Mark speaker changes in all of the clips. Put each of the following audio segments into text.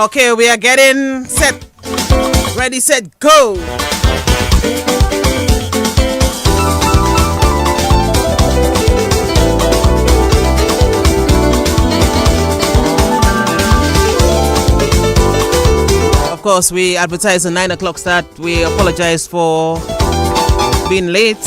Speaker 1: Okay, we are getting set. Ready, set, go. Of course, we advertise a 9 o'clock start. We apologize for being late.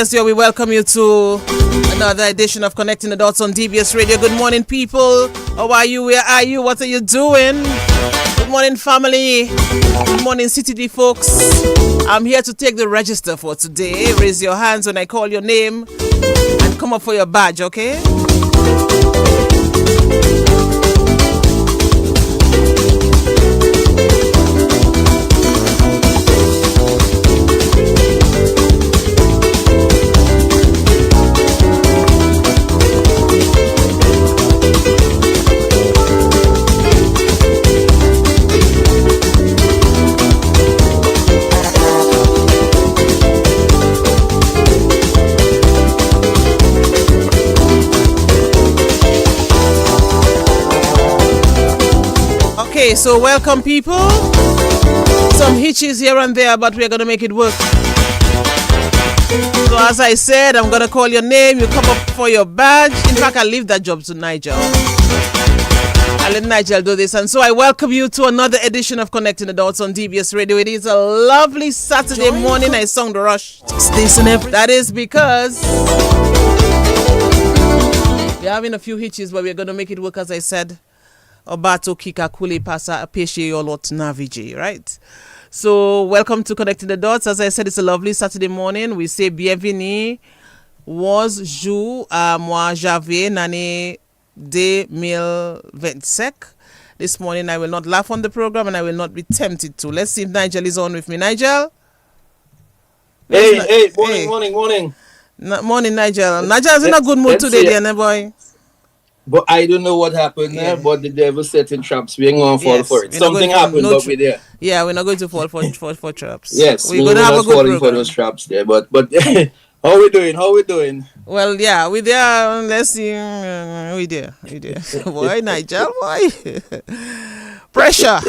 Speaker 1: Here's your we welcome you to another edition of Connecting the Dots on DBS Radio. Good morning, people. How are you? Where are you? What are you doing? Good morning, family. Good morning, CTD folks. I'm here to take the register for today. Raise your hands when I call your name and come up for your badge, okay? Okay, so welcome, people. Some hitches here and there, but we're going to make it work. So as I said, I'm going to call your name. You come up for your badge. In fact, I'll leave that job to Nigel. I'll let Nigel do this. And so I welcome you to another edition of Connecting the Dots on DBS Radio. It is a lovely Saturday morning. I sung the rush. That is because We're having a few hitches, but we're going to make it work, as I said. Obato Kika Kule Pasa Apeshe Yolot Naviji, right? So, welcome to Connecting the Dots. As I said, it's a lovely Saturday morning. We say bienvenue, was jou moi j'avais nane 2025. This morning, I will not laugh on the program and I will not be tempted to. Let's see if Nigel is on with me. Nigel?
Speaker 2: Hey, morning.
Speaker 1: Morning, Nigel. Nigel's in a good mood today, dear boy.
Speaker 2: But I don't know what happened there, but the devil setting traps. We ain't going to fall for it. Something happened, but we're there.
Speaker 1: Yeah, we're not going to fall for traps.
Speaker 2: Yes,
Speaker 1: we're going to have a good
Speaker 2: falling for those traps there. But how we doing?
Speaker 1: Well, yeah, we're there. Let's see. We're there. Boy, Nigel, boy. Pressure.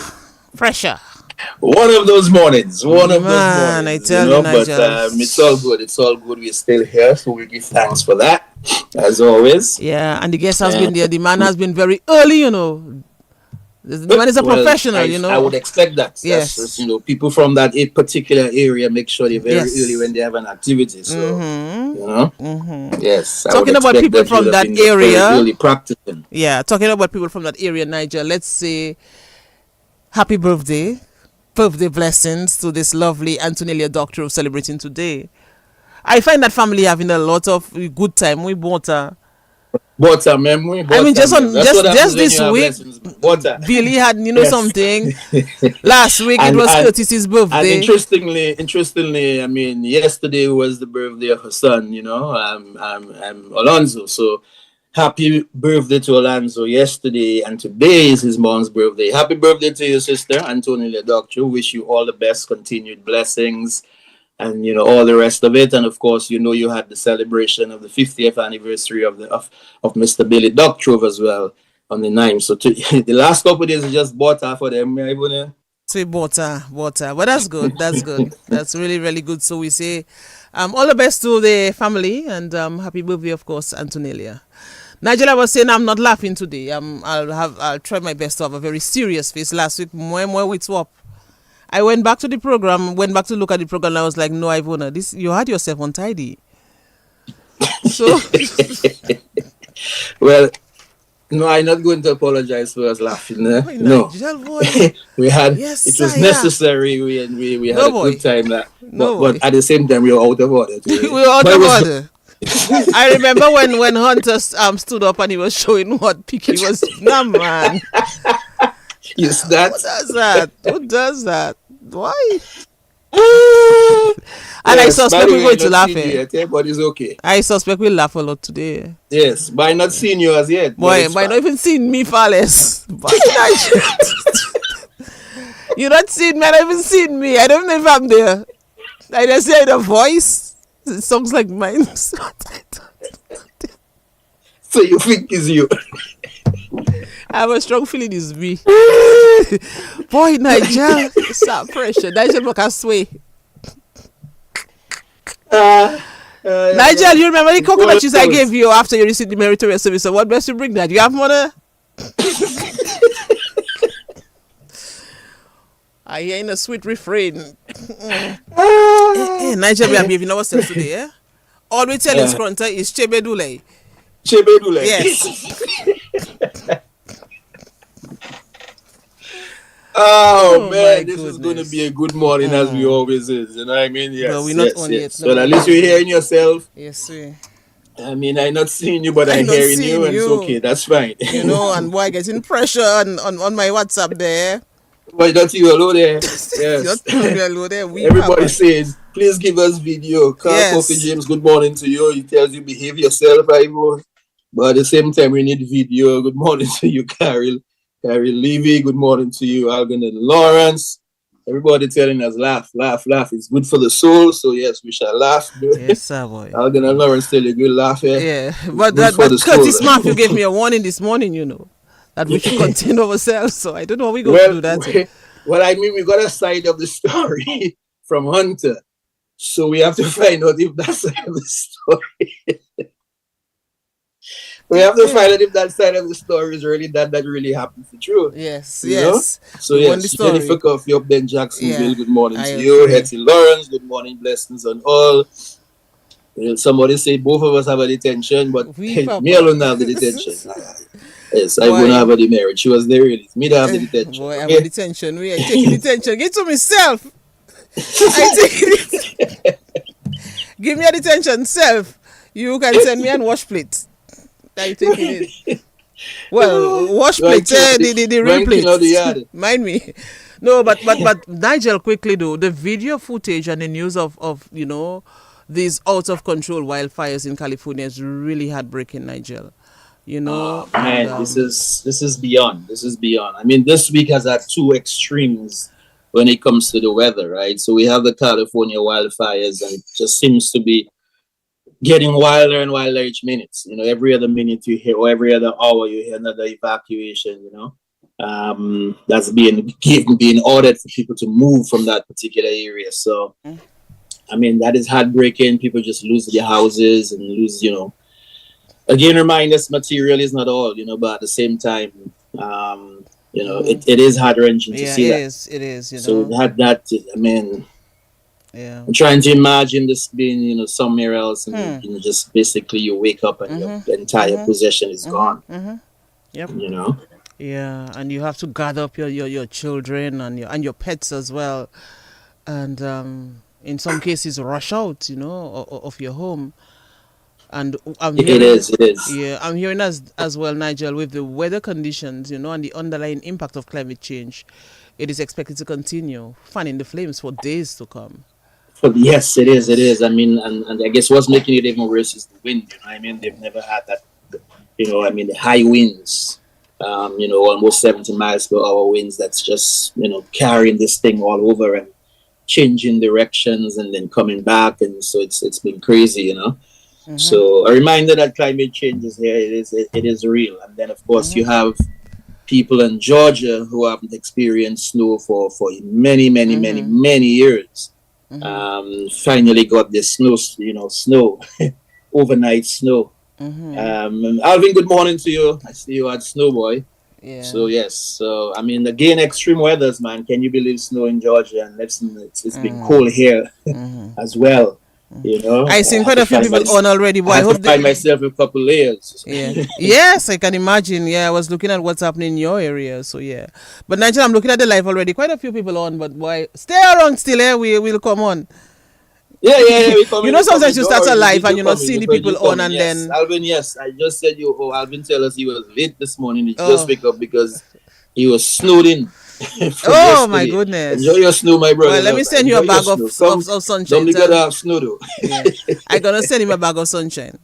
Speaker 2: One of those mornings.
Speaker 1: I tell you, Nigel.
Speaker 2: But it's all good. We're still here, so we give thanks for that, as always.
Speaker 1: Yeah, and the guest has been there. The man has been very early, The man is a professional,
Speaker 2: I would expect that.
Speaker 1: Yes.
Speaker 2: That's just, people from that particular area make sure they're very early when they have an activity. So, Yes.
Speaker 1: Talking about people from that area.
Speaker 2: Really practicing.
Speaker 1: Yeah, talking about people from that area, Nigel, let's say happy birthday blessings to this lovely Antonelia Doctor celebrating today. I find that family having a lot of good time. We bought her.
Speaker 2: Memory.
Speaker 1: I mean, just this week, Billy had something. Last week it was Curtis's birthday.
Speaker 2: And interestingly, I mean, yesterday was the birthday of her son. I'm Alonzo. So happy birthday to Alonzo yesterday, and today is his mom's birthday. Happy birthday to your sister, Antonelia Doctor. Wish you all the best, continued blessings, and all the rest of it. And of course, you had the celebration of the 50th anniversary of Mr. Billy Doctrove as well on the 9th. So the llast couple of days we just bought her for them.
Speaker 1: So bought her. But that's good. That's really, really good. So we say all the best to the family, and happy birthday, of course, Antonelia. Nigel, I was saying I'm not laughing today. I'll try my best to have a very serious face. Last week, more we swap. I went back to the program, went back to look at the program, and I was like, no, Ivona, you had yourself untidy. So
Speaker 2: well, no, I'm not going to apologize for us laughing. No,
Speaker 1: Nigel, boy.
Speaker 2: It was necessary. We had a good time. But at the same time, we were out of order.
Speaker 1: We were out of order. I remember when Hunter stood up and he was showing what Picky was. Nah, man.
Speaker 2: Yes, that.
Speaker 1: Who does that? Why? And I suspect we're going to laugh.
Speaker 2: But it's okay.
Speaker 1: I suspect we'll laugh a lot today.
Speaker 2: Yes, but I'm not seeing you as yet.
Speaker 1: Boy, by not even seeing me, Fales. You're not seeing me, I don't even seeing me. I don't know if I'm there. I just hear the voice. It sounds like mine.
Speaker 2: So you think it's you?
Speaker 1: I have a strong feeling it's me. Boy, Nigel, stop pressure. Nigel, look, I sway. Nigel, you remember the coconuts I gave you after you received the meritorious service? So what best you bring that? You have money? I hear in a sweet refrain. Nigel, we are behaving ourselves today, eh? All we tell Scrunter is Chebedule. Yes.
Speaker 2: Oh man, this is going to be a good morning as we always is. You know what I mean? Yes.
Speaker 1: No, we're not on yet.
Speaker 2: So at least you're hearing yourself.
Speaker 1: Yes, we.
Speaker 2: I mean, I'm not seeing you, but I'm hearing you, and it's okay. That's fine.
Speaker 1: And boy, getting pressure on my WhatsApp there.
Speaker 2: Why don't you hello there? Yes.
Speaker 1: Hello there.
Speaker 2: Everybody says, please give us video. Coffee James, good morning to you. He tells you behave yourself, Ivona. But at the same time, we need video. Good morning to you, Carol Levy. Good morning to you, Alvin and Lawrence. Everybody telling us laugh. It's good for the soul. So yes, we shall laugh.
Speaker 1: Yes, sir, boy.
Speaker 2: Alvin and Lawrence tell you good laugh.
Speaker 1: Yeah, but Curtis Matthew gave me a warning this morning. That we should contain ourselves. So I don't know how we're going to do that.
Speaker 2: Well, I mean, we got a side of the story from Hunter. So we have to find out if that side of the story. We have to find out if that side of the story is really that really happened for true.
Speaker 1: Yes.
Speaker 2: So yes, Jennifer Coffee up there in Jacksonville. Good morning to you. Hetty Lawrence, good morning, blessings on all. Somebody say both of us have a detention, but
Speaker 1: We,
Speaker 2: me alone have the detention. Yes, I wouldn't have a demerit. She was there really. Me don't have the detention.
Speaker 1: Boy, I have a detention. We ain't taking detention. Give it to myself. I take it. Give me a detention self. You can send me and wash plates. I taking it. Well, wash plates, the real plates. Mind me. No, but Nigel, quickly though, the video footage and the news of these out of control wildfires in California is really heartbreaking, Nigel.
Speaker 2: Man, this is beyond. This is beyond. I mean, this week has had two extremes when it comes to the weather, right? So we have the California wildfires, and it just seems to be getting wilder and wilder each minute. Every other minute you hear, or every other hour you hear another evacuation. That's being ordered for people to move from that particular area. So, I mean, that is heartbreaking. People just lose their houses and lose, Again, remind us material is not all, but at the same time, it is heart-wrenching to see that.
Speaker 1: It is.
Speaker 2: So that, I mean,
Speaker 1: yeah.
Speaker 2: I'm trying to imagine this being, somewhere else, and just basically you wake up and your entire possession is gone.
Speaker 1: Yep. Yeah, and you have to gather up your children and your pets as well, and in some cases rush out, of your home. And
Speaker 2: it is.
Speaker 1: Yeah, I'm hearing as well, Nigel, with the weather conditions, and the underlying impact of climate change, it is expected to continue fanning the flames for days to come.
Speaker 2: Yes, it is. I mean, and I guess what's making it even worse is the wind. I mean, they've never had that. The high winds. Almost 70 miles per hour winds. That's just carrying this thing all over and changing directions and then coming back, and so it's been crazy. So a reminder that climate change is here. It is real. And then of course you have people in Georgia who haven't experienced snow for many years. Finally got this snow, overnight snow. Alvin, good morning to you. I see you at Snowboy.
Speaker 1: Yeah.
Speaker 2: So yes. So I mean, again, extreme weathers, man. Can you believe snow in Georgia? And it's been cold here as well.
Speaker 1: I seen quite a few people on already, but
Speaker 2: I hope find myself a couple layers.
Speaker 1: Yeah. Yes, I can imagine. Yeah, I was looking at what's happening in your area, so yeah. But Nigel, I'm looking at the live already. Quite a few people on, but why? Stay around still. We'll come on.
Speaker 2: Yeah. We come
Speaker 1: sometimes you start a live and you're not seeing the people on, and
Speaker 2: yes.
Speaker 1: then
Speaker 2: Alvin, yes, I just said Alvin tell us he was late this morning. He just wake up because he was snowed in.
Speaker 1: Oh my goodness!
Speaker 2: Enjoy your snow, my brother.
Speaker 1: Well, let me send you a bag of sunshine.
Speaker 2: Don't gotta have snow though.
Speaker 1: Yeah. I'm gonna send him a bag of sunshine.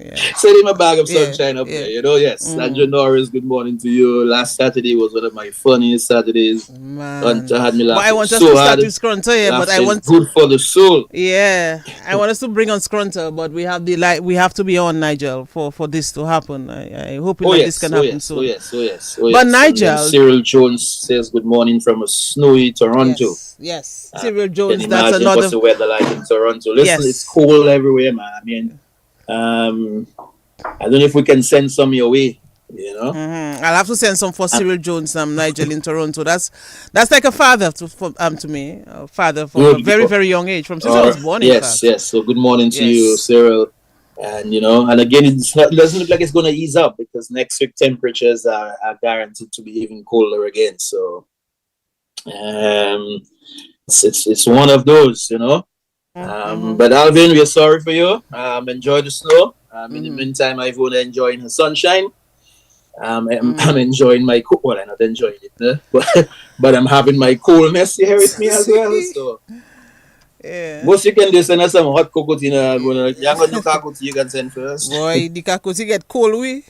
Speaker 1: Yeah.
Speaker 2: Send him a bag of sunshine up there. Yes. Andrew Norris, good morning to you. Last Saturday was one of my funniest Saturdays.
Speaker 1: Man.
Speaker 2: Had me laughing
Speaker 1: I want us
Speaker 2: so
Speaker 1: to start
Speaker 2: hard.
Speaker 1: with Scrunter here, but I want
Speaker 2: good for the soul.
Speaker 1: Yeah, I want us to bring on Scrunter, but we have to be on Nigel for this to happen. I hope this can happen soon.
Speaker 2: Yes.
Speaker 1: But Nigel,
Speaker 2: Cyril Jones says good morning from a snowy Toronto.
Speaker 1: Yes. Cyril Jones,
Speaker 2: can
Speaker 1: that's another.
Speaker 2: What's the weather like in Toronto? Listen, it's cold everywhere, man. I mean, I don't know if we can send some your way. I'll
Speaker 1: have to send some for Cyril Jones, Nigel in Toronto. That's like a father to me, a father from a very, very young age, from since I was born.
Speaker 2: Yes. So good morning to you, Cyril. And and again, it doesn't look like it's going to ease up because next week temperatures are guaranteed to be even colder again. So it's one of those, But Alvin, we're sorry for you. Enjoy the snow. In the meantime, Ivona enjoying her sunshine. I'm enjoying my cool. Well, I'm not enjoying it, but I'm having my coolness here with me as well. So, what you can do, send us some hot cocoa. You got no cocoa you can send first.
Speaker 1: Boy, the cocoa get cold, we.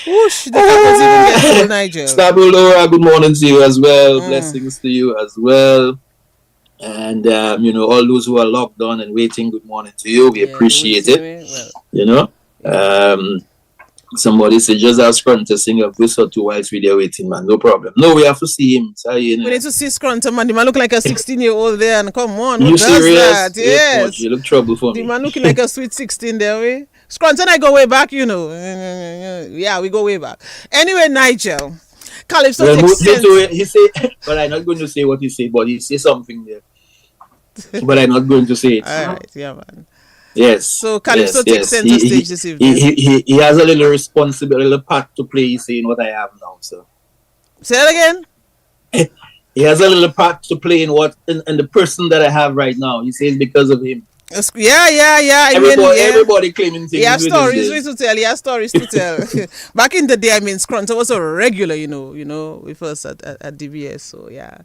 Speaker 1: Whoosh, the cocoa even get cold, Nigel.
Speaker 2: Stabulora, good morning to you as well. Blessings to you as well. And all those who are locked on and waiting, good morning to you. We appreciate it. Somebody said just ask Scrunter to sing a verse or two whilst we are waiting, man. No problem. No, we have to see him.
Speaker 1: We need to see Scrunter, man. The man look like a 16-year-old there, and come on, who
Speaker 2: you
Speaker 1: does
Speaker 2: serious?
Speaker 1: that? Yes.
Speaker 2: You look trouble for me.
Speaker 1: The man looking like a sweet 16 there, we. Scrunter and I go way back, Yeah, we go way back. Anyway, Nigel. Calypso
Speaker 2: he say, but I'm not going to say what he say, but he say something there. but I'm not going to say it.
Speaker 1: All right, yeah, man.
Speaker 2: Yes.
Speaker 1: So Calypso takes
Speaker 2: yes.
Speaker 1: center stage this evening.
Speaker 2: He has a little responsibility, a little part to play, saying what I have now. So
Speaker 1: say that again.
Speaker 2: he has a little part to play in the person that I have right now. He says because of him.
Speaker 1: Yeah.
Speaker 2: Everybody claiming things.
Speaker 1: He has stories to tell. He has stories to tell. Back in the day, I mean, Scrunter was a regular, you know, with us at DBS. So yeah,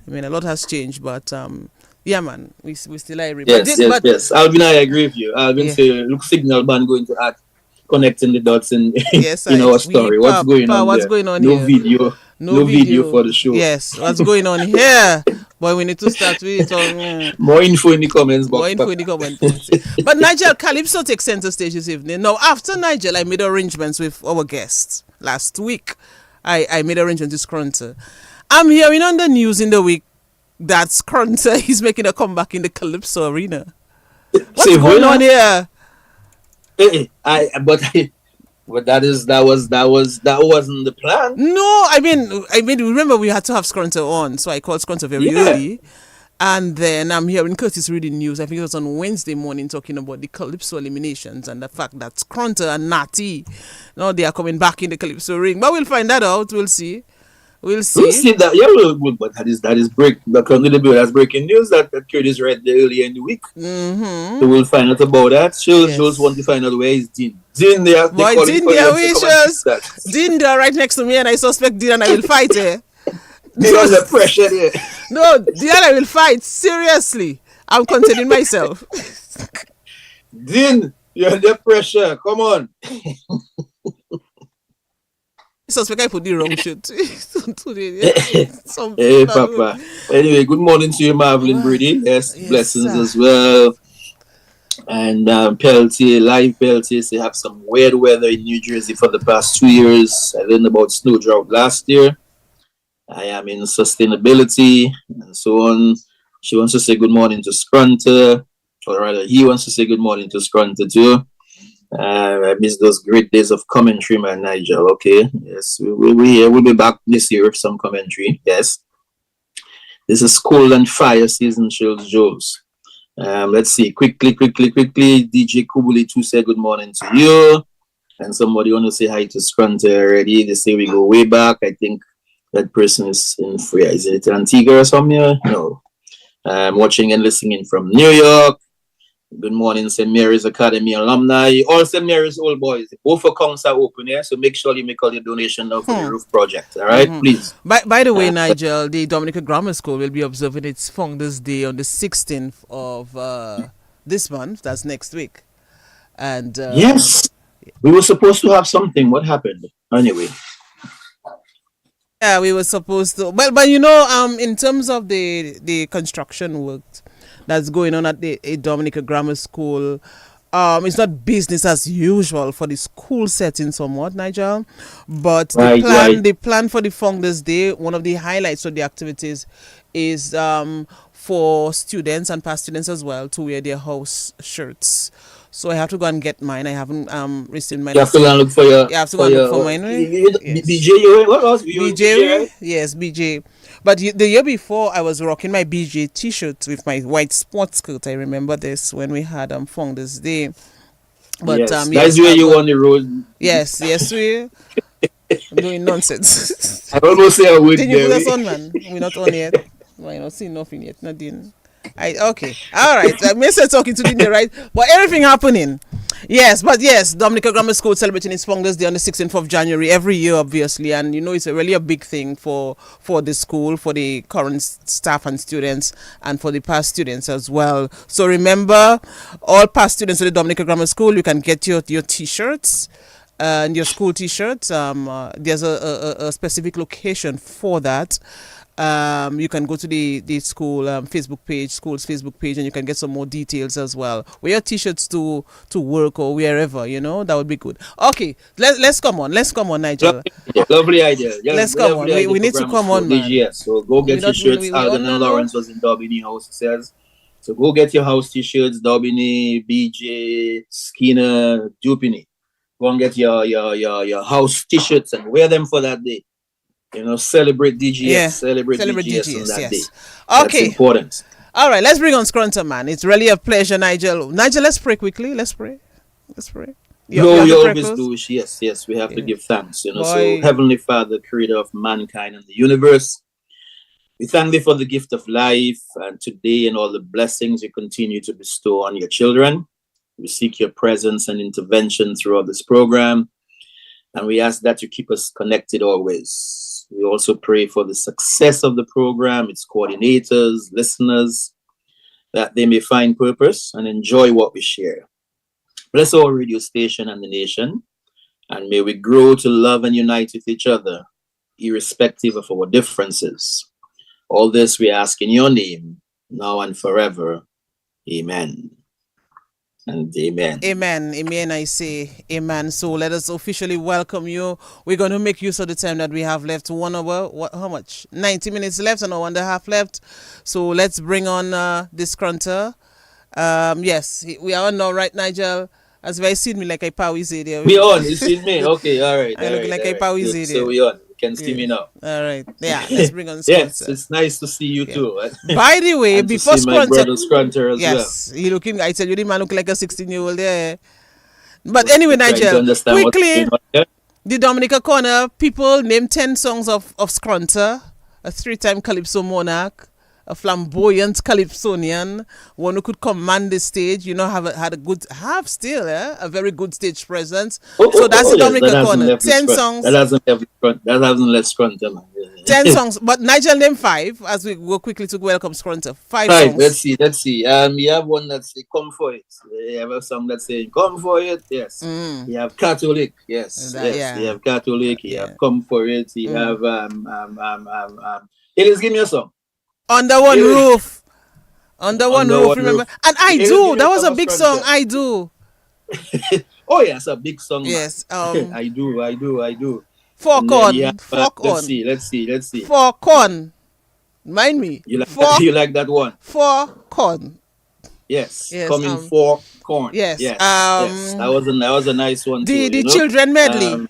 Speaker 1: I mean, a lot has changed, but yeah, man, we still are.
Speaker 2: Yes. Alvin, I agree with you. Alvin say, look, signal band going to act, connecting the dots in our story. What's going on
Speaker 1: What's
Speaker 2: there?
Speaker 1: going on
Speaker 2: no
Speaker 1: here?
Speaker 2: Video. No video for the show.
Speaker 1: Yes, what's going on here? Boy, we need to start with it.
Speaker 2: More info in the comments box.
Speaker 1: But Nigel, Calypso takes center stage this evening. Now, after Nigel, I made arrangements with our guests last week. I made arrangements with Scrunter. I'm hearing on the news in the week that Scrunter is making a comeback in the Calypso arena. What's going on here?
Speaker 2: But that wasn't the plan.
Speaker 1: No, I mean, remember we had to have Scrunter on, so I called Scrunter very early, and then I'm hearing Curtis reading news. I think it was on Wednesday morning, talking about the Calypso eliminations and the fact that Scrunter and Natty, they are coming back in the Calypso ring. But we'll find that out. We'll see. We'll see
Speaker 2: that. Yeah, but that is that's breaking news that Curtis read earlier in the week.
Speaker 1: Mm-hmm.
Speaker 2: So we'll find out about that. She'll want to find out where is Dean. Dean, they are right next to me, and I suspect Dean and I will fight. They're under pressure there.
Speaker 1: No, Dean and I will fight. Seriously, I'm containing myself.
Speaker 2: Dean, you're under pressure. Come on.
Speaker 1: Suspect I put the wrong shit.
Speaker 2: Hey, Papa. Anyway, good morning to you, Marvelyn Brady. Yes, blessings as well. And Peltier say have some weird weather in New Jersey for the past 2 years. I learned about snow drought last year. I am in sustainability and so on. She wants to say good morning to Scrunter, or rather, he wants to say good morning to Scrunter too. I miss those great days of commentary, man, Nigel. Okay, yes, we'll be back this year with some commentary. Yes, this is cold and fire season, Charles Jones. Let's see, quickly. DJ Kubuli to say good morning to you, and somebody want to say hi to Scrunter already. They say we go way back. I think that person is in Freya. Is it Antigua or somewhere? No. I'm watching and listening from New York. Good morning, St. Mary's Academy alumni. All St. Mary's old boys. Both accounts are open here, so make sure you make all your donation now for the roof project. All right, please.
Speaker 1: By the way, Nigel, the Dominica Grammar School will be observing its Founders Day on the 16th of this month. That's next week. And
Speaker 2: yes, we were supposed to have something. What happened? Anyway.
Speaker 1: Yeah, we were supposed to. But in terms of the construction work that's going on at the Dominica Grammar School, it's not business as usual for the school setting somewhat, Nigel. But the plan for the Founders Day, one of the highlights of the activities is for students and past students as well to wear their house shirts. So I have to go and get mine. I haven't received mine.
Speaker 2: You have to go and look for your.
Speaker 1: You have to go and look for mine.
Speaker 2: Yes. BJ, what was
Speaker 1: BJ? Right? Yes, BJ. But the year before, I was rocking my BJ T-shirt with my white sports skirt. I remember this when we had Founders Day. But
Speaker 2: that's where you on the road.
Speaker 1: Yes, we doing nonsense.
Speaker 2: I almost say I would.
Speaker 1: Didn't you put us on, man? We're not on yet. We're not seeing nothing yet. Nothing. Okay. All right. I may say talking to Dindy, right? But everything happening. Yes, Dominica Grammar School celebrating its Founders Day on the 16th of January every year, obviously. And, it's really a big thing for the school, for the current staff and students, and for the past students as well. So remember, all past students at the Dominica Grammar School, you can get your T-shirts. And your school T-shirts. There's a specific location for that. You can go to the school school's Facebook page, and you can get some more details as well. Wear your T-shirts to work or wherever, that would be good. Okay, let's come on, Nigel.
Speaker 2: Lovely idea. Yeah,
Speaker 1: let's come on. We need to come on, man.
Speaker 2: Yes, so go get your shirts. Alden and Lawrence was in Daubini House, it says. So go get your house T-shirts, Daubini, BJ, Skinner, Dupini. Go and get your house T-shirts and wear them for that day. Celebrate DGS. Celebrate DGS on that day.
Speaker 1: Okay.
Speaker 2: That's important.
Speaker 1: All right, let's bring on Scrunter, man. It's really a pleasure, Nigel. Nigel, let's pray quickly. Let's pray.
Speaker 2: No, you always do. Yes, we have to give thanks.
Speaker 1: Boy.
Speaker 2: So Heavenly Father, creator of mankind and the universe, we thank thee for the gift of life and today and all the blessings you continue to bestow on your children. We seek your presence and intervention throughout this program, and we ask that you keep us connected always. We also pray for the success of the program, its coordinators, listeners, that they may find purpose and enjoy what we share. Bless our radio station and the nation, and may we grow to love and unite with each other, irrespective of our differences. All this we ask in your name, now and forever. Amen. And amen.
Speaker 1: Amen. I say amen. So let us officially welcome you. We're going to make use of the time that we have left. 1 hour, how much? 90 minutes left and 1.5 left. So let's bring on this Scrunter. Yes, we are on now, right, Nigel? As if I see me like I power easy there.
Speaker 2: We on, you see me? Okay, all right.
Speaker 1: I look like I power easy there.
Speaker 2: So we on. You can see me now.
Speaker 1: All right. Yeah, let's bring on Scrunter.
Speaker 2: Yes, it's nice to see you too.
Speaker 1: By the way,
Speaker 2: and
Speaker 1: before
Speaker 2: to see my brother
Speaker 1: Scrunter,
Speaker 2: Scrunter as
Speaker 1: yes, he looking. I tell you, the man look like a 16-year-old there. But anyway, Nigel, quickly, the Dominica Corner people name 10 songs of Scrunter, a 3-time Calypso monarch, a flamboyant Calypsonian, one who could command the stage, have a very good stage presence. So that's the Dominica Corner. 10 songs.
Speaker 2: That hasn't left Scrunter, man.
Speaker 1: 10 songs, but Nigel name 5 as we go quickly to welcome Scrunter. 5 songs.
Speaker 2: Let's see. You have one that say "Come for It." You have a song that saying "Come for It." Yes. You have Catholic. Yes. You have Catholic. You have "Come for It." You have Ellis, give me a song.
Speaker 1: Under One Roof. Under one roof. Remember? And I Do. That was a big song. I Do.
Speaker 2: Oh yes, a big song.
Speaker 1: Yes.
Speaker 2: I do.
Speaker 1: Fork on.
Speaker 2: Let's see.
Speaker 1: Fork on. Mind me.
Speaker 2: You like that one?
Speaker 1: Fork on.
Speaker 2: Yes. Coming for corn.
Speaker 1: Yes.
Speaker 2: Yes. That was a nice one.
Speaker 1: The children medley.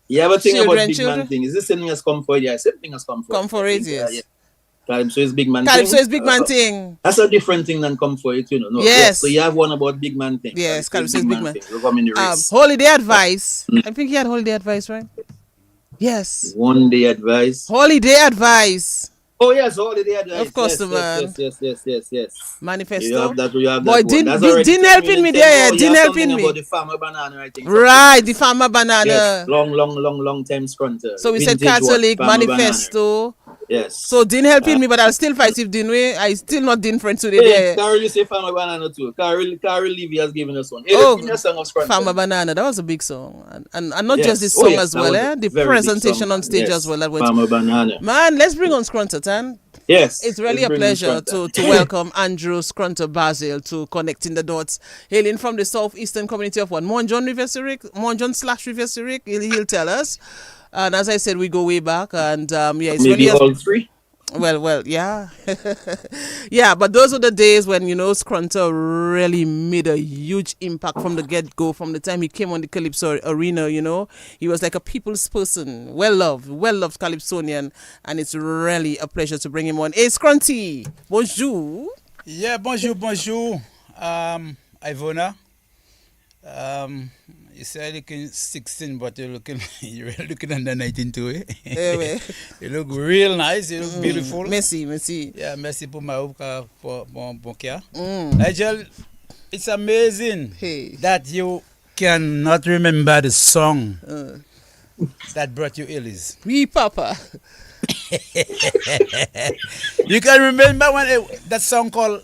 Speaker 2: You have a thing about big man thing. Is this same thing as come for it? Yeah, same thing as come for it.
Speaker 1: Come for it, yes.
Speaker 2: Calypso is big man
Speaker 1: Calypso
Speaker 2: thing.
Speaker 1: is big man thing.
Speaker 2: That's a different thing than come for it, No.
Speaker 1: Yes.
Speaker 2: So you have one about big man thing.
Speaker 1: Yes, Calypso is big man.
Speaker 2: We'll come in the race.
Speaker 1: Holiday Advice. I think he had Holiday Advice, right? Yes.
Speaker 2: One Day Advice.
Speaker 1: Holiday Advice.
Speaker 2: Oh yes, Holiday Advice.
Speaker 1: Of course, man.
Speaker 2: Yes.
Speaker 1: Manifesto.
Speaker 2: You have that
Speaker 1: Boy,
Speaker 2: one.
Speaker 1: didn't helping me there. Didn't helping me.
Speaker 2: About the farmer banana, I think.
Speaker 1: Right, the farmer banana.
Speaker 2: Yes. Long time Scrunter.
Speaker 1: So we said Catholic, Manifesto.
Speaker 2: Banana. Yes.
Speaker 1: So didn't helping me, but I'll still fight if didn't we? I still not didn't friends today.
Speaker 2: Hey, Carol, you say Farmer Banana too. Carol Levy has given us one. Hey, give me a song of Scrunter.
Speaker 1: Farmer Banana, that was a big song. And not just this song as well, the presentation on stage as well. That went
Speaker 2: Farmer Banana.
Speaker 1: Man, let's bring on Scrunter, Tan.
Speaker 2: Yes.
Speaker 1: It's really a pleasure to welcome Andrew Scrunter Basil to Connecting the Dots, hailing from the southeastern community of Monjon River Zurich. He'll tell us. And as I said, we go way back, and it's
Speaker 2: maybe
Speaker 1: really
Speaker 2: all three.
Speaker 1: Well, yeah. Yeah, but those were the days when, Scrunter really made a huge impact from the get-go, from the time he came on the Calypso arena, He was like a people's person, well-loved Calypsonian, and it's really a pleasure to bring him on. Hey, Scrunty, bonjour.
Speaker 3: Yeah, bonjour. Ivona. You say looking 16, but you're looking under 19 too, eh?
Speaker 1: Yeah,
Speaker 3: you look real nice. You look beautiful.
Speaker 1: Merci.
Speaker 3: Yeah, merci pour my for care. Nigel, it's amazing that you cannot remember the song that brought you Ellis.
Speaker 1: Oui, Papa.
Speaker 3: You can remember when that song called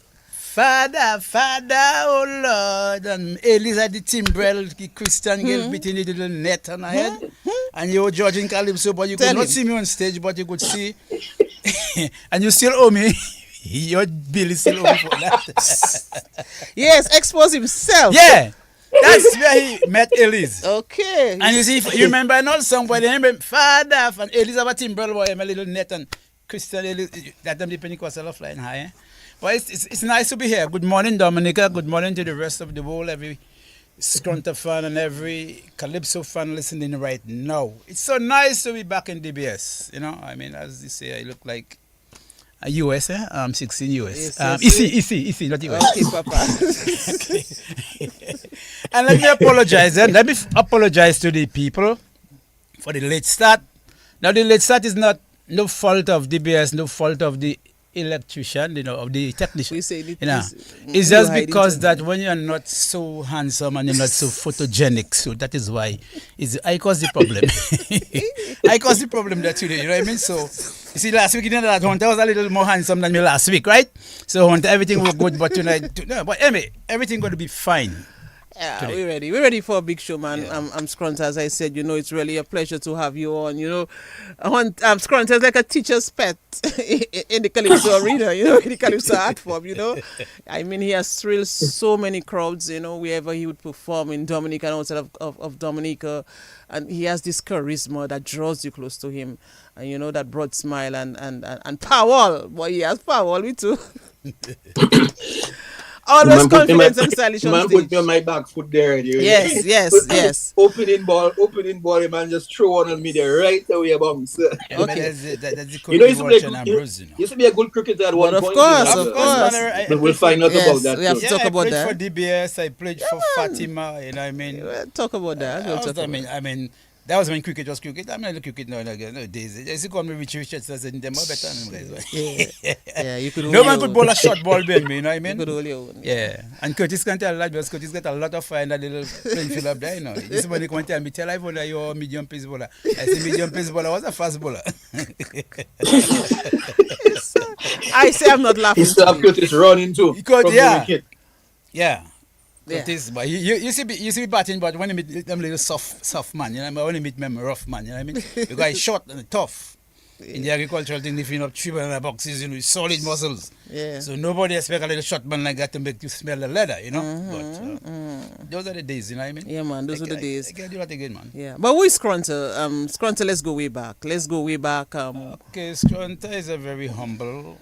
Speaker 3: Father, oh Lord, and Ellis had the timbrel, the Christian girl beating the little net on her head, and you were judging Calypso, but you could not see me on stage, but you could see, and you still owe me. Your bill is still owe me for that.
Speaker 1: Yes, expose himself.
Speaker 3: Yeah, that's where he met Ellis.
Speaker 1: Okay.
Speaker 3: And you see, you remember another song by the name of Father, and Ellis have a timbrel boy, a little net, and Christian Ellis, that time the Pentecostal flying high, eh? Well, it's nice to be here. Good morning, Dominica. Good morning to the rest of the world, every Scrunter fan and every Calypso fan listening right now. It's so nice to be back in DBS. I mean, as you say, I look like US, 16 US.
Speaker 1: Yes, yes,
Speaker 3: EC, not US.
Speaker 1: Okay, Papa.
Speaker 3: And let me apologize. Let me apologize to the people for the late start. Now, the late start is not no fault of DBS, no fault of the electrician, of the technician.
Speaker 1: We say it,
Speaker 3: it's just because that when you're not so handsome and you're not so photogenic, so that is why I caused the problem. I caused the problem that today, you know what I mean? So, you see, last week, that Hunter was a little more handsome than me last week, right? So, Hunter, everything was good, but tonight, no, but anyway, everything going to be fine.
Speaker 1: Yeah,
Speaker 3: today.
Speaker 1: we're ready. We're ready for a big show, man.
Speaker 3: Yeah.
Speaker 1: I'm Scrunter, as I said. It's really a pleasure to have you on. Scrunter is like a teacher's pet in the Calypso arena. In the Calypso art form. I mean, he has thrilled so many crowds. Wherever he would perform in Dominica and outside of Dominica, and he has this charisma that draws you close to him, and that broad smile and power. Boy, he has power. Me too. Always confidence and stylish on
Speaker 2: man
Speaker 1: stage.
Speaker 2: put me on my back foot there.
Speaker 1: Yes.
Speaker 2: Opening ball, man just throw one on me there right away bounce.
Speaker 3: Okay. That's the
Speaker 2: used to be a good cricketer at one
Speaker 1: Of
Speaker 2: point.
Speaker 1: course.
Speaker 2: But we'll find out about that.
Speaker 1: We have to talk about
Speaker 3: that. I
Speaker 1: that.
Speaker 3: played for DBS, I played for Fatima, I mean.
Speaker 1: We'll talk about that.
Speaker 3: I mean, that was when cricket was cricket. I'm not cricket now nowadays. As you call me Richie Richards, them are better than guys.
Speaker 1: Yeah, you could.
Speaker 3: No man could bowl a short ball behind me, you know what I mean?
Speaker 1: You could hold your own.
Speaker 3: Yeah, and Curtis can tell that because Curtis got a lot of fire in that little playing field up there, This morning he can tell me, tell Ivona you're a medium pace bowler. I say medium pace bowler was a fast bowler.
Speaker 1: I say I'm not laughing.
Speaker 2: He still have Curtis running too.
Speaker 3: Yeah. It is, but you see me batting, but when you meet them little soft man, when you meet them rough man, you know what I mean? Because he's short and tough. In the agricultural thing, lifting up 3 banana boxes, with solid muscles.
Speaker 1: Yeah.
Speaker 3: So nobody expect a little short man like that to make you smell the leather, But those are the days, you know what I mean?
Speaker 1: Yeah, man, those are the days.
Speaker 3: I can't do that again, man.
Speaker 1: Yeah, but who is Scrunter? Scrunter, let's go way back.
Speaker 3: Okay, Scrunter is a very humble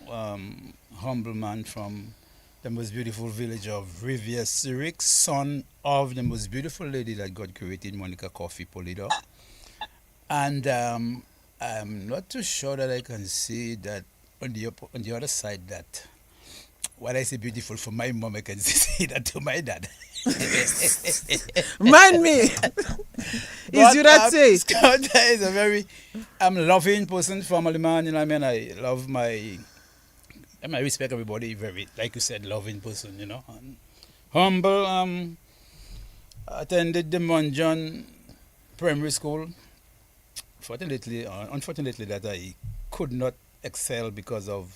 Speaker 3: man from the most beautiful village of Riviere Zurich, son of the most beautiful lady that God created, Monica Coffee Polido. And I'm not too sure that I can see that on the other side that what I say beautiful for my mom, I can say that to my dad.
Speaker 1: Mind me. Is you that say?
Speaker 3: Scrunter is a very loving person, family man, you know what I mean? I love I respect everybody, very, like you said, loving person, and humble. Attended the Monjon Primary School. Unfortunately, that I could not excel because of,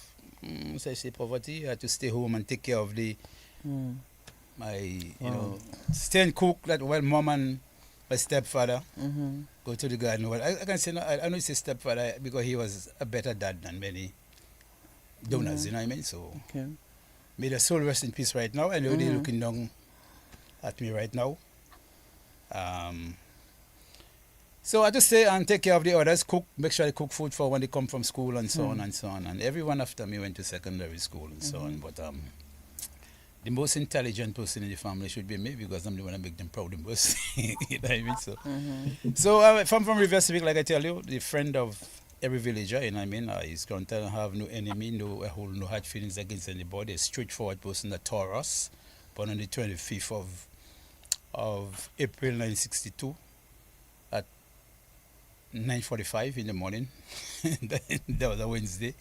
Speaker 3: poverty. I had to stay home and take care of stay and cook that while mom and my stepfather go to the garden. Well, I can say, no, I don't say stepfather because he was a better dad than many donors, you know what I mean? So, may the soul rest in peace right now. I know they're looking down at me right now. So I just say and take care of the others, make sure I cook food for when they come from school and so on and so on. And everyone after me went to secondary school and so on. But the most intelligent person in the family should be me because I'm the one that make them proud the most. You know what I mean? So if I'm from Riviere Civic, like I tell you, the friend of every villager, you know what I mean? He's going to have no enemy, no hard feelings against anybody. A straightforward person that taught us. Born on the 25th of April 1962 at 9:45 in the morning. That was a Wednesday.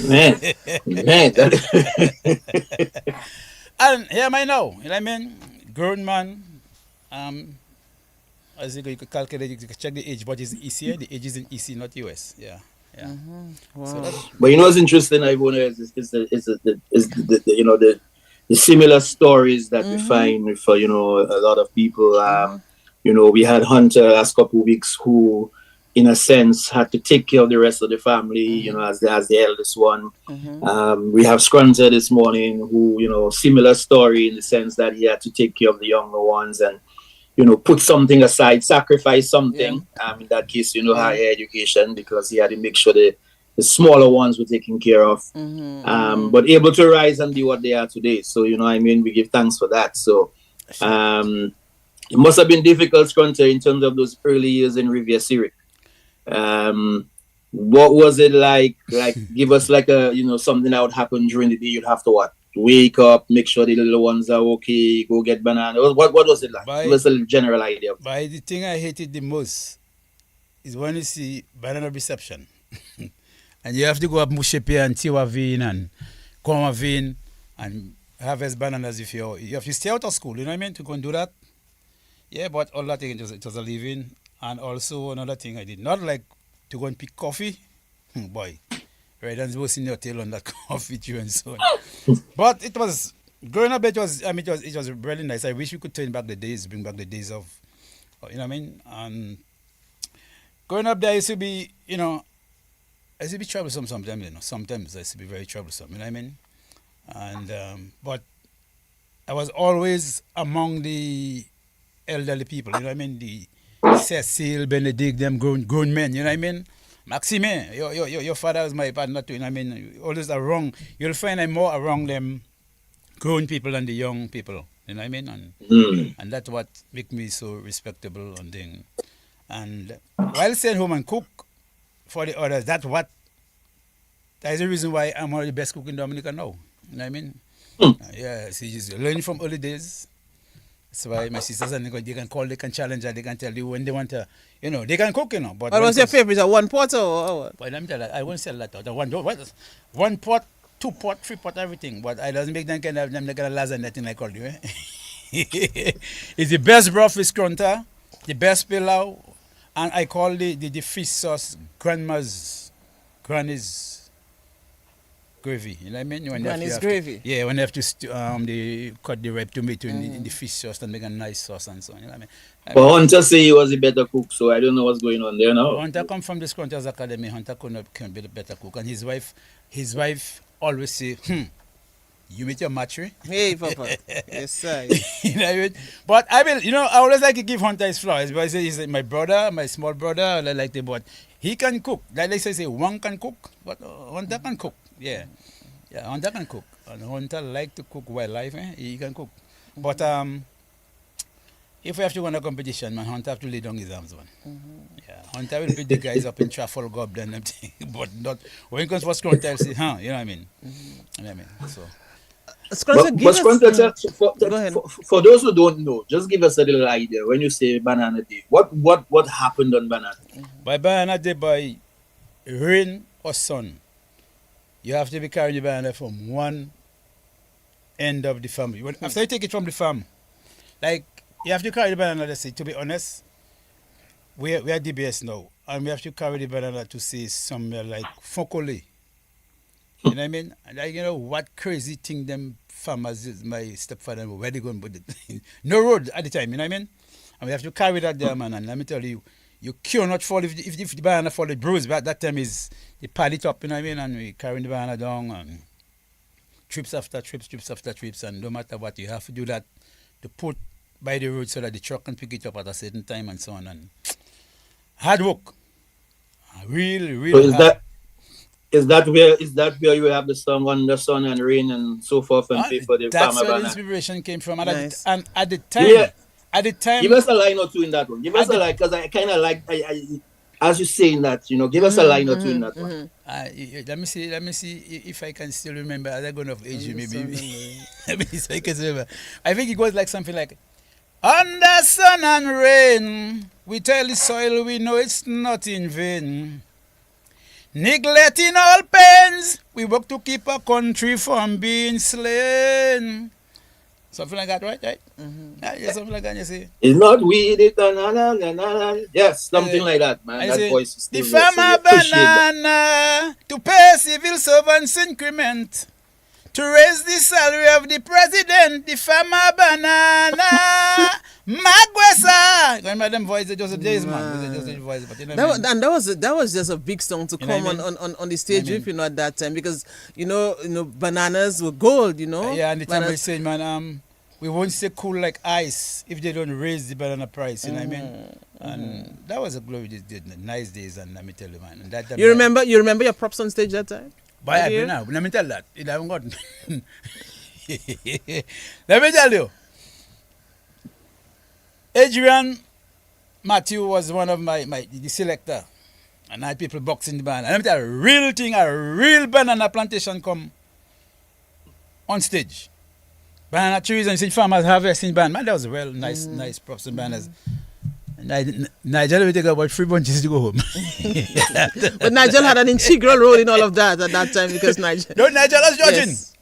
Speaker 2: Man.
Speaker 3: And here am I now, you know what I mean? Grown man. As you could calculate, you could check the age, but it's EC. The age is in EC, not US. Yeah.
Speaker 1: Wow.
Speaker 3: So
Speaker 2: but what's interesting, Ivona, is the similar stories that we find for a lot of people. We had Hunter last couple of weeks who, in a sense, had to take care of the rest of the family. As the eldest one. We have Scrunter this morning, who similar story in the sense that he had to take care of the younger ones and put something aside, sacrifice something. In that case, higher education because he had to make sure the smaller ones were taken care of. But able to rise and be what they are today. So, we give thanks for that. So, it must have been difficult, Scrunter, in terms of those early years in Riviere Zurich. What was it like? Like, give us like a, something that would happen during the day. You'd have to what? Wake up, make sure the little ones are okay, go get banana. What was it like? Give us a general idea.
Speaker 3: By the thing I hated the most is when you see banana reception. And you have to go up Mushepe and Tiwa Vein and Koma Vein and harvest bananas if you have to stay out of school, you know what I mean, to go and do that. Yeah, but all that thing, it was a living. And also another thing I did not like to go and pick coffee. Boy, right, and was in your tail on that coffee tree and so on. But it was growing up. It was really nice. I wish we could turn back the days, bring back the days of, you know what I mean. And growing up there, I used to be, I used to be troublesome sometimes. Sometimes I used to be very troublesome. You know what I mean. And but I was always among the elderly people. You know what I mean. The Cecil, Benedict, them grown men. You know what I mean. Maxime, your father was my partner too. You know what I mean. Always around. You'll find I'm more around them grown people than the young people. You know what I mean. And that's what make me so respectable and thing. And while staying home and cook for the others, that is the reason why I'm one of the best cook in Dominica now. You know what I mean? Yeah, see, just learning from early days. That's why my sisters and they can call, they can challenge, they can tell you when they want to, they can cook, But
Speaker 1: what was your favorite? One pot or what?
Speaker 3: But let me tell you, I won't sell that out. One pot, 2 pot, 3 pot, everything. But I doesn't make them kind of lasagna, nothing like all you. It's the best broth with Scrunter, the best pilau, and I call the fish sauce granny's gravy. You know what I mean?
Speaker 1: Granny's gravy.
Speaker 3: Yeah, when they have to they cut the ripe tomato in the fish sauce and make a nice sauce and so on. You know what I mean?
Speaker 2: But Hunter say he was a better cook, so I don't know what's going on there now.
Speaker 3: Hunter come from the Scrunter's Academy. Hunter can be a better cook, and his wife always say, you make your match, right?
Speaker 1: Hey, Papa. Yes, sir.
Speaker 3: You know what I mean? But I will, I always like to give Hunter his flowers. But I say he's my brother, my small brother. I like the but he can cook. Like they say, one can cook, but Hunter can cook. Yeah, Hunter can cook. And Hunter like to cook wildlife. He can cook. But if we have to win a competition, man, Hunter have to lay down his arms, man. Yeah, Hunter will beat the guys up in Trafalgar, but not when it comes for Scrunter, I'll say, you know what I mean? You know what I mean? So.
Speaker 2: For those who don't know, just give us a little idea. When you say Banana Day, what happened on Banana Day?
Speaker 3: By Banana Day, by rain or sun, you have to be carrying the banana from one end of the farm. After you take it from the farm, like you have to carry the banana. Let's say, to be honest, we are DBS now, and we have to carry the banana to say somewhere like Fonkole. You know what I mean? Like, what crazy thing them farmers, my stepfather, where they going to put it? No road at the time, you know what I mean? And we have to carry that there, man. And let me tell you, you cannot fall if the banana fall, it bruise. But that time is, they pile it up, you know what I mean? And we carrying the banana down and trips after trips. And no matter what, you have to do that to put by the road so that the truck can pick it up at a certain time and so on. And hard work. Really
Speaker 2: so hard. Is that where you have the song on the sun and rain and so forth and pay for the
Speaker 3: that's
Speaker 2: farmer
Speaker 3: where
Speaker 2: banana?
Speaker 3: The inspiration came from.
Speaker 1: Nice.
Speaker 3: And at the time,
Speaker 2: give us a line or two in that one. Give us a line, because I kind of like, as you're saying that, give us a line or two in that one.
Speaker 3: Let me see if I can still remember. As I go off age, maybe. Let me see if I can remember. I think it goes like something like, under sun and rain, we tell the soil we know it's not in vain. Neglecting all pains, we work to keep our country from being slain. Something like that, right? Yeah, something like that, you see.
Speaker 2: It's not weed, yes, something like that, man.
Speaker 3: I
Speaker 2: that
Speaker 3: say,
Speaker 2: voice is still
Speaker 3: the
Speaker 2: there,
Speaker 3: farmer banana to pay civil servants increment, to raise the salary of the president, the farmer banana. Magwesa! Remember them voices, just a days, man. Just a voice, but
Speaker 1: that was just a big song to come on the stage with, at that time, because bananas were gold,
Speaker 3: Yeah, and the time we're saying, man, we won't stay cool like ice if they don't raise the banana price, you know what I mean? And that was a glory nice days, and let me tell you, man. And that time,
Speaker 1: you remember your props on stage that time?
Speaker 3: But I now, let me tell that. It haven't gotten. Let me tell you. Adrian Matthew was one of the selector. And I had people boxing the band. And I'm tell you, a real banana plantation come on stage. Banana trees and see farmers harvesting band. Man, that was well nice props and banners. Nigel will take about 3 bunches to go home.
Speaker 1: But Nigel had an integral role in all of that at that time because Nigel.
Speaker 3: No, Nigel was judging. Yes.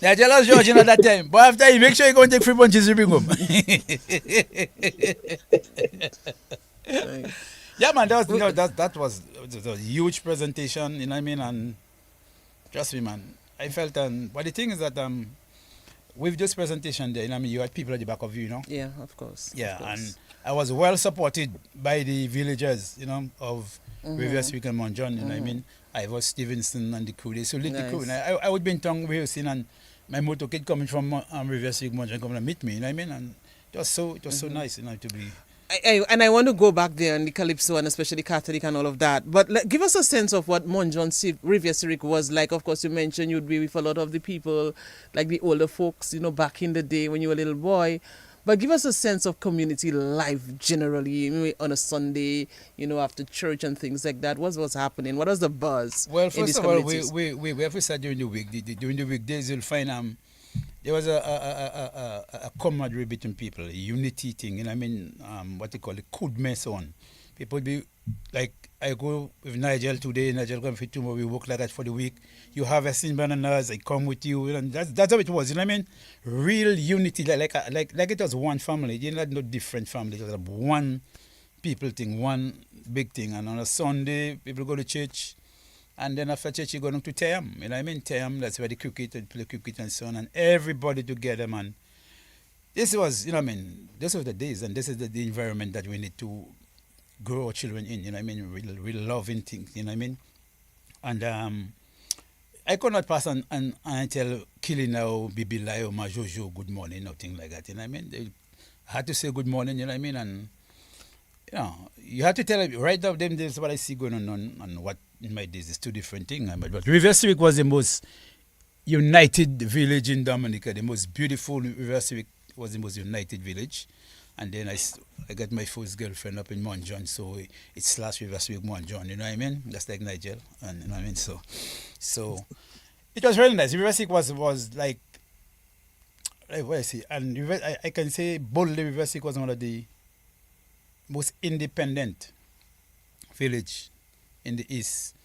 Speaker 3: Nigel was judging at that time. But after he make sure you go and take 3 bunches to bring home. Yeah, man, that was a huge presentation, you know what I mean? And trust me, man, I felt, but the thing is that with this presentation there, you know what I mean, you had people at the back of you, you know?
Speaker 1: Yeah, of course.
Speaker 3: Yeah,
Speaker 1: of course.
Speaker 3: And I was well supported by the villagers, you know, of Riversick and Mount John, you know what I mean? I was Stevenson and the crew, they so lit the crew. And I would be in town rehearsing, and my motorcade coming from Riversick, Mount John, coming to meet me, you know what I mean? And it was so nice, you know, to be...
Speaker 1: And I want to go back there and the Calypso and especially Catholic and all of that. But give us a sense of what Mount John Riversick was like. Of course, you mentioned you'd be with a lot of the people, like the older folks, you know, back in the day when you were a little boy. But give us a sense of community life generally on a Sunday, you know, after church and things like that. What was happening? What was the buzz?
Speaker 3: Well, first of all, we have to start during the week. During the weekdays, you'll find there was a camaraderie between people, a unity thing, you know what I mean? What they call it, could mess on. People would be like, I go with Nigel today, Nigel come for tomorrow, we work like that for the week. You have a sin bananas, I come with you, and that's how it was, you know what I mean? Real unity, like it was one family. You know, no different family. It was one people thing, one big thing. And on a Sunday, people go to church. And then after church, you go down to Team. You know what I mean? Team, that's where the cricket and play cricket and so on. And everybody together, man. This was, you know what I mean? This was the days, and this is the environment that we need to grow our children in. You know what I mean? Real loving things. You know what I mean? And I could not pass and tell Killing or Bibi Lai or Majojo good morning, nothing like that. You know what I mean? They had to say good morning. You know what I mean? And you know, you have to tell them right now. Them this is what I see going on and what. In my days, it's 2 different things. But Riversick was the most united village in Dominica. The most beautiful Riversick was the most united village. And then I got my first girlfriend up in Mount John, so it's slash Riversick Mount John. You know what I mean? That's like Nigel, and you know what I mean. So it was really nice. Riversick was like what I see, and I can say boldly, Riversick was one of the most independent village in the east.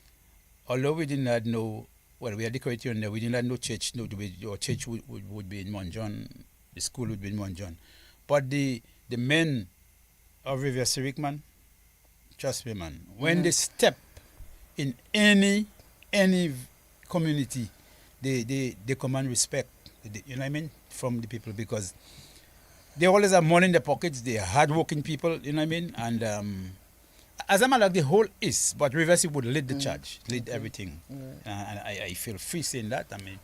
Speaker 3: Although we did not know, well, we had the criteria there, we did not know church, our church would be in Mount John, the school would be in Mount John. But the men of Riversick, man, trust me, man, when they step in any community, they command respect, you know what I mean, from the people, because they always have money in their pockets, they're hardworking people, you know what I mean, and as a matter of the whole East, but Riversick would lead the charge, lead everything. And I feel free saying that. I mean,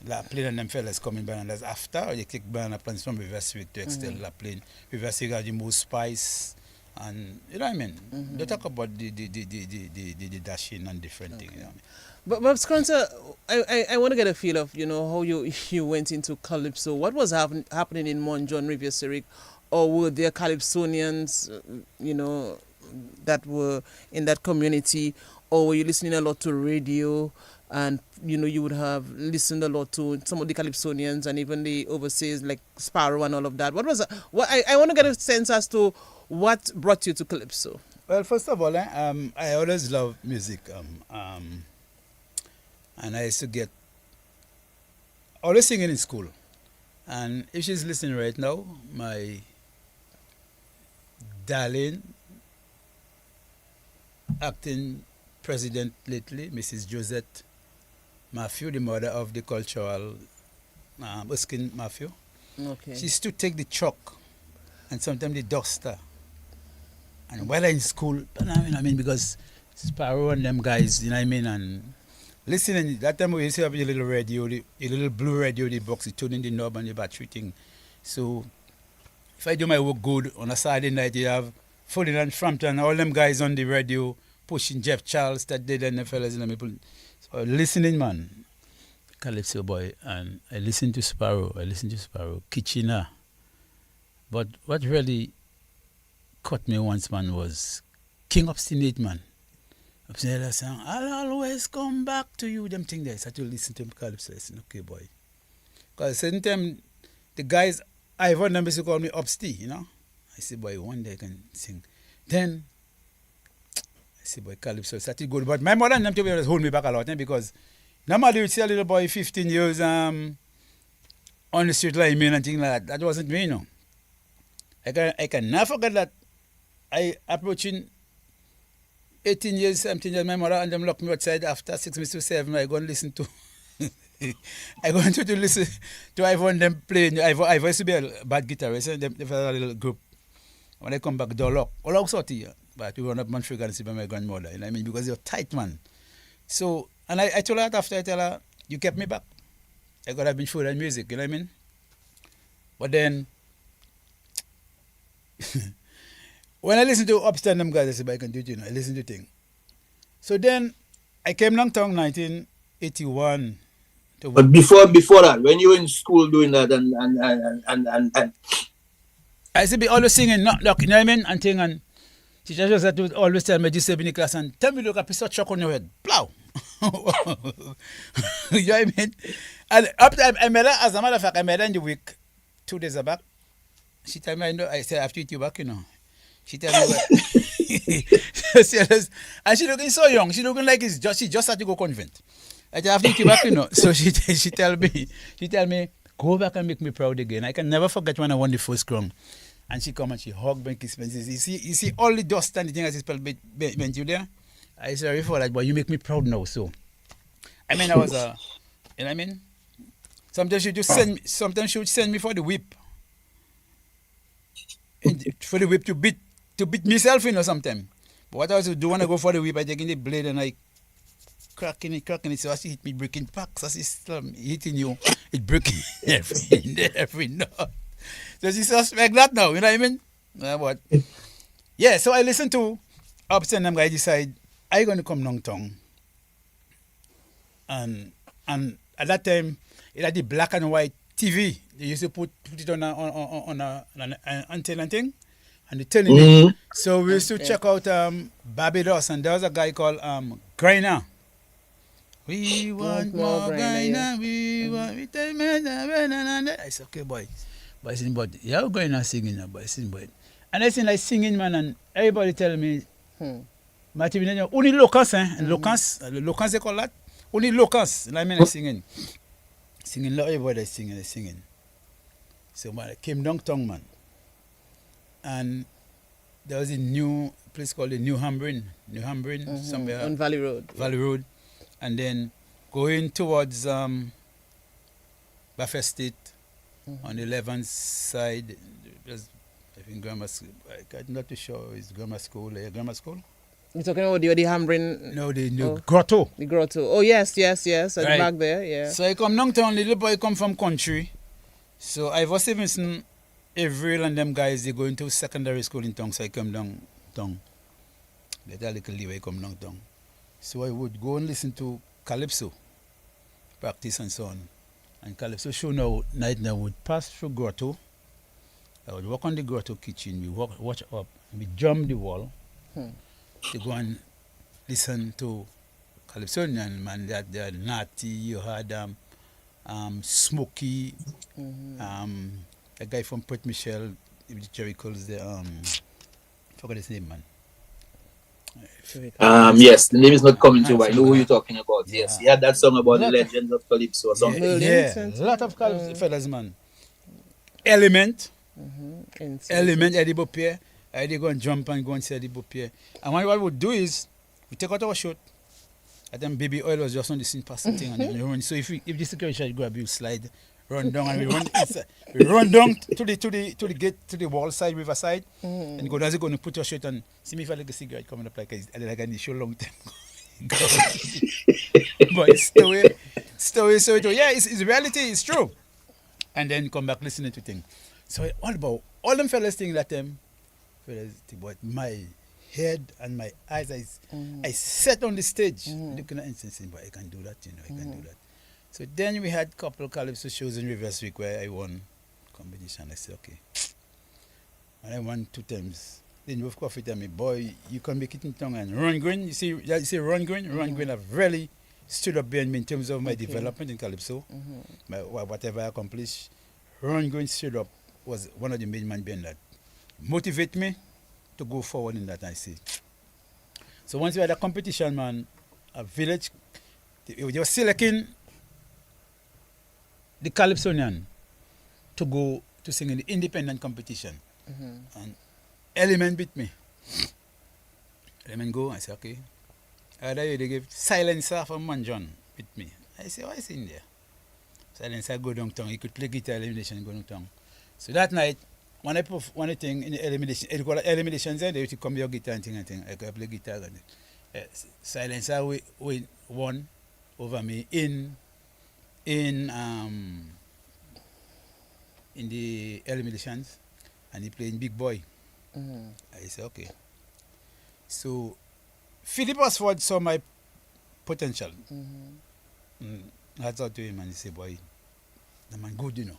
Speaker 3: La Plain and them fellas coming bananas after, they take banana plants from Riversick to extend La Plain. Riversick has the most spice, and you know what I mean? They talk about the dashing and different things. You know what I mean?
Speaker 1: But Scrunter, I want to get a feel of, you know, how you went into Calypso. What was happening in Mount John, Riversick, or were there Calypsonians, you know, that were in that community, or were you listening a lot to radio, and you know you would have listened a lot to some of the Calypsonians and even the overseas like Sparrow and all of that? What was what I want to get a sense as to what brought you to Calypso.
Speaker 3: Well, first of all, I always love music, and I used to get always singing in school. And if she's listening right now, my darling acting president lately, Mrs. Josette Matthew, the mother of the cultural Erskine Matthew.
Speaker 1: Okay.
Speaker 3: She used to take the chalk and sometimes the duster. And while I'm in school, I mean, because Sparrow and them guys, you know what I mean, and listening, that time we used to have a little radio, a little blue radio, the box, you turn in the knob and the battery thing. So if I do my work good on a Saturday night, you have Fulton and Frampton, all them guys on the radio pushing Jeff Charles, that did and the fellas, and people. So listening, man, Calypso boy, and I listen to Sparrow, Kitchener. But what really caught me once, man, was King Obstinate, man. I'm saying that song, I'll always come back to you. Them thing there. So I had to listen to him calypso. I said, okay, boy. Because certain time, the guys, Ivona and them used to call me Upstee, you know. I said, boy, one day I can sing. Then, I said, boy, calypso started good. But my mother and them just hold me back a lot, because normally you see a little boy 15 years on the street like me and things like that. That wasn't me, you know. I can never forget that I approaching 18 years, 17 years, my mother and them locked me outside after 6 minutes to 7. I go and listen to I go to listen to Ivona and them playing. Ivona used to be a bad guitarist, and they had a little group. When I come back, door lock. All out sorty, but we run up Montreal and see by my grandmother, you know what I mean? Because you're tight, man. So, and I told her after, I tell her, you kept me back. I could have been food and music, you know what I mean? But then, when I listen to Upstairs them guys, I said, I can do it, you know, I listen to things. So then, I came downtown 1981.
Speaker 2: But before that, when you were in school doing that and
Speaker 3: I used to be always singing, not look, you know what I mean? And thing, and teacher just had to always tell me, just in the class, and tell me, look, a piece of chalk on your head. Plow! You know what I mean? And up time, I met her, as a matter of fact, I met her in the week, 2 days back. She told me, I said, I have to eat you back, you know. She told me what. And she looking so young. She looking like she just had to go convent. I said, I have to eat you back, you know. So she tell me, go back and make me proud again. I can never forget when I won the first crown. And she come and she hugged me and kissed me. You see all the dust and the thing as it spelled bent you there? I sorry for that, but you make me proud now. So, I mean, I was you know what I mean? Sometimes she would send me for the whip. For the whip to beat myself, you know, sometimes. But what I was do when I go for the whip, I take in the blade and I cracking it. So as she hit me, breaking packs, as she's hitting you, it breaking every knot. So she suspect that now, you know what I mean? But yeah, so I listened to Upstairs and them guys decide I'm going to come downtown. And at that time, it had the black and white TV. They used to put it on an antenna and thing, and they turn it in. So we used to check out Barbados, and there was a guy called Griner. We want more Griner, we want I said, okay, boy. But I said, but you're going and singing now, boy. And I said, like singing, man, and everybody tell me, Martin, only locals, and locals they call that? Only locals, and I mean, singing, everybody singing. So, man, I came downtown, man, and there was a new place called the New Hambrin, somewhere
Speaker 1: on Valley Road.
Speaker 3: And then going towards Buffett State on the 11th side, there's, I think, grammar school. I'm not too sure it's grammar school. Grammar school?
Speaker 1: You're talking about the Hambrin?
Speaker 3: No, the grotto.
Speaker 1: The grotto. Oh, yes. At
Speaker 3: right.
Speaker 1: The back there, yeah.
Speaker 3: So I come downtown, little boy come from country. So I was Stevenson, Avril and them guys, they go into secondary school in town, so I come downtown. Get a little leeway, come downtown. So I would go and listen to calypso, practice and so on. And calypso show night would pass through grotto. I would walk on the grotto kitchen, we watch up, we jump the wall to go and listen to calypsonian, man. They had Natty, you had Smokey, a guy from Port Michelle, the Jerry calls forgot his name, man.
Speaker 2: Yes, the name is not coming to. I know who you're talking about. Yes, he had that song about the legends of Calypso or something.
Speaker 3: Yeah, a lot of Calypso fellas, man. Element, Eddie Bopier. I did go and jump and go and see Eddie Bopier. And what we would do is, we take out our shot, and then baby oil was just on the scene passing thing, and then we run. So if the security shot grab you, slide, run down, and we run inside. We run down to the gate, to the wall side, river side, and go down. You're going to put your shot on. See me if I like a cigarette coming up like I need show long time. But it's story. So yeah, it's reality. It's true. And then come back listening to things. So all them fellas think that fellas think about my head and my eyes. I sat on the stage looking at instance, but I can do that, you know. I can do that. So then we had a couple of calypso shows in Rivers Week where I won competition. I said, okay. And I won 2 times. Then Wolf Coffee tell me, boy, you can make it in tongue and Ron Green. You see Ron Green? Ron Green have really stood up behind me in terms of my development in Calypso. Whatever I accomplished, Ron Green stood up, was one of the main men behind that. Motivate me to go forward in that, I see. So once we had a competition, man, a village, they were selecting the Calypsonian to go to sing in the independent competition. And Element beat me. Element go, I say, okay. Other day they give Silencer from Manjon beat me. I say, why is in there? Silencer go downtown. He could play guitar elimination go downtown. So that night, when I put one thing in the eliminations, they used to come your guitar and thing. I could play guitar. Silencer won over me in the eliminations, and he played Big Boy. I said, okay. So Philip Osford saw my potential. I talked to him and he said, boy, the man good, you know.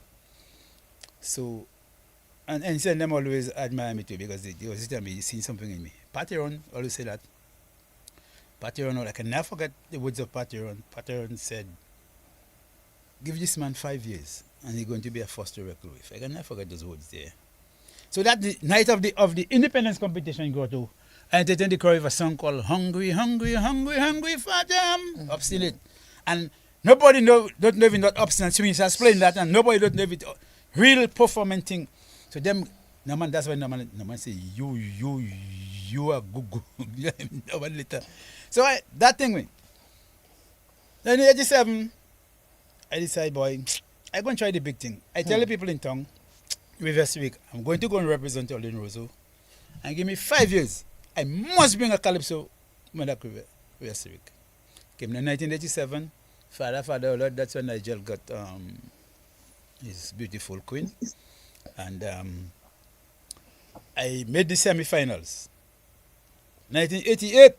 Speaker 3: So, and he said them always admire me too because they always tell me, you seen something in me. Patteron always say that. Patteron, I can never forget the words of Patteron. Patteron said, give this man 5 years and he's going to be a first to record with. I can never forget those words there. So that the night of the independence competition go to, I entertained the crowd with a song called Hungry, Hungry, Hungry, Hungry for them. Obstinate. And nobody don't know even that obstinate. So he's playing that and nobody don't know if it real performing thing. So them, no man, that's why no man say, you are good. No one later. So that thing went. Then in 87, I decide, boy, I'm going to try the big thing. I tell the people in town, this week, I'm going to go and represent Olin Rosso and give me 5 years. I must bring a Calypso Monaco West week. Came in 1987, Father, oh Lord, that's when Nigel got his beautiful queen. And I made the semi-finals. 1988.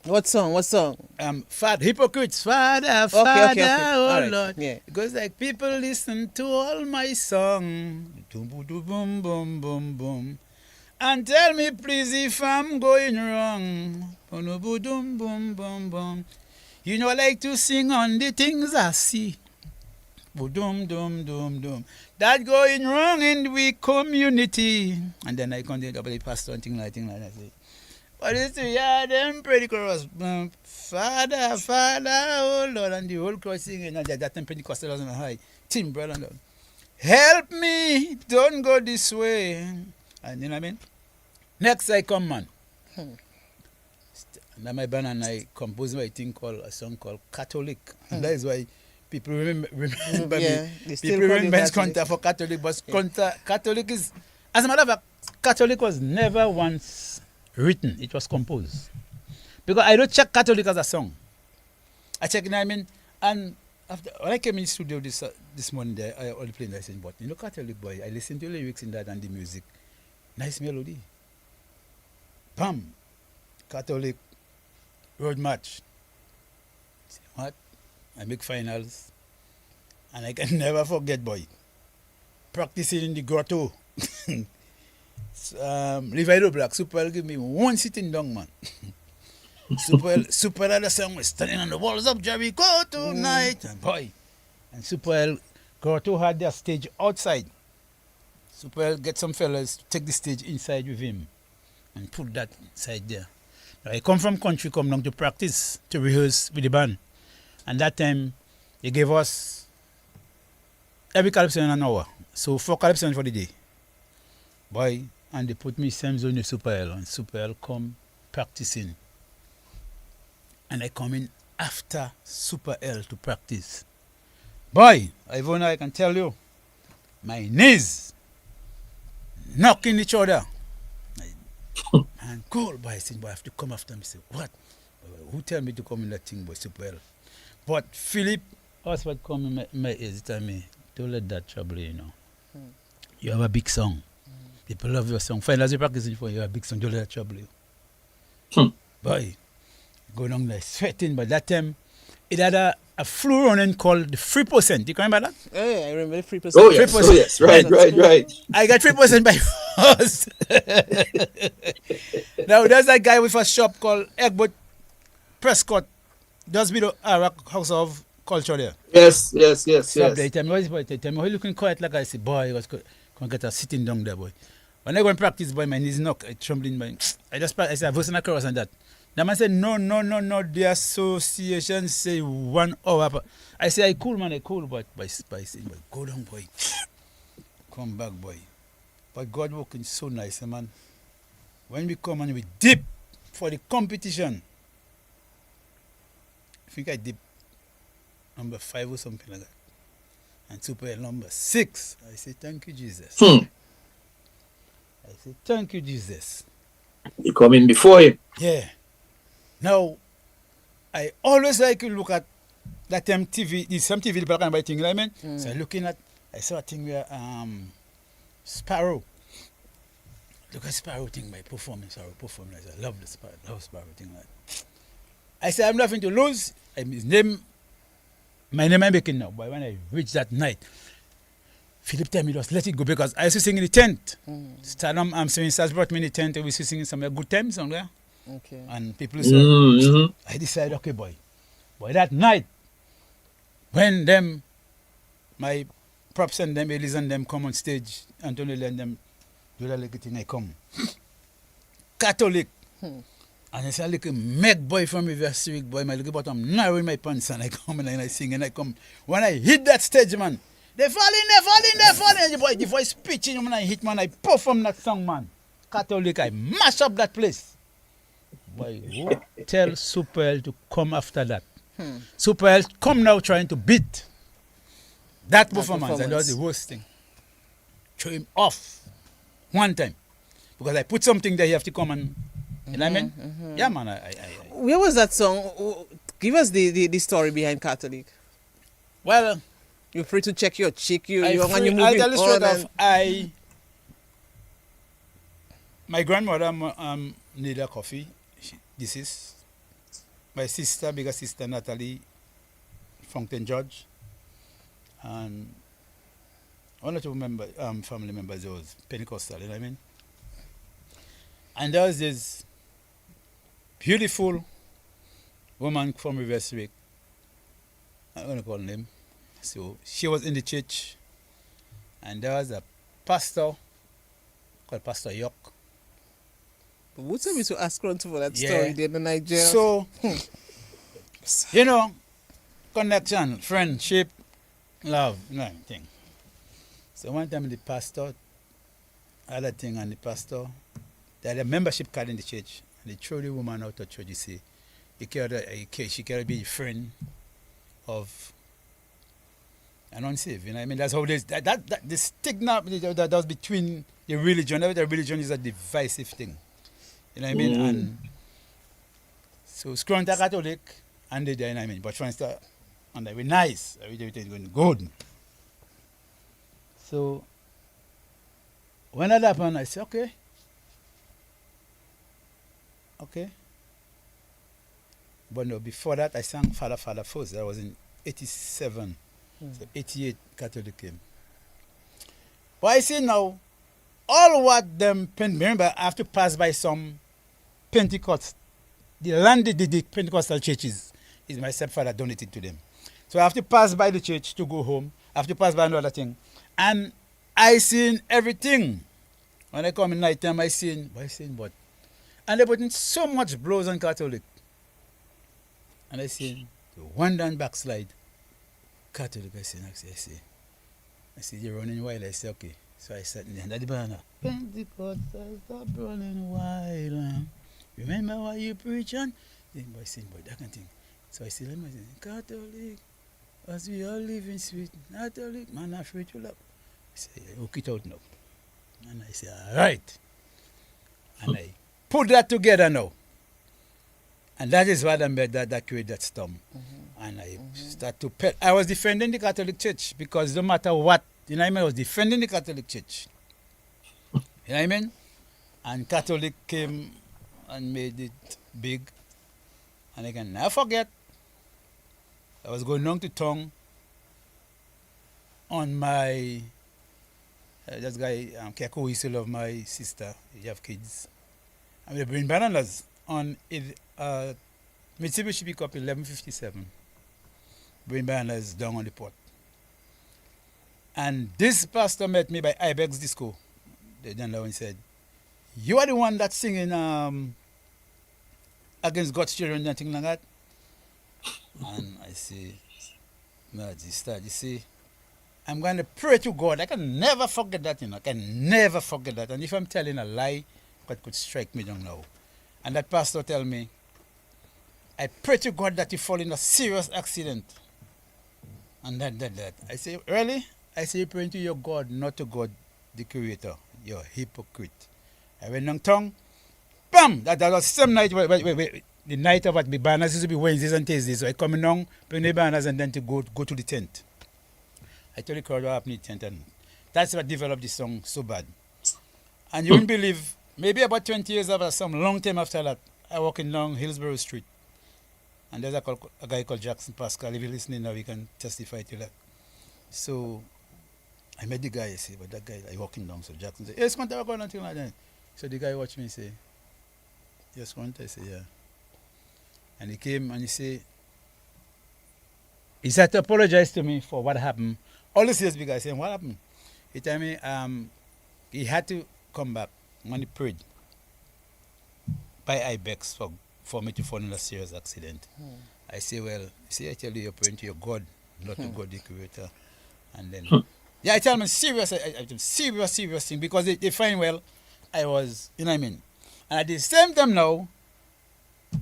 Speaker 1: What song?
Speaker 3: Hypocrites, Father,
Speaker 1: Okay.
Speaker 3: oh
Speaker 1: Right.
Speaker 3: Lord.
Speaker 1: Yeah.
Speaker 3: It goes like, people listen to all my song. Boom, boom, boom, boom, boom. And tell me, please, if I'm going wrong. Boom, boom, boom, boom, boom. You know, I like to sing on the things I see. Boom, dum, dum, dum. That going wrong in the community. And then I continue about the pastor and thing like that. But it's them pretty chorus. Father, oh Lord, and the whole chorus singing, and that time Pentecostal was on a high. Tim, brother, Lord. Help me, don't go this way. And you know what I mean? Next I come, man. Now my band and I composed a song called Catholic. And that is why people remember me. People remember Scrunter for Catholic, but Catholic is, as a matter of fact, Catholic was never once written, it was composed. Because I don't check Catholic as a song. I check, you know what I mean? And after, when I came in the studio this morning, there, I only played that. I said, but you know, Catholic boy, I listened to the lyrics in that and the music. Nice melody. Bam! Catholic road match. Say, what? I make finals. And I can never forget, boy. Practicing in the grotto. Levi Black, Super give me one sitting down, man. Super had a song, we're standing on the walls of Jericho tonight. And boy, and Super Grotto had their stage outside. Super get some fellas to take the stage inside with him and put that inside there. Now, I come from country, come down to practice, to rehearse with the band. And that time, they gave us every calypso in an hour. So 4 calypso for the day. Boy, and they put me same zone with Super L, and Super L come practicing. And I come in after Super L to practice. Boy, Ivona, I can tell you, my knees knocking each other. And cool, boy, I said, boy, I have to come after me. I say, what? Who tell me to come in that thing, boy, Super L? But Philip, that's what come in my ears, tell me, don't let that trouble you, you know. You have a big song. People love your song. Finally, as you practice for you have a big song, don't let that trouble you. Boy, going on like sweating, but that time, it had a flu running called the 3%. You remember that?
Speaker 1: Yeah, I remember the 3%.
Speaker 2: Oh, yes. 3%. Oh, yes. Right.
Speaker 3: I got 3% by because now there's a guy with a shop called Egbert Prescott, just below Iraq House of Culture there.
Speaker 2: Yes.
Speaker 3: So they tell me, what is boy? They tell me, how you looking quiet like I say, boy, I was going to get a sitting down there, boy. When I go and practice, boy, my knees knock, I trembling, boy. I said, verse and a chorus and that. The man said, no, the association say 1 hour. I say, I cool, man, I cool, but by saying, boy, go down, boy. Come back, boy. But God working so nice, man. When we come and we dip for the competition, I think I dip number 5 or something like that. And Super number 6. I say, thank you, Jesus. I say, thank you, Jesus.
Speaker 2: You come in before him.
Speaker 3: Yeah. Now, I always like to look at that MTV, some TV people can buy things, I mean. So I saw a thing where Sparrow. Look at Sparrow thing by performance. I love the Sparrow thing. I said, I'm nothing to lose. My name I'm making now. But when I reached that night, Philip told me just let it go because I used to sing in the tent. Stardom, I'm singing Stars brought me in the tent. We used to sing some good times somewhere.
Speaker 1: Okay.
Speaker 3: And people said, I decided, okay, boy. Boy, that night, when my props and them, Elise and them come on stage, Antonio and them do that little thing, I come. Catholic. And I say, look, make boy from Reverse Week, boy, my little bottom narrow in my pants, and I come and I sing and I come. When I hit that stage, man, they falling, and the voice pitching, when I hit, man, I perform that song, man. Catholic, I mash up that place. Boy, tell Super to come after that. Super come now trying to beat that performance. And that was the worst thing. Throw him off one time. Because I put something there, you have to come and, you know what I mean? Yeah, man.
Speaker 1: Where was that song? Give us the story behind Catholic.
Speaker 3: Well,
Speaker 1: you're free to check your chick. You're
Speaker 3: I'll
Speaker 1: moving
Speaker 3: tell you straight
Speaker 1: on.
Speaker 3: off. My grandmother needed a coffee. This is my sister, bigger sister Natalie Fountain George, and one or two family members was Pentecostal, you know what I mean? And there was this beautiful woman from Reverse Week. I'm going to call her name. So she was in the church, and there was a pastor called Pastor York.
Speaker 1: Would tell me to ask Scrunter for that story there in Nigeria.
Speaker 3: So, you know, connection, friendship, love, thing. So one time the pastor, other thing, and the pastor, they had a membership card in the church, and they threw the woman out of church. You see, she can't be a friend of an unsaved. You know what I mean? That's how there's that the stigma that was between the religion. The religion is a divisive thing. You know what I mean? And so Scrunter Catholic and they there, you know what I mean? But Scrunter, and they were nice. Everything was good. So when that happened, I said, okay. But no, before that, I sang Father, Father first. That was in 87. So 88 Catholic came. But I see now, all what them, remember, I have to pass by some Pentecost. The land the Pentecostal churches is my stepfather donated to them. So I have to pass by the church to go home. I have to pass by another thing. And I seen everything. When I come in night time, I seen, but. And they put in so much blows on Catholic. And I seen the one down backslide. Catholic, I see you're running wild. I say, okay. So I sat under the banner. Pentecost, stop running wild. Remember what you preach on? Then boy saying, boy, that kind of thing. So I said, Catholic, as we all live in sweet, Catholic, man, afraid to love. I say, hook it out now. And I say, all right. And I put that together now. And that is what I made that created that storm. And I start to pet. I was defending the Catholic Church because no matter what, you know what I mean, I was defending the Catholic Church. You know what I mean? And Catholic came and made it big. And I can never forget, I was going down to town on my That guy, Keko, used to love my sister. He have kids. And we bring bananas on Mitsubishi pickup 1157. Bring bananas down on the port. And this pastor met me by Ibex Disco. The gentleman and said, "You are the one that's singing against God's children and things like that." And I say, "No, sister, you see, I'm going to pray to God. I can never forget that, I can never forget that. And if I'm telling a lie, God could strike me down now." And that pastor tell me, "I pray to God that you fall in a serious accident." And that. I say, "Really?" I say, "You're praying to your God, not to God, the creator. You're a hypocrite." I went down tongue. Bam! That was the same night. Wait. The night of the banners used to be Wednesdays and Thursdays. So I come down, bring the banners, and then to go to the tent. I told the crowd what happened in the tent, and that's what developed the song so bad. And you wouldn't believe, maybe about 20 years after, some long time after that, I walking down Hillsborough Street. And there's a guy called Jackson Pascal. If you're listening now, you can testify to that. So I met the guy, I say, but that guy, I walking down. So Jackson said, "Hey, Scrunter, what nothing like that?" So the guy watched me and say, "Yes, Scrunter?" I say, "Yeah." And he came and he said, he had to apologize to me for what happened. All this years because I said, "What happened?" He told me he had to come back when he prayed by Ibex for me to fall in a serious accident. I say, "Well, see, I tell you, you're praying to your God, not to God the creator." And then, yeah, I tell them serious thing because they find, well, I was, you know what I mean? And at the same time now,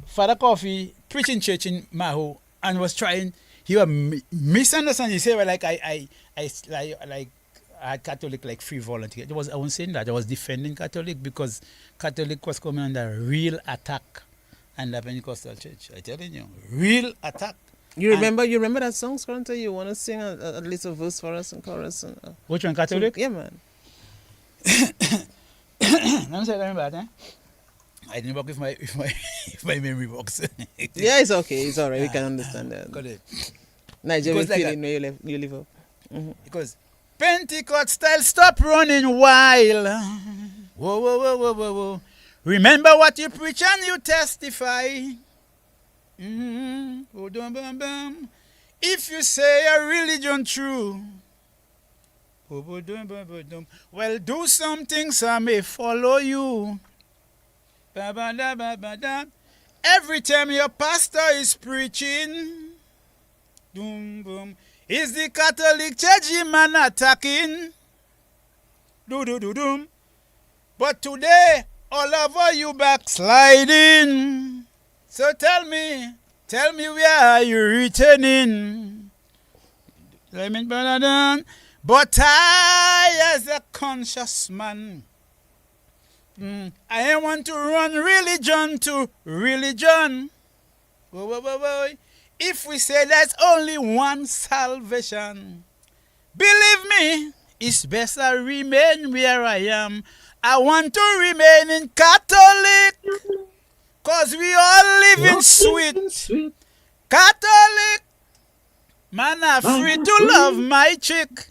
Speaker 3: Father Coffee preaching church in Maho and was trying, he was misunderstanding. He said, well, like I had Catholic like free volunteer. I wasn't saying that. I was defending Catholic because Catholic was coming under real attack and the Pentecostal church. I telling you, real attack.
Speaker 1: You remember that song, Scrunter? You want to sing a little verse for us in chorus?
Speaker 3: Which one, Catholic?
Speaker 1: Yeah, man.
Speaker 3: I'm saying about that. I didn't work with my memory box.
Speaker 1: Yeah, it's okay. It's all right. We can understand that.
Speaker 3: Got it.
Speaker 1: Nigel, we feeling where you live up. Mm-hmm.
Speaker 3: Because Pentecost style, stop running wild. Whoa. Remember what you preach and you testify. If you say a religion true, well, do some things I may follow you. Every time your pastor is preaching, is the Catholic clergy man attacking? But today, all over you backsliding. So tell me where are you returning? But I, as a conscious man, I want to run religion to religion. If we say there's only one salvation, believe me, it's best I remain where I am. I want to remain in Catholic, cause we all live in sweet. Catholic, man, I'm free to love my chick.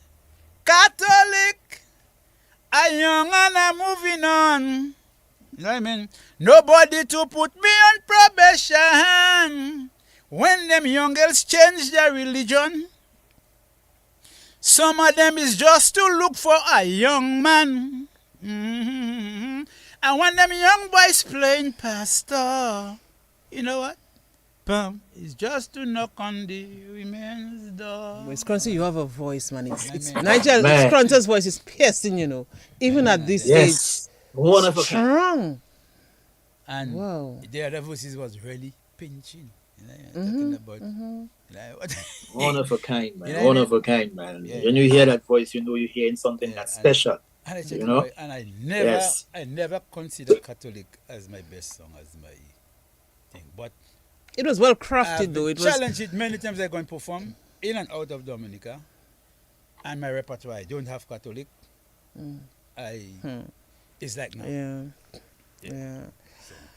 Speaker 3: Catholic, I'm young and I'm moving on. You know what I mean? Nobody to put me on probation. When them young girls change their religion, some of them is just to look for a young man. And when them young boys playing pastor, you know what? It's just to knock on the women's door.
Speaker 1: Well, Scrunter, you have a voice, man. It's Nigel, Scrunter's voice is piercing, even at this age.
Speaker 2: Wonderful.
Speaker 1: Strong.
Speaker 3: And the other voices was really pinching. Talking about
Speaker 2: one of a kind, man. One of a kind, man. Yeah. When you hear that voice, you're hearing something that's special.
Speaker 3: And I never considered Catholic as my best song, as my thing. But
Speaker 1: it was well crafted, though. It was
Speaker 3: challenged it many times. I go and perform in and out of Dominica, and my repertoire. I don't have Catholic. It's like now.
Speaker 1: Yeah.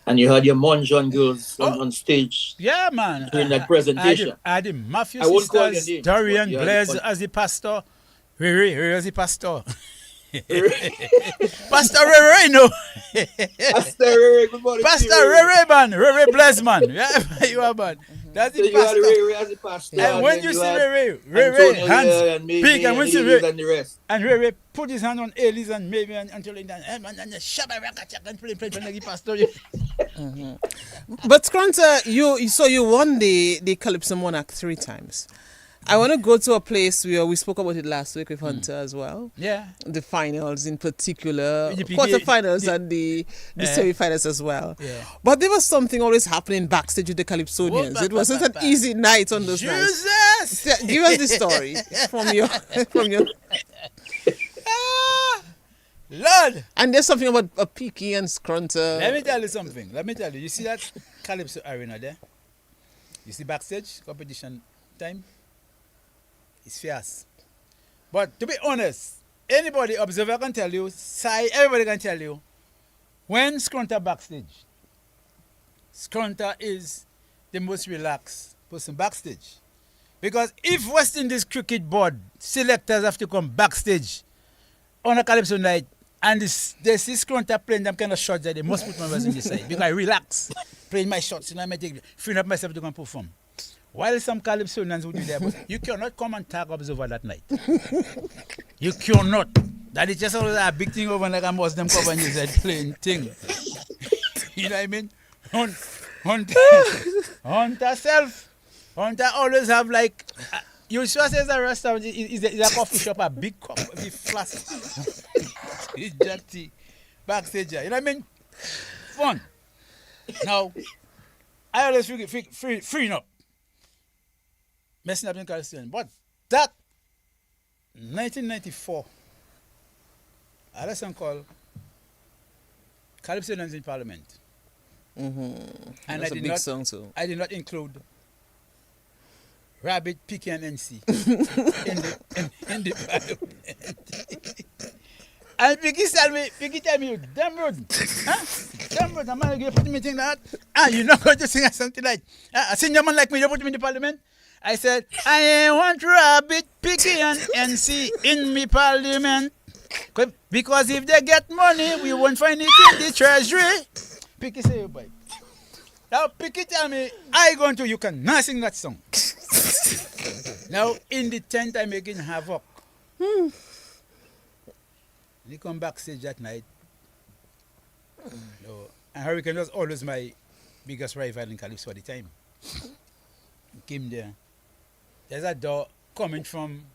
Speaker 2: And you had your Monjon girls on stage.
Speaker 3: Yeah, man.
Speaker 2: During that presentation.
Speaker 3: I had the Matthew sisters, Dorian Blaise as the pastor. Riri as the pastor. Pastor Ray, no.
Speaker 2: Pastor Ray, good morning.
Speaker 3: Pastor Ray, man. Ray bless, man. Yeah, you are, man. That's
Speaker 2: So
Speaker 3: the
Speaker 2: you are
Speaker 3: pastor.
Speaker 2: Ray as the pastor.
Speaker 3: And when you see Ray, hands
Speaker 2: and me,
Speaker 3: big, and
Speaker 2: and
Speaker 3: when you see
Speaker 2: Elise
Speaker 3: Ray,
Speaker 2: and the rest.
Speaker 3: and Ray put his hand on Elise and maybe until he done, and shabba rakachak and play like the pastor.
Speaker 1: But Scrunter, you won the Calypso Monarch 3 times. I want to go to a place where we spoke about it last week with Hunter as well.
Speaker 3: Yeah.
Speaker 1: The finals in particular,
Speaker 3: The
Speaker 1: quarterfinals and the semi-finals as well.
Speaker 3: Yeah.
Speaker 1: But there was something always happening backstage with the Calypsonians. It wasn't an easy night on those nights.
Speaker 3: Jesus!
Speaker 1: Give us the story from your.
Speaker 3: Lord!
Speaker 1: And there's something about Peaky and Scrunter.
Speaker 3: Let me tell you something. You see that Calypso arena there? You see backstage competition time? It's fierce. But to be honest, anybody observer can tell you, everybody can tell you, when Scrunter backstage, Scrunter is the most relaxed person backstage. Because if West Indies Cricket Board selectors have to come backstage on a Calypso night and they see Scrunter playing them kind of shots that they must put my in the side because I relax playing my shots and I may take freeing up myself to go and perform. While some Calypsonians would be there, but you cannot come and tag observer that night. You cannot. That is just always a big thing over like a Muslim cover and you said playing thing. You know what I mean? Hunter self. Hunter always have like you sure says a restaurant is a coffee shop, a big cup, a big flask. It's dirty backstage. You know what I mean? Fun. Now, I always feel freeing up. Messing up in Calypso. But that 1994, I had a song called Calypsonians in Parliament.
Speaker 1: Mm-hmm.
Speaker 3: And
Speaker 1: That's a big song too.
Speaker 3: I did not include Rabbit, Picky, and NC in the Parliament. And Picky tell me, damn rude. Huh? Damn rude, I'm going to put me in that. You're not going to sing a song tonight. A senior man like me, you put me in the Parliament? I said, I want Rabbit, Picky, and NC in me Parliament. Because if they get money, we won't find it in the treasury. Picky say, oh boy. Now Picky tell me, you can not sing that song. Now in the tent I'm making havoc. He come backstage that night. And Hurricane was always my biggest rival in Calypso at the time. He came there. There's a door coming from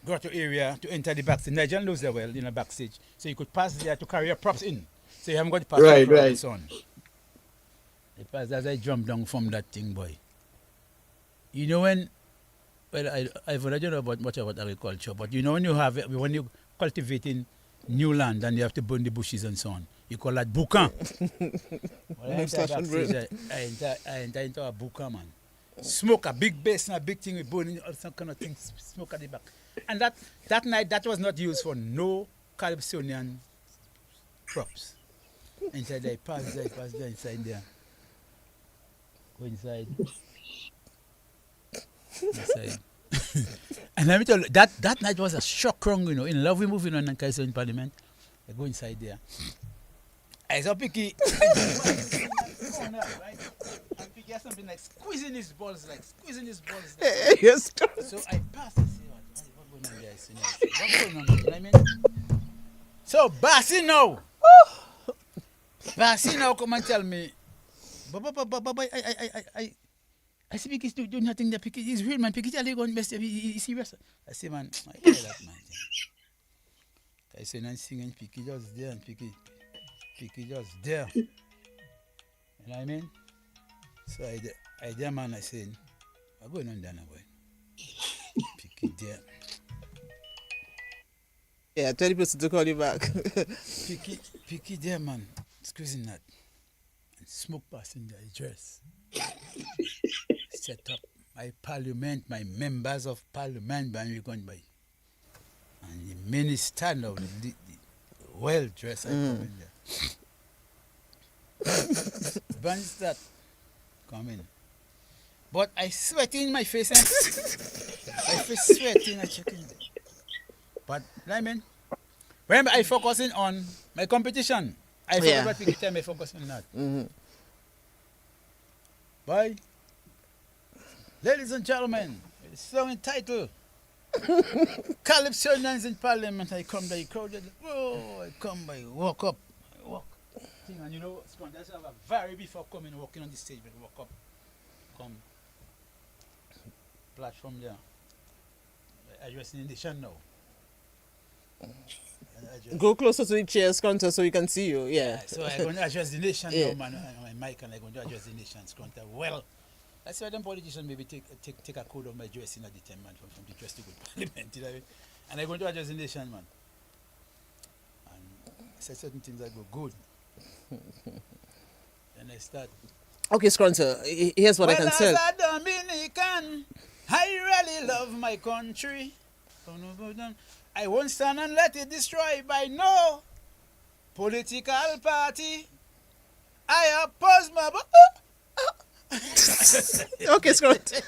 Speaker 3: Grotto area to enter the backstage. Nigel knows that well in a backstage. So you could pass there to carry your props in. So you haven't got to pass the props and so on. I passed as I jumped down from that thing, boy. You know when, well, I don't know much about agriculture, but you know when you're cultivating new land and you have to burn the bushes and so on, you call that boucan. Well, I enter into a boucan, man. Smoke, a big bass and a big thing with burning, all some kind of things, smoke at the back. And that night, that was not used for no Calypsonian props. Inside there, pass there, inside there. Go inside. And let me tell you, that night was a shock wrong, you know. In love, we moving on and Calypso in Parliament. I go inside there. I saw Picky. Right? And Picky has something like squeezing his balls.
Speaker 1: Yes.
Speaker 3: So I passed and say, what's going on there? What's going on there? You know what I mean? So Bassy now come and tell me, Baba, I see Picky doing nothing there. Picky is real, man. Picky tell you going best. He's serious. I say, man, I hear that, man. I say, I'm singing, Picky just there, and Picky just there. You know what I mean? So I there, man, I said, I'm going on down, boy. Picky there.
Speaker 1: Yeah, 20% to call you back.
Speaker 3: Picky there, man. Squeezing that. And smoke passing the dress. Set up my parliament, my members of parliament, and we're going by. And the minister now, the well dressed, I come in there. Bunch that come in. But I sweat in my face, and my face sweating, I check in there. But, I mean, Remember, I focusing on my competition. I forgot what we time I focus on that. Bye. Ladies and gentlemen, the song entitled Calypso Nuns in Parliament. I come by crowded. Oh, I come by, walk up. I walk. And you know, that's a very before coming, walking on the stage, but walk up. Come. Platform there. Addressing the nation now.
Speaker 1: Go closer to the chair, Scrunter, so we can see you. Yeah.
Speaker 3: So I'm going to address the nation now, man. My mic, and I'm going to address the nation, Scrunter. Well, that's why them politicians maybe take a code of my dressing at the time, man, from the dress to good parliament. You know? And I'm going to address the nation, man. And I said certain things that go good. And I start.
Speaker 1: Okay, Scrunter, here's what I can tell.
Speaker 3: As a Dominican, I really love my country. I won't stand and let it destroy by no political party. I oppose my...
Speaker 1: Okay, Scrunter.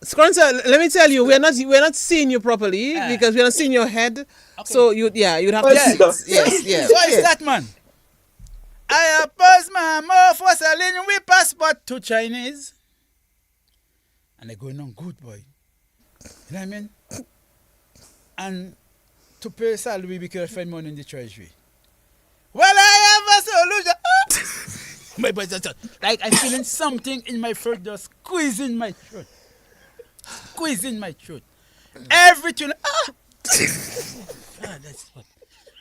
Speaker 1: Scrunter, let me tell you, we're not seeing you properly because we're not seeing your head. Okay. So you'd have to sit. Yes.
Speaker 3: So it's that, man. I oppose my more for selling we passport to Chinese. And they're going on good, boy. You know what I mean? And to pay salary because I find money in the treasury. Well, I have a solution. My boys, like I'm feeling something in my throat, just squeezing my throat. Everything. That's what.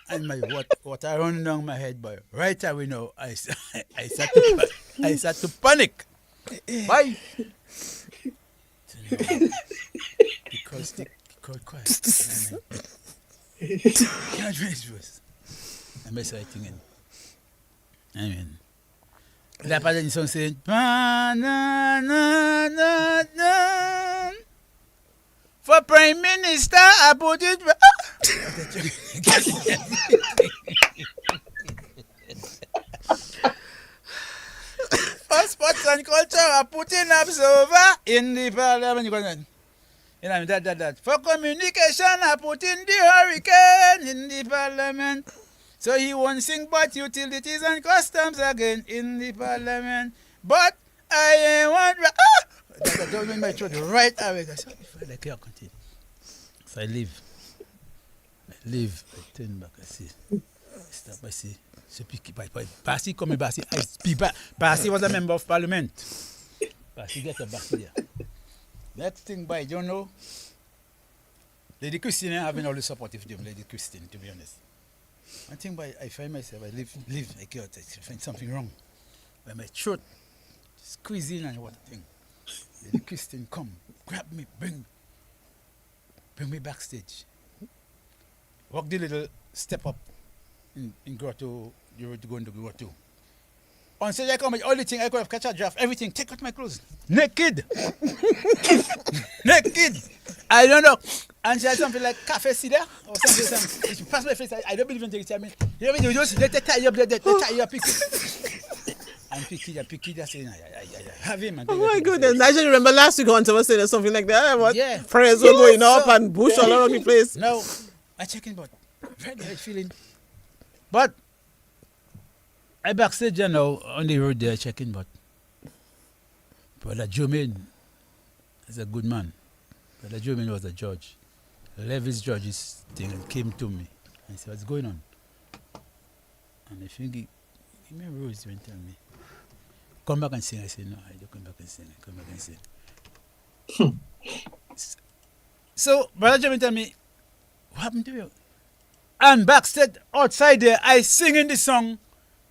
Speaker 3: And my water running down my head, boy. Right away now, I start to panic. Why? Because they called quiet. Can't raise voice. I mess with thing. I mean, that part of the song saying, for Prime Minister, I put it. For sports and culture, I put in observer in the parliament. You know, that. For communication, I put in the hurricane in the parliament. So he won't sing but utilities and customs again in the parliament. But I ain't want... That don't mean my throat right away. I can't continue. So I leave. I turn back, I see. Stop, I see. So pick Bassy come in, Bassy. Bassy was a member of parliament. Bassy get a Bassy there. Next thing, by you know, Lady Christine having all the support of them, Lady Christine, to be honest. One thing, by I find myself, I live, I can't find something wrong. By my throat, squeezing and what thing. Lady Christine come, grab me, bring me backstage. Walk the little step up in grotto, you were going to grotto. On stage I come with all the thing I could have catch a draft, everything, take out my clothes. Naked. Naked. I don't know. And she had something like cafe cider or something. She passed my face, I don't believe in it. I mean, you just let it tie you up, let tie you up, pick it. And pick it, I say, I have him.
Speaker 1: Oh my goodness. I just remember last week Hunter was saying something like that. What?
Speaker 3: Yeah.
Speaker 1: Prayers were going up and bush all around the place.
Speaker 3: No, I checking, but very feeling. But I backstage now on the road there checking, but Brother Jomin is a good man. Brother Jomin was a judge. Levis judge's thing came to me and said, what's going on? And I think he gave me a rose and tell me, come back and sing. I said, no, I don't come back and sing. So Brother Jomin tell me, what happened to you? And backstage outside there, I singing the song,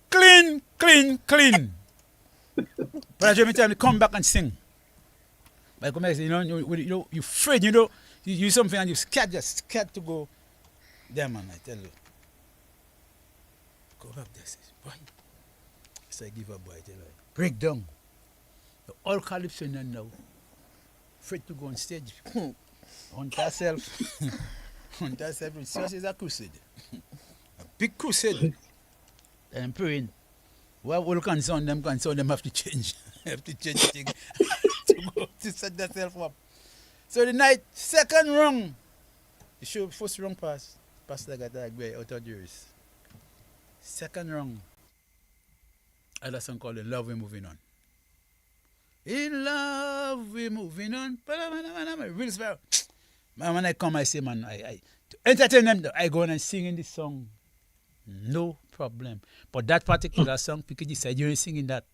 Speaker 3: clean, clean, clean. Brother Jomin tell me, come back and sing. But I come back and say, you're afraid, you something and you're just scared to go there, man, I tell you. Go back there, say, boy. So I give up, boy, I tell you, break down. The all calypso now, afraid to go on stage. Hunt herself. Hunt herself, it's a crusade. A big crusade. And I'm praying. Well, all concern them have to change. Have to change thing to go to set themselves up. So the night, second rung, The show first round pass I got that way out of the race. Second round, I had a song called In Love We're Moving On. In love we're moving on. Real spell. Man, when I come, I say, man, I to entertain them, I go on and sing in this song. No problem. But that particular song, because you said you ain't singing that.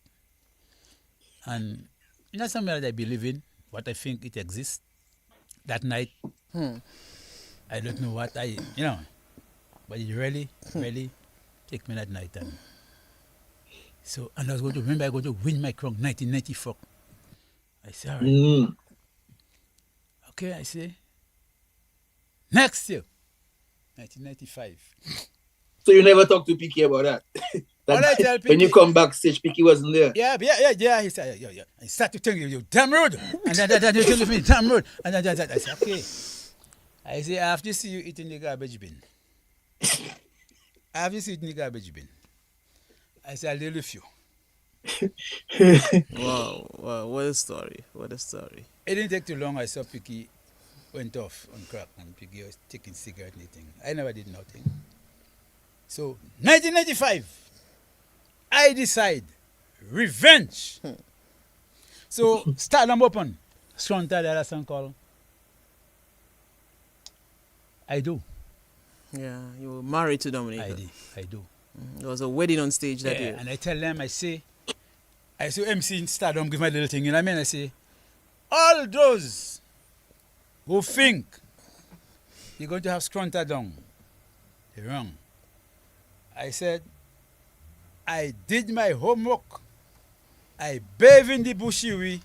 Speaker 3: And it's not something that I believe in, but I think it exists. That night, I don't know what but it really take me that night. And so, and I was going to remember, I was going to win my crown 1994. I say, all right. Okay, I say, next year, 1995.
Speaker 2: So you never talked to Picky about that?
Speaker 3: I tell
Speaker 2: when you come backstage, Picky wasn't there.
Speaker 3: Yeah. He said, yeah. I start to tell you damn rude. And then you tell me, damn rude. And then I said, okay. I say, I have to see you eating the garbage bin. I have to see you eating the garbage bin. I said, I'll deal with you.
Speaker 1: Wow, what a story.
Speaker 3: It didn't take too long. I saw Picky went off on crack and Picky was taking cigarette and eating. I never did nothing. So, 1995, I decide revenge. So, start them open. Scrunter, the other song called I Do.
Speaker 1: Yeah, you were married to Dominica.
Speaker 3: I do.
Speaker 1: There was a wedding on stage that year.
Speaker 3: And I tell them, I say MC in Stardom, give my little thing, you know what I mean? I say, all those who think you're going to have Scrunter down, you're wrong. I said, I did my homework. I bathe in the bushy.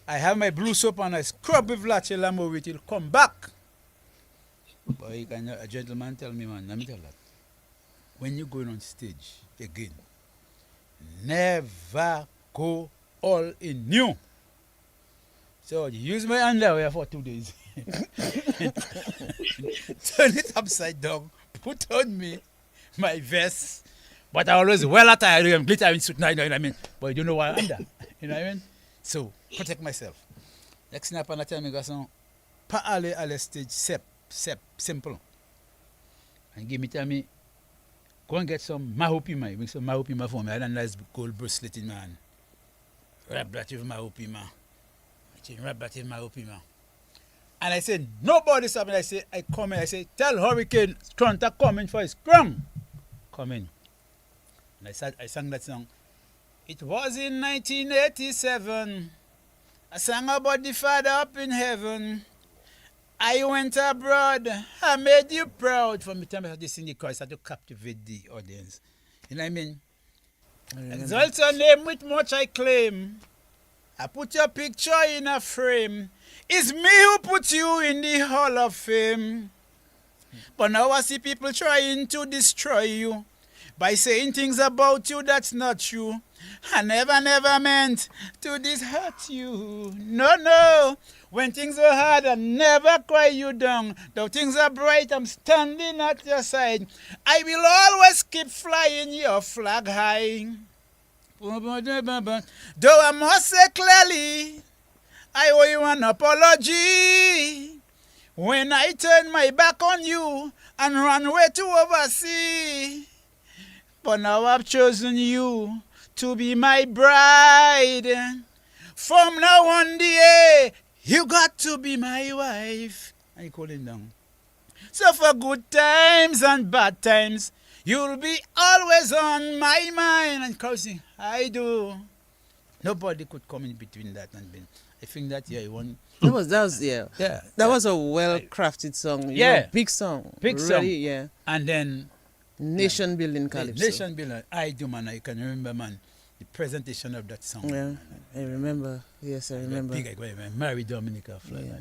Speaker 3: I have my blue soap and I scrub with Lache Lamo with it. Come back. Boy, a gentleman tell me, man, let me tell that. When you're going on stage again, never go all in new. So you use my underwear for 2 days. Turn it upside down, put on me my vest. But I always well attired and glittering suit, you know what I mean? But you don't know what I'm under. You know what I mean? So protect myself. Next thing upon the time I got some pa ale stage simple. And give me tell me, go and get some mahopima. Bring some mahopima for me. I had a nice gold bracelet in my hand. Wrap that with mahopima. Wrap that with mahopima. And I said, nobody stop me. I come in. I say, tell Hurricane Scrunter coming for his crown. Come in. And I sang that song. It was in 1987. I sang about the Father up in heaven. I went abroad. I made you proud. From the time I had to sing the chorus, I had to captivate the audience. You know what I mean? Exalt your name with much I claim. I put your picture in a frame. It's me who put you in the Hall of Fame. But now I see people trying to destroy you by saying things about you that's not true. I never meant to hurt you. No. When things are hard, I never cry you down. Though things are bright, I'm standing at your side. I will always keep flying your flag high. Though I must say clearly, I owe you an apology. When I turned my back on you and ran away to overseas. But now I've chosen you to be my bride. From now on, dear, you got to be my wife. I call him down. So for good times and bad times, you'll be always on my mind. And cursing, I do. Nobody could come in between that and Ben. I think that one.
Speaker 1: That was That was a well-crafted song. Big song.
Speaker 3: Big
Speaker 1: really,
Speaker 3: song.
Speaker 1: Yeah.
Speaker 3: And then
Speaker 1: Nation building calypso.
Speaker 3: Nation building. I do, man. I can remember, man, the presentation of that song.
Speaker 1: Yeah, I remember. Yes, I remember.
Speaker 3: Big, I married Dominica Floyd.
Speaker 1: Yeah.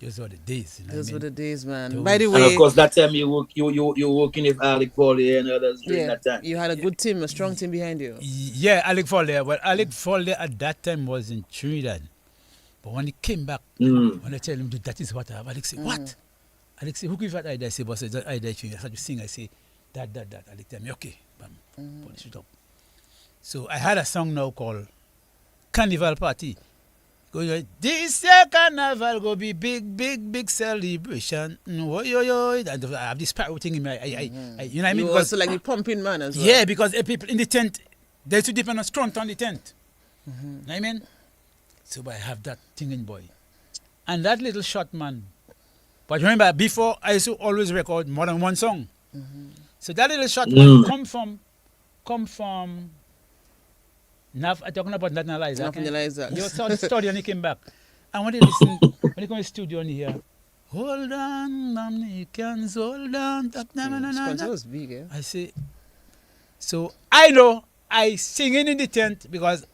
Speaker 3: Those were the days.
Speaker 1: Those were the days, man.
Speaker 3: Those.
Speaker 1: By the way,
Speaker 2: and of course, that time you working with Alec Foley and others during that time.
Speaker 1: You had a good team, a strong team behind you.
Speaker 3: Yeah, Alec Foley. Well, Alec Foley at that time was in Trinidad. But when he came back, when I tell him that is what I have, Alex say, what? Alex say, who give that idea? I say, boss, that idea. I start to sing. I say, that. Alex tell me, okay, bam, polish it up. So I had a song now called Carnival Party. Go, this year carnival go be big celebration. Oh, yo, yo. And I have this parrot thing in me. You know what I mean?
Speaker 1: You
Speaker 3: Because,
Speaker 1: also like the pumping man as well.
Speaker 3: yeah, because people in the tent, they to depend on Scrunter on the tent. You know what I mean? So I have that thing in boy. And that little short man. But remember, before I used to always record more than one song. So that little short man come from Nav, I'm talking about Nathan Eliza.
Speaker 1: Nathan Eliza.
Speaker 3: He was study and he came back. And when he listen, when he come to the studio and he hear, hold on, Dominicans, hold on.
Speaker 1: Scrunter was big, eh?
Speaker 3: I say, so I know I sing in the tent because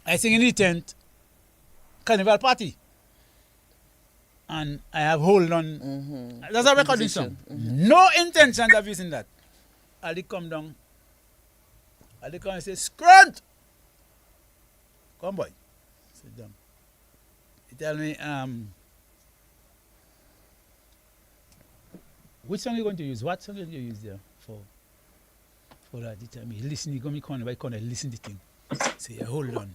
Speaker 3: I sing in the tent carnival party. And I have hold on. That's a recording song. No intention of using that. Ali come down. Ali come and say, Scrunt! Come boy. Sit down. He tell me, which song you going to use? What song you going to use there for that? He tell me, listen, you go me corner by corner, listen the thing. Say, yeah, hold on.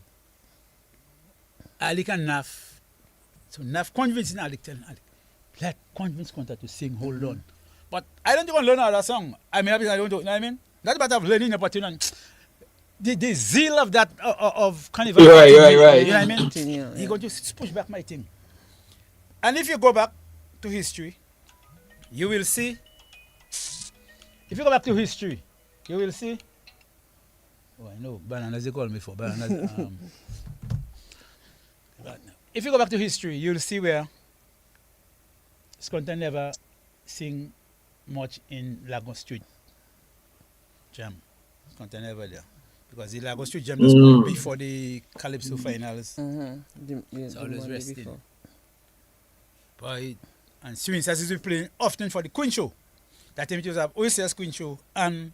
Speaker 3: Ali can Naf. So Naf convincing Ali, tell Ali, let convince Scrunter to sing, hold on. But I don't want to learn another song. I mean, I don't know what I mean? That's part of learning about, you know, the zeal of that, of carnival.
Speaker 2: Right.
Speaker 3: You know what I mean?
Speaker 1: Yeah.
Speaker 3: He going to push back my thing. And if you go back to history, you will see. If you go back to history, you will see. Oh, I know. Bananas, they call me for bananas. If you go back to history, you'll see where Scrunter never sing much in Lagos Street Jam. Scrunter never there. Because the Lagos Street Jam was called before the Calypso finals. It's always resting. But, and swing sets is playing often for the Queen Show. That time it was OCS Queen Show and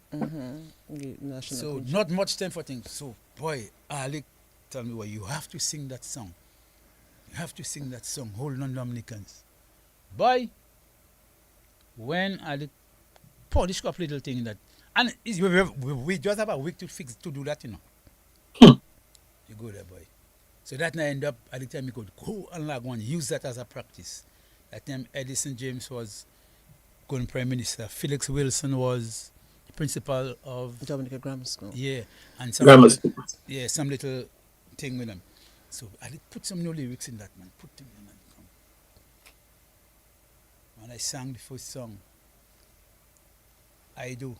Speaker 3: so Queen not much time for things. So boy, Ali tell me, well, you have to sing that song. You have to sing that song, Hold On Dominicans. Boy, when Ali polish up little thing in that, and we just have a week to do that, you know. You go there, boy. So that night end up at the time you could go and log one, use that as a practice. That time Edison James was going Prime Minister. Felix Wilson was the principal of
Speaker 1: Dominica Grammar School.
Speaker 3: Yeah. And some little thing with them. So I did put some new lyrics in that, man. Put them in and come. And I sang the first song. I do.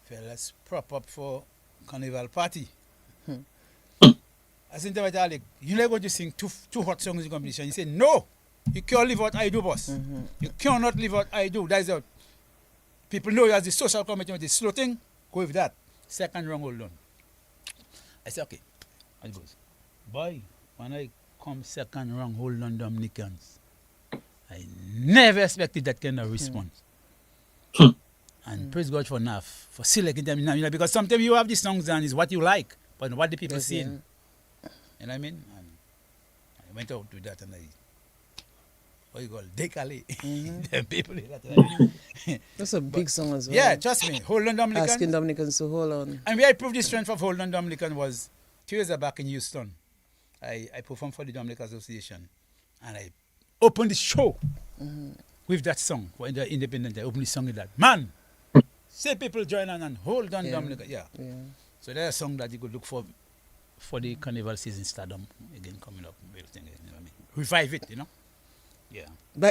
Speaker 3: Fellas, prop up for carnival party. I said to Alec, you're not going to sing two hot songs in competition. He said, no, you can't leave out I do, boss. You cannot leave out I do. That's out. People know you as the social committee with the slow thing. Go with that. Second round, hold on. I said, okay. And goes, boy, when I come second round, hold on, Dominicans. I never expected that kind of response. And praise God for NAF, for selecting them, you know, because sometimes you have these songs and it's what you like, but what the people sing. You know what I mean? And I went out to that and what you call Dekali. The people that.
Speaker 1: That's a big song as well.
Speaker 3: Yeah, trust me. Hold on, Dominicans.
Speaker 1: Asking Dominicans to hold on.
Speaker 3: And where I proved the strength of Hold On Dominican was 2 years back in Houston. I performed for the Dominican Association and I opened the show with that song for the Independent. I opened the song with that. Man, say people join on and Hold On Dominican. Yeah. So there's a song that you could look for the Carnival season stardom again coming up. You know what I mean? Revive it, you know? Yeah.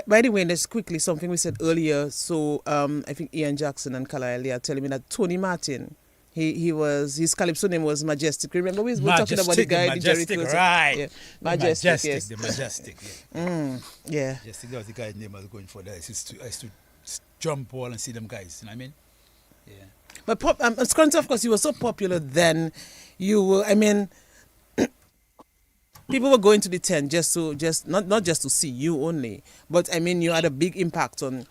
Speaker 1: By the way, there's quickly something we said earlier. So I think Ian Jackson and Kalali are telling me that Tony Martin, his calypso name was Majestic. Remember we were talking about the guy,
Speaker 3: Majestic,
Speaker 1: the Deryck
Speaker 3: right?
Speaker 1: Yeah. Majestic, yes.
Speaker 3: The Majestic.
Speaker 1: Yeah.
Speaker 3: Majestic, that was the guy's name I was going for. I used to jump all and see them guys. You know what I mean? Yeah.
Speaker 1: But Scrunter, of course, you were so popular then. You were, I mean, people were going to the tent not just to see you only, but I mean, you had a big impact on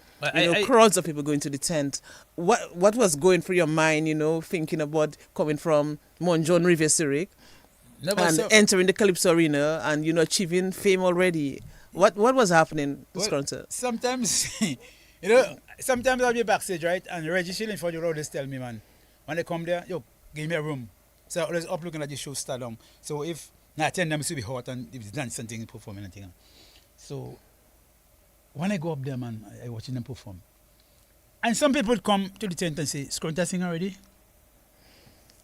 Speaker 1: crowds of people going to the tent. What was going through your mind, thinking about coming from Monjon River Zurich and entering the Calypso Arena and achieving fame already? What was happening to Scrunter?
Speaker 3: Sometimes, sometimes I'll be backstage, right? And Reggie Schilling for the roadies tell me, man, when they come there, yo, give me a room. So I always up looking at the show start down. So if Now I tell them to be hot and if it's dancing thing, performing and thing. So when I go up there, man, I watching them perform. And some people come to the tent and say, Scrunter sing already?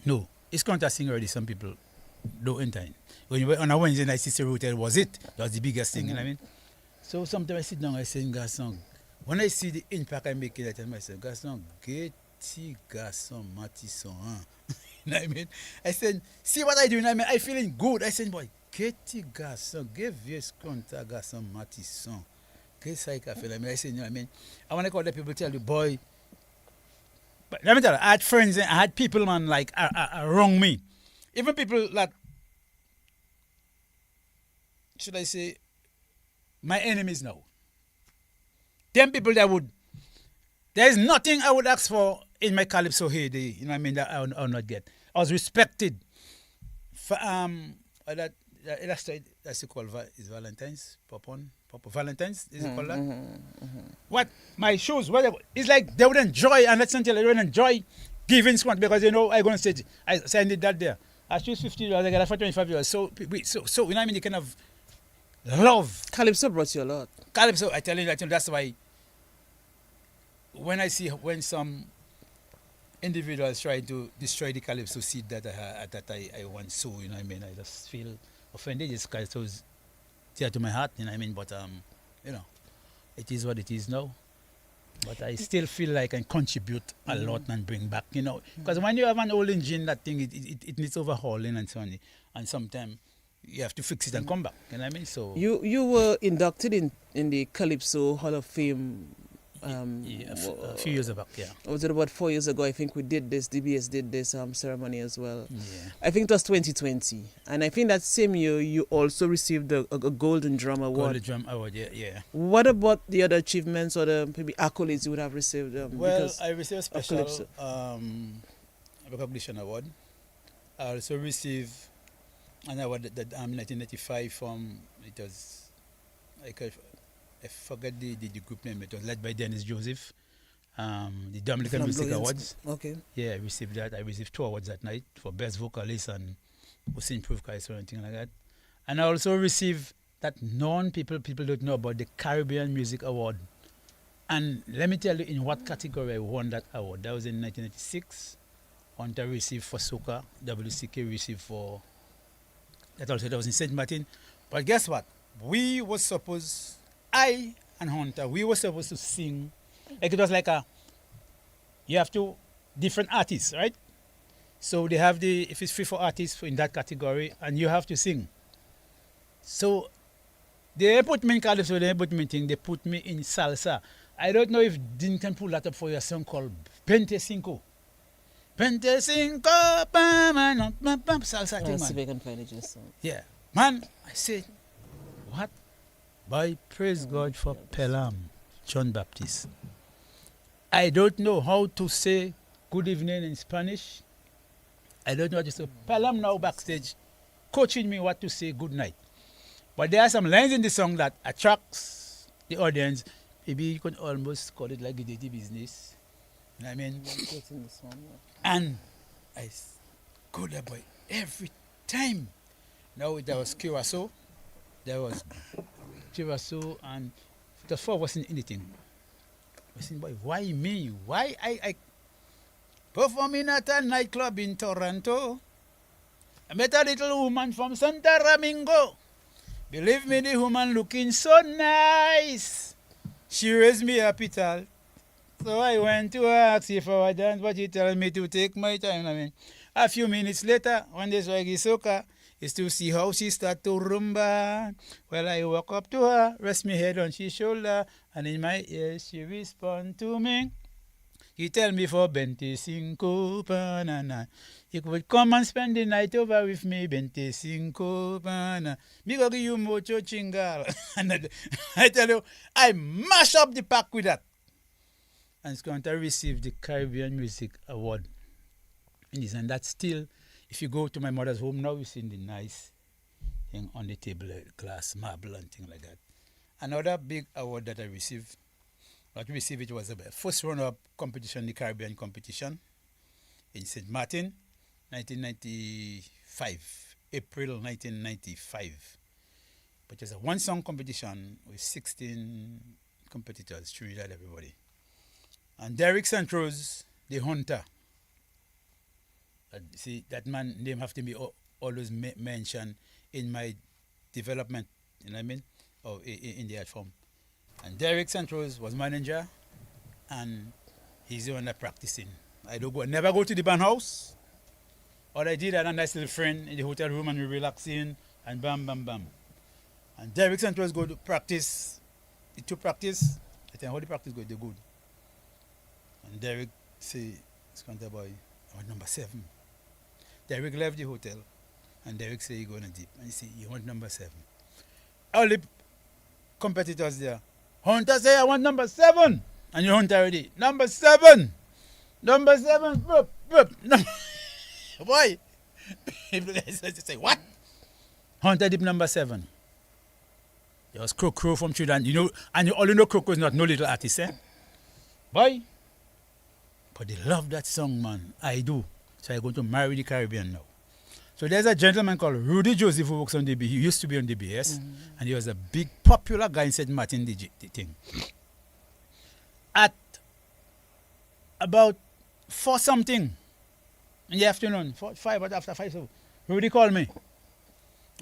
Speaker 3: No, it's Scrunter sing already. Some people don't enter in. When you were on a Wednesday night, Sister Hotel was it. That was the biggest thing, you know what I mean? So sometimes I sit down, I sing Gasson. When I see the impact I make it, I tell myself, Gasson, get Gasson, Matisson, huh? You know what I mean? I said, see what I do, you know what I mean? I feeling good. I said, boy, get Gasson, give your Scrunter Gasson, Matisson. Get Psych, I feel I mean, I said, you know what I mean? I want to call the people tell you, boy, but let me tell you, I had friends, I had people, man, like, wrong me. Even people that, should I say, my enemies now. Them people that would, there's nothing I would ask for in my Calypso heyday, you know what I mean, that I would not get. I was respected. For, that's called is Valentine's, Papa Valentine's, is it called that? What my shows, whatever, it's like they would enjoy, and let's until they would enjoy giving Scrunter because you know I go on stage. I did that there. I choose $50, I got it for $25. So you know what I mean, you kind of love.
Speaker 1: Calypso brought you a lot.
Speaker 3: Calypso, I tell you that's why when I see when some individuals try to destroy the Calypso seed that I once sow, you know what I mean, I just feel offended. It's Calypso is dear to my heart, you know what I mean, but you know, it is what it is now. But I still feel like I contribute a lot and bring back, you know, because when you have an old engine, that thing it needs overhauling and so on, and sometimes you have to fix it and come back, you know what I mean. So
Speaker 1: you were inducted in the Calypso Hall of Fame.
Speaker 3: A few years back, yeah.
Speaker 1: Was it about 4 years ago? I think we did this. DBS did this ceremony as well.
Speaker 3: Yeah.
Speaker 1: I think it was 2020, and I think that same year you also received a Golden Drum Award.
Speaker 3: Golden Drum Award, yeah.
Speaker 1: What about the other achievements or the maybe accolades you would have received?
Speaker 3: Well, I received a special recognition award. I also received an award that 1995 from it was I forget the group name. It was led by Dennis Joseph. The Dominican Music Awards.
Speaker 1: Okay.
Speaker 3: Yeah, I received that. I received 2 awards that night for Best Vocalist and most improved voice or anything like that. And I also received that people don't know about the Caribbean Music Award. And let me tell you in what category I won that award. That was in 1996. Hunter received for soca. WCK received for that was in St. Martin. But guess what? I and Hunter, we were supposed to sing. Like it was like you have to, different artists, right? So they have if it's free for artists in that category, and you have to sing. So they put me in Calypso, they put me in salsa. I don't know if Dean can pull that up for your song called Pente Cinco. Pente Cinco, salsa thing, man.
Speaker 1: See if I can find it just
Speaker 3: yeah. Man, I said, what? By praise God for Pelham, John Baptist. I don't know how to say good evening in Spanish. I don't know how to say. Pelham now backstage coaching me what to say good night. But there are some lines in the song that attracts the audience. Maybe you could almost call it like a dirty business. You know what I mean? And I go there, boy, every time. Now there was Curacao, there was Curacao, and the 4 wasn't anything. I said, boy, why me? Why I performing at a nightclub in Toronto? I met a little woman from Santo Domingo. Believe me, the woman looking so nice. She raised me appetite. So I went to her, asked if I would dance, but she told me to take my time. I mean, a few minutes later, when they swaggy soca, is to see how she start to rumba. Well, I walk up to her, rest my head on her shoulder, and in my ear she respond to me. He tell me for 25 banana. You could come and spend the night over with me, 25 banana. Me go give you mucho chingal. And I tell you, I mash up the pack with that. And Scrunter received the Caribbean Music Award. And that's still, if you go to my mother's home now, you see the nice thing on the table, glass, marble and things like that. Another big award that I received, it was the first runner-up competition, the Caribbean competition in St. Martin, 1995. April 1995. But it's a one-song competition with 16 competitors, Trinidad, everybody. And Deryck Scrunter, the hunter. See, that man name have to be always mentioned in my development, you know what I mean? Or in the art form. And Deryck Scrunter was manager, and he's the one that practicing. I never go to the band house. All I did, I had a nice little friend in the hotel room and we relaxing and bam, bam, bam. And Deryck Scrunter go to practice. He took practice. I think how the practice go, they good. And Deryck say, Scrunter boy, I want number 7. Deryck left the hotel and Deryck say he going to deep. And he say, you want number 7. All the competitors there. Hunter say, I want number 7. And you hunt already. Number 7. Number 7. Boop, boop. Boy. Say, what? Hunter dip number 7. There was Crow from Trinidad. You know, and you all know Crow is not no little artist, eh? Boy. But they love that song, man. I do. So I'm going to marry the Caribbean now. So there's a gentleman called Rudy Joseph who works on DB. He used to be on DBS. Mm-hmm. And he was a big popular guy in St. Martin, the thing. At about 4 something in the afternoon, 5 after 5, so Rudy called me.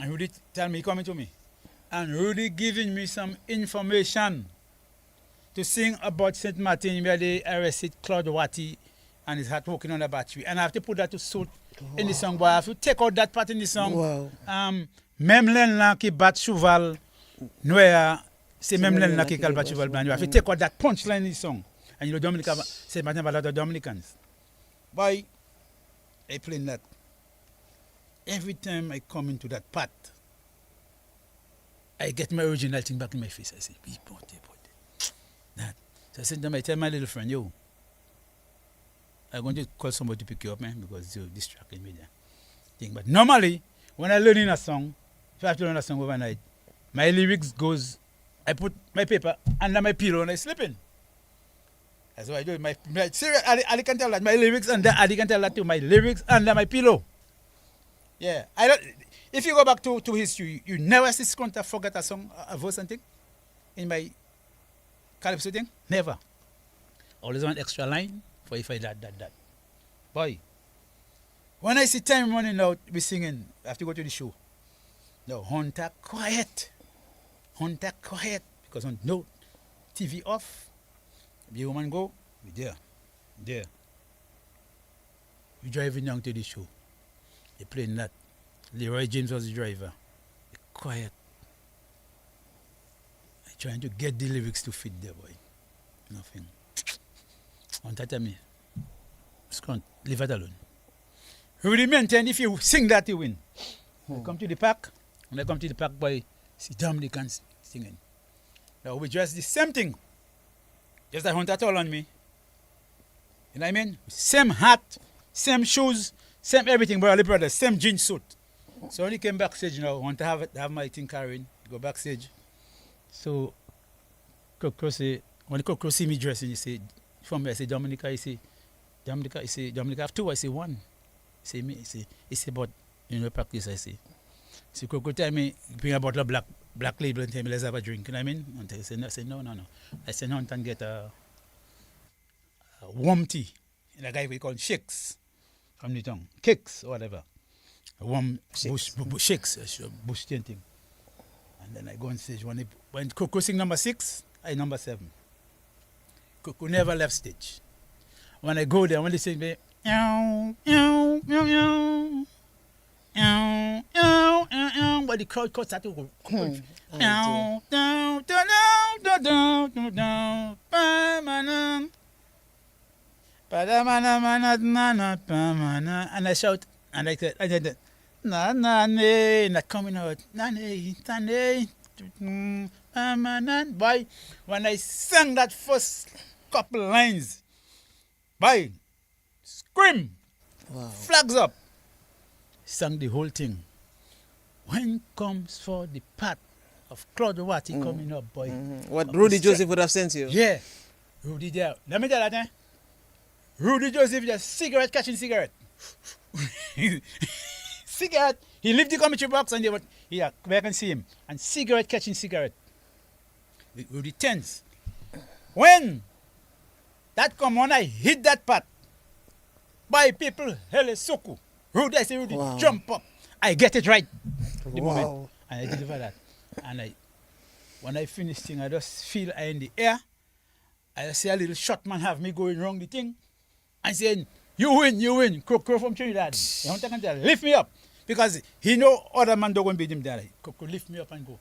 Speaker 3: And Rudy tell me, he coming to me. And Rudy giving me some information to sing about St. Martin where they arrested Claude Watty and his heart working on the battery. And I have to put that to suit in the song, but I have to take out that part in the song.
Speaker 1: Wow.
Speaker 3: Même len la ki bat cheval, noya, c'est même len la ki kal bat cheval blanc. You have to take out that punchline in the song. And you know, Dominica, St. Martin have a lot of Dominicans. Boy, I playing that. Every time I come into that part, I get my original thing back in my face. I say, that. So I said to him, I tell my little friend, yo, I'm going to call somebody to pick you up, man, because you're distracting me there. Thing. But normally, when I learn in a song, if I have to learn a song overnight, my lyrics goes, I put my paper under my pillow and I sleep in. That's what I do. My serious, Ali can tell that. My lyrics under, Ali can tell that too. My lyrics under my pillow. Yeah. I don't. If you go back to history, you never see Scrunter forget a song, a verse and thing in my calypso thing. Never. Always one extra line for if I that. Boy, when I see time running out, we singing. I have to go to the show. No, Hunter quiet. Hunter quiet because on no TV off. The woman go, we there. We driving down to the show. They playing that. Leroy James was the driver. Quiet. I trying to get the lyrics to fit there, boy. Nothing. Hunter tell me, Scrunter, leave it alone. Rudy maintain if you sing that you win. I come to the park. When I come to the park, boy, see Dominicans singing. Now we dress the same thing. Just like Hunter told on me. You know what I mean? Same hat, same shoes, same everything, brother, same jean suit. So when he came backstage, you know, I want to have my thing carrying, go backstage. So Crow say, when Crow see me dressing, he say, from me, I say, Dominica, he say, Dominica have 2, I say 1. He say, me, he say, but, you know, practice, I say. So Crow tell me, bring a bottle of black label and tell me, let's have a drink, you know what I mean? And I say, no. I say, no, and get a warm tea. And a guy we call shakes from the tongue. Kicks or whatever. A warm shakes, bush thing. And then I go on stage. When Coco sing number 6, I number 7. Coco never left stage. When I go there, when they sing, they but the crowd started to go. And I shout, and I said, not coming out. Boy, when I sang that first couple lines, boy, scream, wow. Flags up, sang the whole thing. When comes for the part of Claude Watty coming up, boy.
Speaker 1: What Rudy Joseph would have sent you?
Speaker 3: Yeah, Rudy there. Let me tell you that, Rudy Joseph just catching cigarette. Cigarette. He left the commentary box and they were here. Where I can see him and cigarette catching cigarette. With the tens. When that come on, I hit that part. By people, hell is soku. Rudy, I say Rudy, jump up. I get it right. The moment. And I deliver that. And when I finish thing, I just feel I in the air. I see a little shot man have me going wrong the thing. And saying, you win. Crow from Trinidad. You want to tell, lift me up. Because he know other man don't want to beat him there. Crow lift me up and go.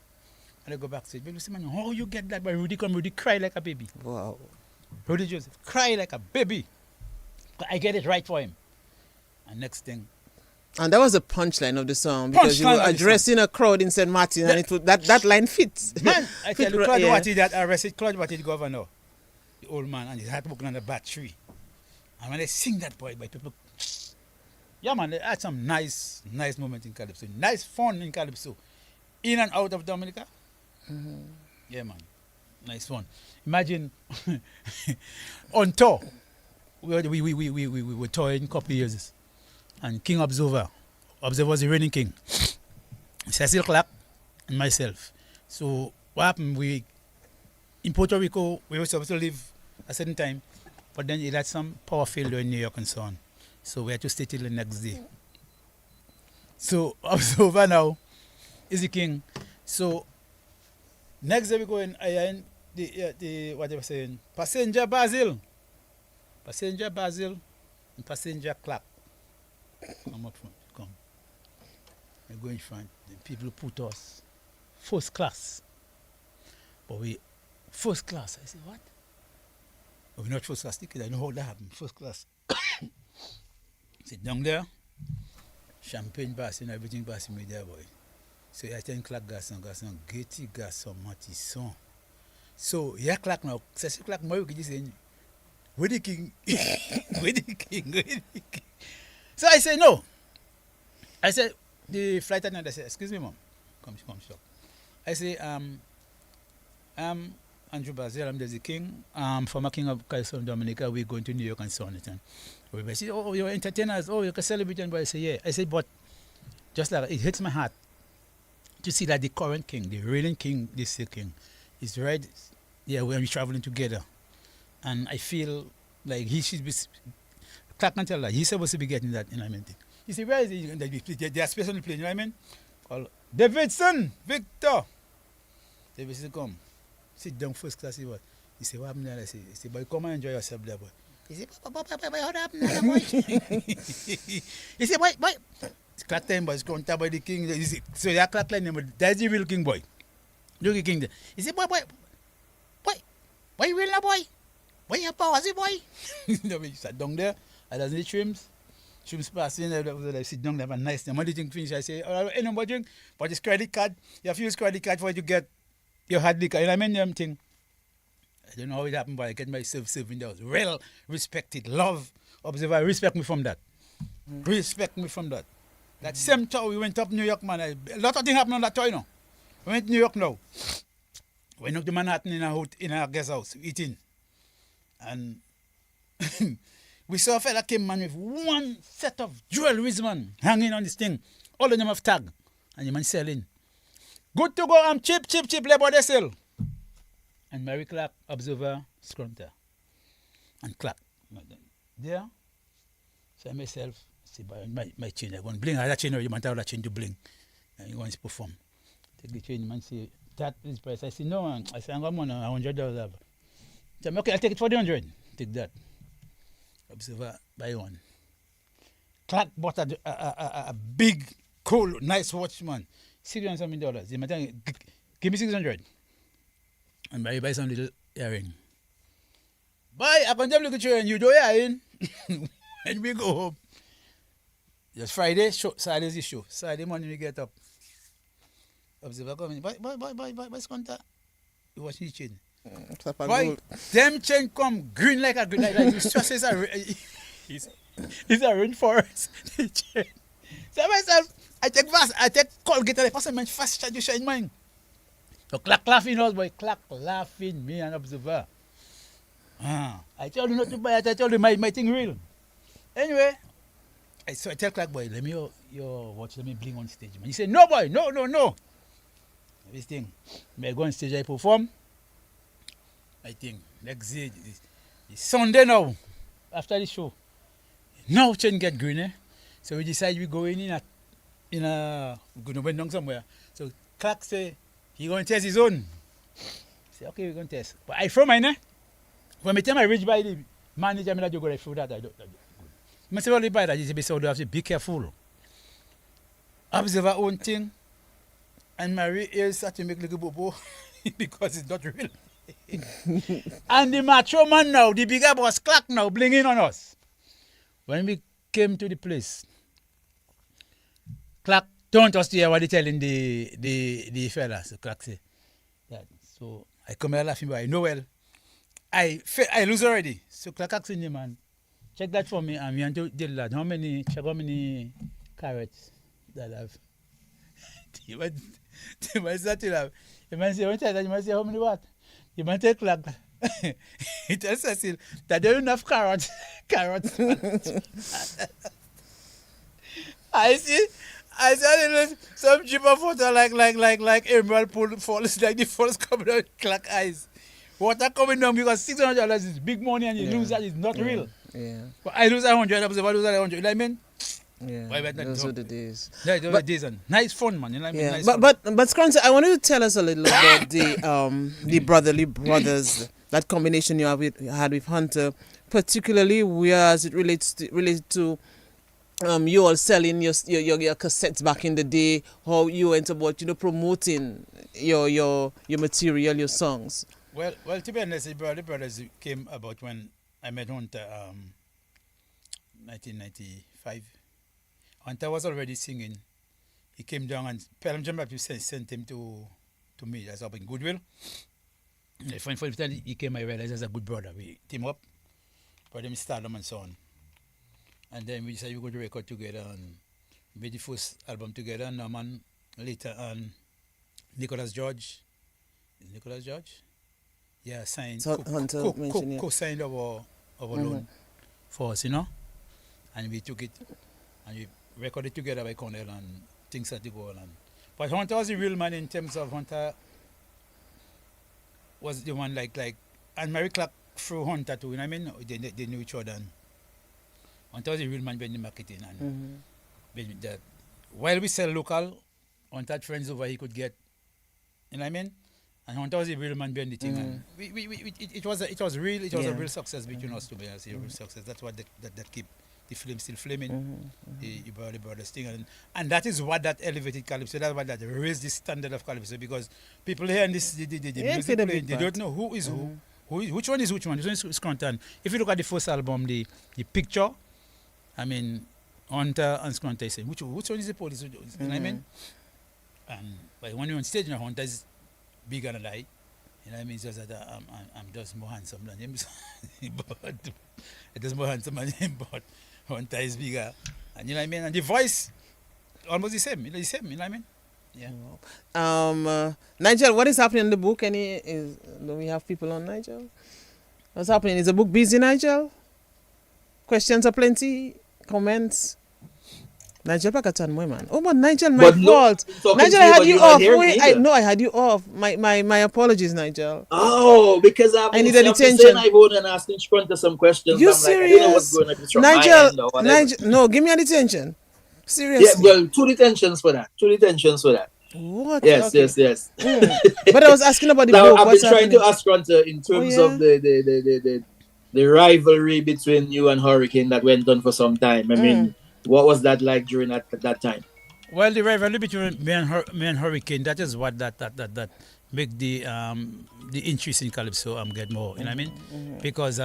Speaker 3: And I go back and say, but man, how you get that? But Rudy come, Rudy cry like a baby.
Speaker 1: Wow.
Speaker 3: Rudy Joseph cry like a baby. I get it right for him. And next thing.
Speaker 1: And that was the punchline of the song because you were addressing a crowd in St. Martin and it was, that line fits.
Speaker 3: Man, I tell you, Claude Watty that arrested Claude Watty, the governor, the old man, and his hat broken on the battery. And when they sing that boy, by people, yeah man, they had some nice moments in Calypso, nice fun in Calypso, in and out of Dominica. Mm-hmm. Yeah man, nice fun. Imagine on tour, we were touring a couple of years. And King Observer was the reigning king. Cecil Clark and myself. So what happened, in Puerto Rico, we were supposed to live a certain time, but then it had some power failure in New York and so on. So we had to stay till the next day. So Observer now is the king. So next day we go in the what they were saying, Passenger Basil, and Passenger Clark. Come up front, come. I go in front. The people put us first class. But we first class. I say, what? But we're not first class ticket. I know how that happened. First class. Sit down there. Champagne passing, everything passing me there, boy. So I think Clark garçon, Getty garçon, Matisson. So yeah, Clark now. Cecil Clark, my wicked is saying, where the king? Where the king? So I say no. I said the flight attendant. I said, excuse me, mom. Come stop. I say Andrew Basil. I'm the king. Former king of Calypso Dominica. We're going to New York and so on. And everybody said, oh, you're entertainers. Oh, you can celebrate. But I say, yeah. I said, but just like it hits my heart to see that the current king, the reigning king, this king, is right. Yeah, we're traveling together, and I feel like he should be. Clark can tell that he's supposed to be getting that enlightenment thing. He said, where is he? They are space on the plane, you know what I mean? Call Davidson, Victor. Davidson come. Sit down first class, see what? He said, what happened there? I said, boy, come and enjoy yourself there, boy. He said, boy, what happened there, boy? He said, boy. Clark time was Scrunter by the king. So that Clark time, that's the real king, boy. Look at king there. He said, boy, you real now, boy? Boy, you power, see, boy? He sat down there. I does the trims passing, I sit down there, have a nice time. When the thing finish, I say, any number drink, but it's credit card. You have to use credit card for you to get your hard liquor. You know what I mean? Them thing. I don't know how it happened, but I get myself serving there. Well respected, love, Observer, respect me from that. Respect me from that. That same tour we went up New York, man. A lot of things happened on that tour, you know. We went to New York now. We went up to Manhattan in a guest house, eating. And we saw a fella came, man, with one set of jewelries, man, hanging on this thing. All of them have tag. And the man selling. Good to go, I'm cheap, labor they sell. And Mary Clark, Observer, Scrunter. And Clark. There. So I myself, see, my chain, I go and bling. I that chain, you want that chain to bling. And you want to perform. Take the chain, man, say, that is price. I say, no, man. I say, I'm going to $100. So I'm okay, I'll take it for the 100. Take that. Observer, buy one. Clark bought a big, cool, nice watch, man. $600 something. They might tell me, give me 600. And buy some little earring. Buy, I can look at you and you do earring. When we go home. Just Friday, Saturday's the show. Saturday morning we get up. Observer coming, buy, Scrunter. You watch the chain. Boy, them chain come green like a green, like it's a rainforest. So myself, I take Colgate and I pass a man fast charge you shine mine. So Clark laughing us, boy, Clark laughing, me and Observer. I told you not to buy it, I told you my thing real. Anyway, I tell Clark, boy, let me, yo, watch me bling on stage, man. He said, no, boy, no. This thing, may I go on stage, I perform. I think, next day, it's Sunday now, after the show. Now, chain get green, eh? So we decide we go in a we're going to went down somewhere. So Clark say, he going to test his own. Say, okay, we're going to test. But I from mine, eh? When the time I reach by the manager, I go right through that. I don't. I say, only by that, you say, have to be careful. Observe our own thing. And my ears start to make little bobo because it's not real. And the macho man now, the bigger boss Clark now, blinging on us. When we came to the place, Clark don't us to hear what they telling the fella. So Clark say that. So I come here laughing, but I know well. I lose already. So Clark asking the man, check that for me. And we want to tell that how many carrots that I have. The man said to him, the man said, you must say how many what? The man take Clark. He tells Cecil that they don't have carrots. I saw some cheaper photo like emerald pool falls, like the falls coming out Clark eyes. Water coming down because $600 is big money and you lose that is not real.
Speaker 1: Yeah.
Speaker 3: But I lose $100, I lose $100. You know what I mean?
Speaker 1: Yeah.
Speaker 3: Those
Speaker 1: were the days.
Speaker 3: Yeah, those were the days and nice fun, man. You know what I mean?
Speaker 1: Yeah.
Speaker 3: Nice
Speaker 1: But Scrunter, I want you to tell us a little about the brotherly brothers, that combination you had with Hunter, particularly as it relates to you all selling your cassettes back in the day, how you went about promoting your material, your songs.
Speaker 3: Well, to be honest, the brothers came about when I met Hunter, 1995. Hunter was already singing. He came down and Pelham John Baptist sent him to me. That's up in Goodwill. And for the time he came, I realized as a good brother. We team up, brought him stardom and so on. And then we decided we were going to record together and made the first album together. Norman later on, Nicholas George. Is Nicholas George? Yeah, signed. Co-signed our loan for us, And we took it and we recorded together by Cornell and things had to go on. But Hunter was a real man in terms of Hunter was the one like and Mary Clark through Hunter too, you know what I mean? They knew each other and Hunter was a real man behind the marketing and that while we sell local, Hunter had friends over he could get, you know what I mean? And Hunter was a real man behind the thing and it was a real success between us two, a real success. That's what that keep the flame still flaming, the brothers thing, and that is what that elevated Calypso. That's what that raised the standard of Calypso because people here in this the music playing, they don't know who is who, which one is which one. This one is Scrunter. If you look at the first album, the picture, I mean, Hunter and Scrunter saying which one is the police? You know what I mean? And but when you're on stage, Hunter is bigger than I. You know what I mean? It's just that I'm just more handsome than him, but it is more handsome than him, but Hunter is bigger, and you know what I mean. And the voice, almost the same. You know what I mean? Yeah.
Speaker 1: Nigel, what is happening in the book? Do we have people on Nigel? What's happening? Is the book busy, Nigel? Questions are plenty. Comments. Nigel Pakatan, my man. Oh, but Nigel, my fault. Nigel, I had you off. I had you off. My apologies, Nigel.
Speaker 2: Oh, because I
Speaker 1: needed attention.
Speaker 2: Ivona and asking Scrunter some questions.
Speaker 1: You
Speaker 2: I'm
Speaker 1: serious?
Speaker 2: Like, I don't know what's going on from
Speaker 1: Nigel,
Speaker 2: my end
Speaker 1: Nigel, no, give me an detention. Seriously.
Speaker 2: Yeah, well, 2 detentions for that.
Speaker 1: What?
Speaker 2: Yes,
Speaker 1: okay.
Speaker 2: yes.
Speaker 1: But I was asking about the
Speaker 2: now,
Speaker 1: book.
Speaker 2: I've
Speaker 1: What's
Speaker 2: been trying
Speaker 1: happening?
Speaker 2: to ask Scrunter in terms of the rivalry between you and Hurricane that went on for some time. I mean, what was that like during that time?
Speaker 3: Well, the rivalry between me and Hurricane, that is what that make the interest in Calypso get more. You know what I mean? Because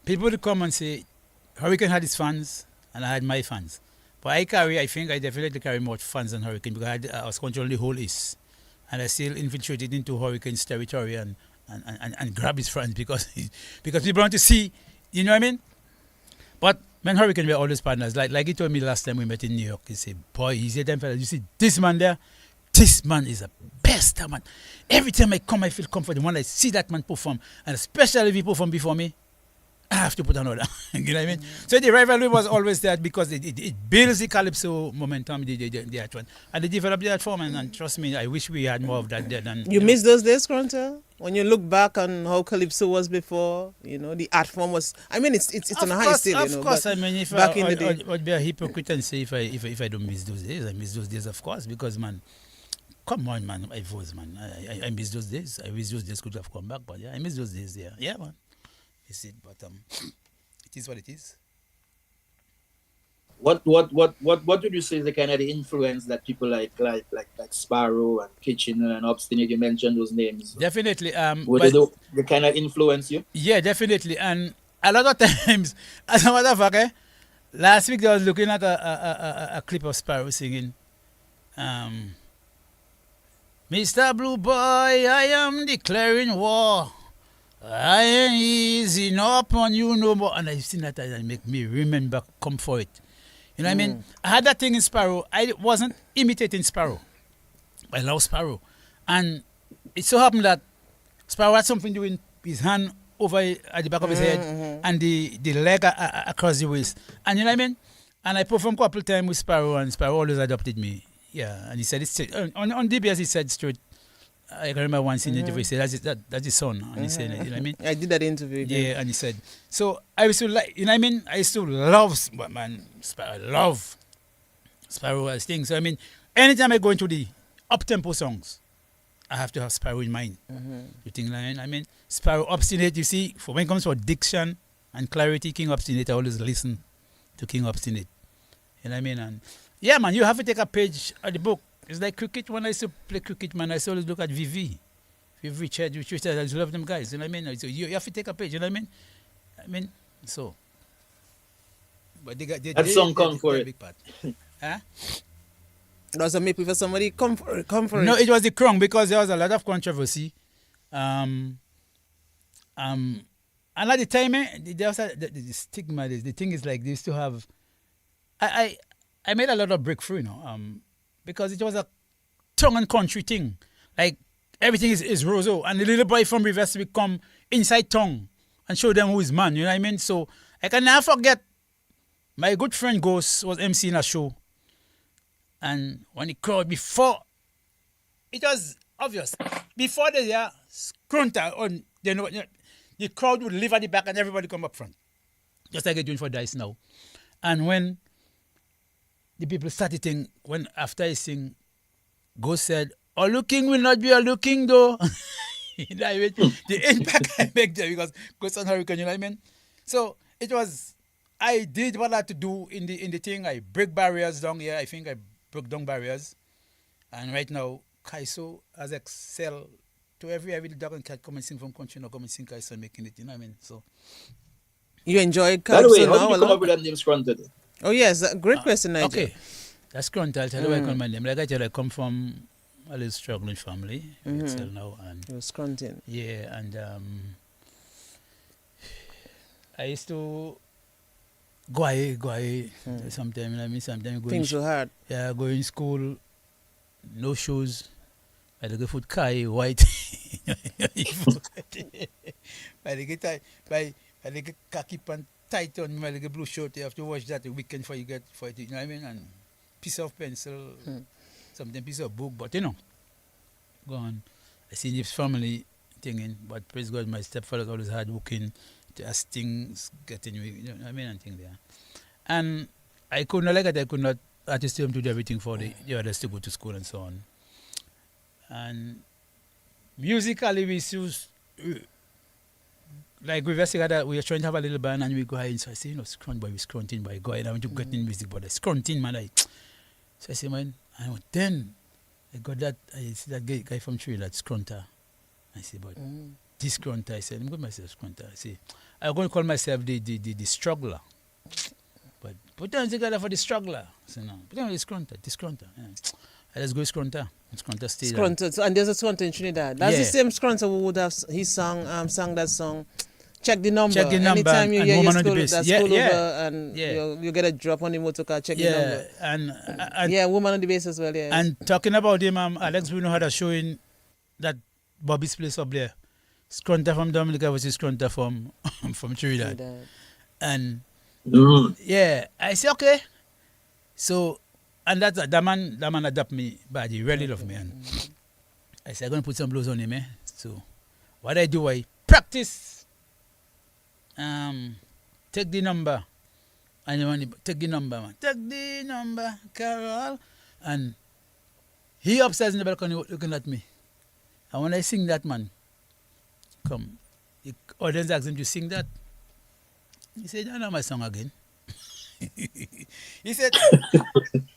Speaker 3: people would come and say Hurricane had his fans and I had my fans. But I think I definitely carry more fans than Hurricane because I was controlling the whole East. And I still infiltrated into Hurricane's territory and grab his fans because people want to see, you know what I mean? But man, Hurricane were always partners. Like he told me last time we met in New York, he said, boy, he said, you see this man there? This man is the best man. Every time I come, I feel comfortable when I see that man perform. And especially if he perform before me. I have to put another. You know what I mean? So the rivalry was always there because it builds the calypso momentum, the art one. And they developed the art form, and trust me, I wish we had more of that there.
Speaker 1: You miss those days, Scrunter? When you look back on how calypso was before, the art form was. I mean, it's on a high still,
Speaker 3: Of course, I mean, if
Speaker 1: back in the day,
Speaker 3: I'd be a hypocrite and say if I don't miss those days, I miss those days, of course, because man, come on, man, I miss those days. I wish those days could have come back, but yeah, I miss those days. Yeah, man. Is it? But it is what it is.
Speaker 2: What would you say is the kind of the influence that people like Sparrow and Kitchener and Obstinate, you mentioned those names?
Speaker 3: Definitely.
Speaker 2: They kind of influence you?
Speaker 3: Yeah, definitely. And a lot of times, as a matter of fact, last week I was looking at a clip of Sparrow singing, Mr. Blue Boy, I am declaring war. I ain't easy up on you no more. And I've seen that and make me remember, come for it. You know what I mean? I had that thing in Sparrow. I wasn't imitating Sparrow. I love Sparrow. And it so happened that Sparrow had something doing his hand over at the back of his head and the leg across the waist. And you know what I mean? And I performed a couple of times with Sparrow, and Sparrow always adopted me. Yeah, and he said, on DBS he said straight, I can remember once in the interview, he said, that's his son. And he said, you know what I mean?
Speaker 1: I did that interview.
Speaker 3: Yeah, and he said, so I used to like, you know what I mean? I used to love, Sparrow, I love Sparrow as things. So I mean, anytime I go into the up-tempo songs, I have to have Sparrow in mind. You think like, I mean, Sparrow Obstinate, you see, for when it comes to diction and clarity, King Obstinate, I always listen to King Obstinate. You know what I mean? And yeah, man, you have to take a page of the book. It's like cricket. When I used to play cricket, man, I used to always look at Vivi, Richard, I just love them guys. You know what I mean? So you have to take a page. You know what I mean? So. But
Speaker 2: that song come for it.
Speaker 3: Big part. Huh?
Speaker 1: Does it make for somebody come for it?
Speaker 3: No, it was the Krong because there was a lot of controversy. And at the time, there was the stigma. The thing is like they used to have. I made a lot of breakthrough, because it was a tongue and country thing. Like everything is Roseau, and the little boy from Rivers will come inside tongue and show them who is man. You know what I mean? So I can never forget. My good friend Ghost was emceeing a show, and when the crowd before, it was obvious before the Scrunter on the crowd would leave at the back and everybody come up front, just like they're doing for Dice now. And when the people started thinking, when after I sing, Ghost said, "A looking will not be a looking though." You know what I mean? The impact I make there because Ghost and Hurricane, you know what I mean? So it was, I did what I had to do in the thing. I break barriers down here. I think I broke down barriers. And right now, Kaiso has excelled to every dog and cat come and sing from country, now come and sing Kaiso and making it, you know what I mean? So
Speaker 1: you enjoyed
Speaker 2: By the way,
Speaker 1: Calypso
Speaker 2: how
Speaker 1: now?
Speaker 2: did you come up with that name Scrunter?
Speaker 1: Oh yes, great question, Nigel.
Speaker 3: Okay, that's Scrunter. I'll tell you where I call my name. Like I tell you, I come from a little struggling family. Now, and
Speaker 1: It was Scrunting.
Speaker 3: yeah, and I used to go away sometimes. You know what I mean? Sometimes going
Speaker 1: Things were hard.
Speaker 3: yeah, go in school, no shoes. By the foot kai white. By the get by the get khaki pant tight on my like blue shirt. You have to wash that the weekend for you get for it. You know what I mean? And piece of pencil, sometimes piece of book, but go on. I see this family thing but praise God, my stepfather always hard working, as things getting, you know what I mean, and things there. And I could not like it. I could not artist him to do everything for the others to go to school and so on. And musically, we used like we were trying to have a little band and we go ahead. So I say, Scrunt boy, we scrunting boy, go ahead. I want to get in music, but I scrunting man. So I say, man, then I got that. I see that guy from Tree, that Scrunter. I say, but this Scrunter, I said, I'm going to myself Scrunter. I say, I'm going to call myself the struggler. But put down together for the struggler. I say, no, put down the Scrunter. Yeah. Let's go Scrunter. Scrunter stayed.
Speaker 1: Scrunter, and there's a Scrunter in Trinidad. That's the same Scrunter who would have sang that song. Check the number. Anytime you hear your school, over and you get a drop on the motor car, check the number. And woman on the bass as well. Yeah.
Speaker 3: And talking about him, Alex Bruno had a show in that Bobby's place up there. Scrunter from Dominica versus Scrunter from from Trinidad. And yeah, I say okay. So and that man adapt me bad. He really love me. And I said I'm gonna put some blues on him, eh? So what I do, I practice. Take the number. And you want to take the number, man. Take the number, Carol. And he upstairs in the balcony looking at me. And when I sing that, man, come. The audience asked him to sing that. He said, I know my song again. He said,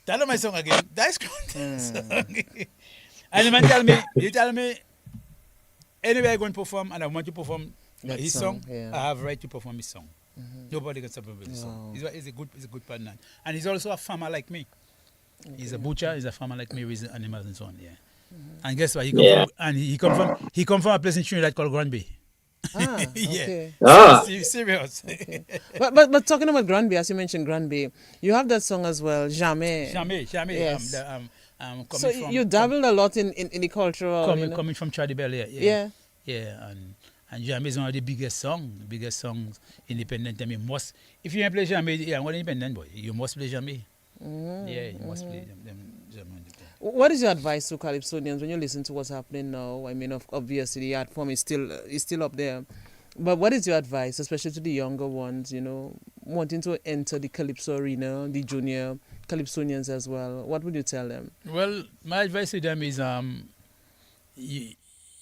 Speaker 3: tell him my song again. That's good. And the man tell me, anyway I'm going to perform and I want to perform that his song, I have right to perform his song. Nobody can stop him with his song. He's a good partner. And he's also a farmer like me. He's a butcher, he's a farmer like me, raising animals and so on, yeah. And guess what? He come from a place in Trinidad called Granby.
Speaker 1: Okay.
Speaker 3: Serious.
Speaker 1: Okay. But talking about Granby, as you mentioned Granby, you have that song as well, Jamais.
Speaker 3: Yes.
Speaker 1: So you dabbled a lot in the cultural.
Speaker 3: Coming from Chadi Bell, yeah. And Jamais is one of the biggest songs independent. I mean, if you play Jamais, I'm an independent boy. You must play Jamais. Yeah, you must play them.
Speaker 1: What is your advice to Calypsonians when you listen to what's happening now? I mean, obviously the art form is still up there, but what is your advice, especially to the younger ones? You know, wanting to enter the Calypso arena, the junior Calypsonians as well. What would you tell them?
Speaker 3: Well, my advice to them is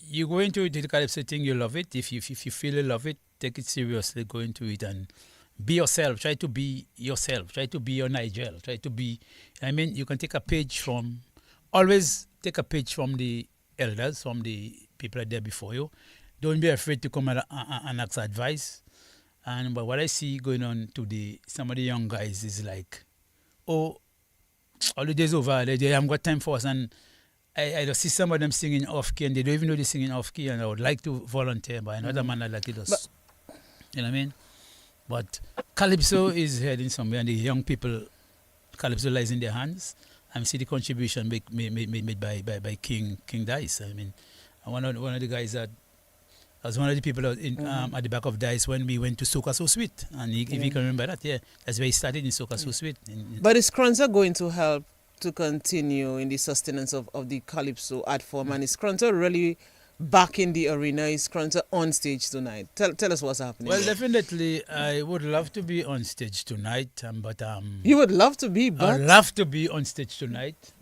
Speaker 3: you go into the Calypso thing, you love it. If you feel you love it, take it seriously, go into it and be yourself. Try to be yourself. Try to be your Nigel. Try to be, you can take a page from, always take a page from the elders, from the people there before you. Don't be afraid to come and ask advice. But what I see going on to some of the young guys is like, oh, all the days over, they haven't got time for us. And I just see some of them singing off key and they don't even know they're singing off key, and I would like to volunteer by another man I'd like to just, you know what I mean? But Calypso is heading somewhere, and the young people, Calypso lies in their hands. I see the contribution made by King Dice. I mean, one of the guys that I was one of the people at the back of Dice when we went to Soca So Sweet, and if you can remember that, that's where he started in Soca So Sweet.
Speaker 1: But is Scrunter going to help to continue in the sustenance of the Calypso art form? And is Scrunter really back in the arena? Is Scrunter on stage tonight? Tell us what's happening.
Speaker 3: Well, definitely, I would love to be on stage tonight. But
Speaker 1: you would love to be, but
Speaker 3: I'd love to be on stage tonight.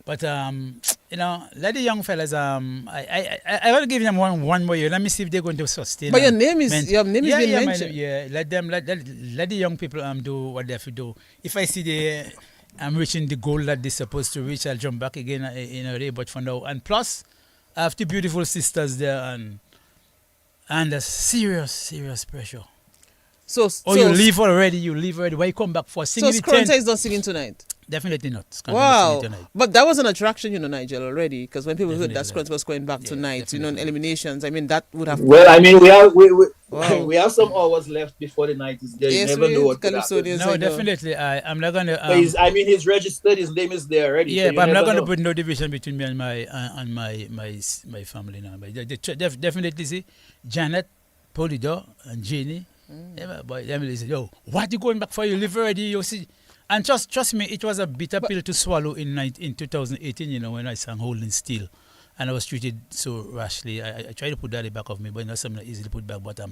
Speaker 3: But let the young fellas. I want to give them one more year. Let me see if they're going to sustain.
Speaker 1: But your name is being mentioned.
Speaker 3: Let the young people do what they have to do. If I see I'm reaching the goal that they're supposed to reach, I'll jump back again in a day. But for now, and plus, I have two beautiful sisters there, and there's serious pressure. You leave already. Why you come back for singing?
Speaker 1: So Scrunter is not singing tonight?
Speaker 3: Definitely not.
Speaker 1: Wow. But that was an attraction, Nigel, already. Because when people heard that Scrunter was going back tonight, in eliminations, that would have...
Speaker 2: Well, we have some hours left before the night is there.
Speaker 1: Yes,
Speaker 2: you never know what could happen.
Speaker 3: No, definitely. I'm not going to...
Speaker 2: he's registered. His name is there already.
Speaker 3: Yeah, so but I'm not going to put no division between me and my family now. But definitely see Janet, Polydor, and Jeannie. But Emily said, yo, what you going back for? You live already, you see... And trust me, it was a bitter pill to swallow in 2018, when I sang Holding Still. And I was treated so rashly. I tried to put that in the back of me, but not something that easily put back. But I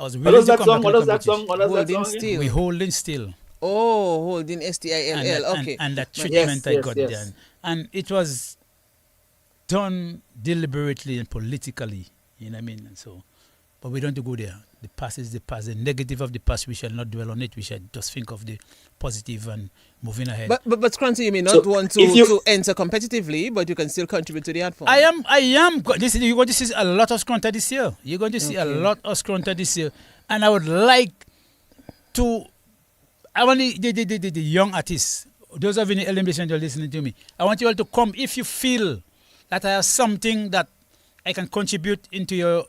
Speaker 3: was really...
Speaker 2: What does that song?
Speaker 1: Holding Still.
Speaker 3: We Holding Still.
Speaker 1: Oh, Holding STILL. Okay.
Speaker 3: And that treatment I got then. And it was done deliberately and politically, you know what I mean? And so, but we don't have to go there. The past is the past. The negative of the past, we shall not dwell on it. We shall just think of the positive and moving ahead.
Speaker 1: But Scrunter, you may not want to enter competitively, but you can still contribute to the art form.
Speaker 3: I am. You're going to see a lot of Scrunter this year. You're going to see a lot of Scrunter this year. And I would like to... I want the young artists, those of you in the elimination who are listening to me, I want you all to come if you feel that I have something that I can contribute into your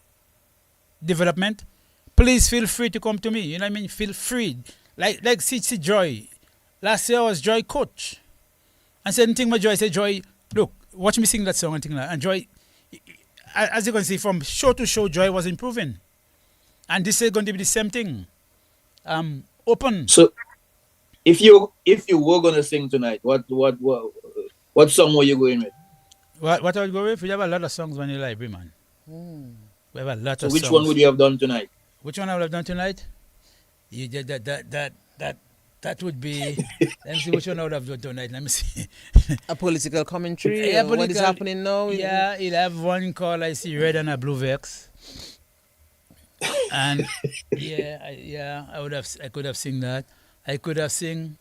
Speaker 3: development. Please feel free to come to me. You know what I mean? Feel free. Like see Joy. Last year I was Joy coach. And same thing with Joy. I said, Joy, look, watch me sing that song and thing like that. And Joy, as you can see, from show to show, Joy was improving. And this is going to be the same thing. Open.
Speaker 2: So, if you were gonna sing tonight, what song were you going with?
Speaker 3: What I would go with? We have a lot of songs on the library, man. We have a lot of songs.
Speaker 2: Which one would you have done tonight?
Speaker 3: Which one I would have done tonight? You did that would be. Let me see which one I would have done tonight. Let me see.
Speaker 1: A political commentary. What is happening now?
Speaker 3: Yeah, it'll have one called I See Red and a Blue Vex. And I could have sing that. I could have sing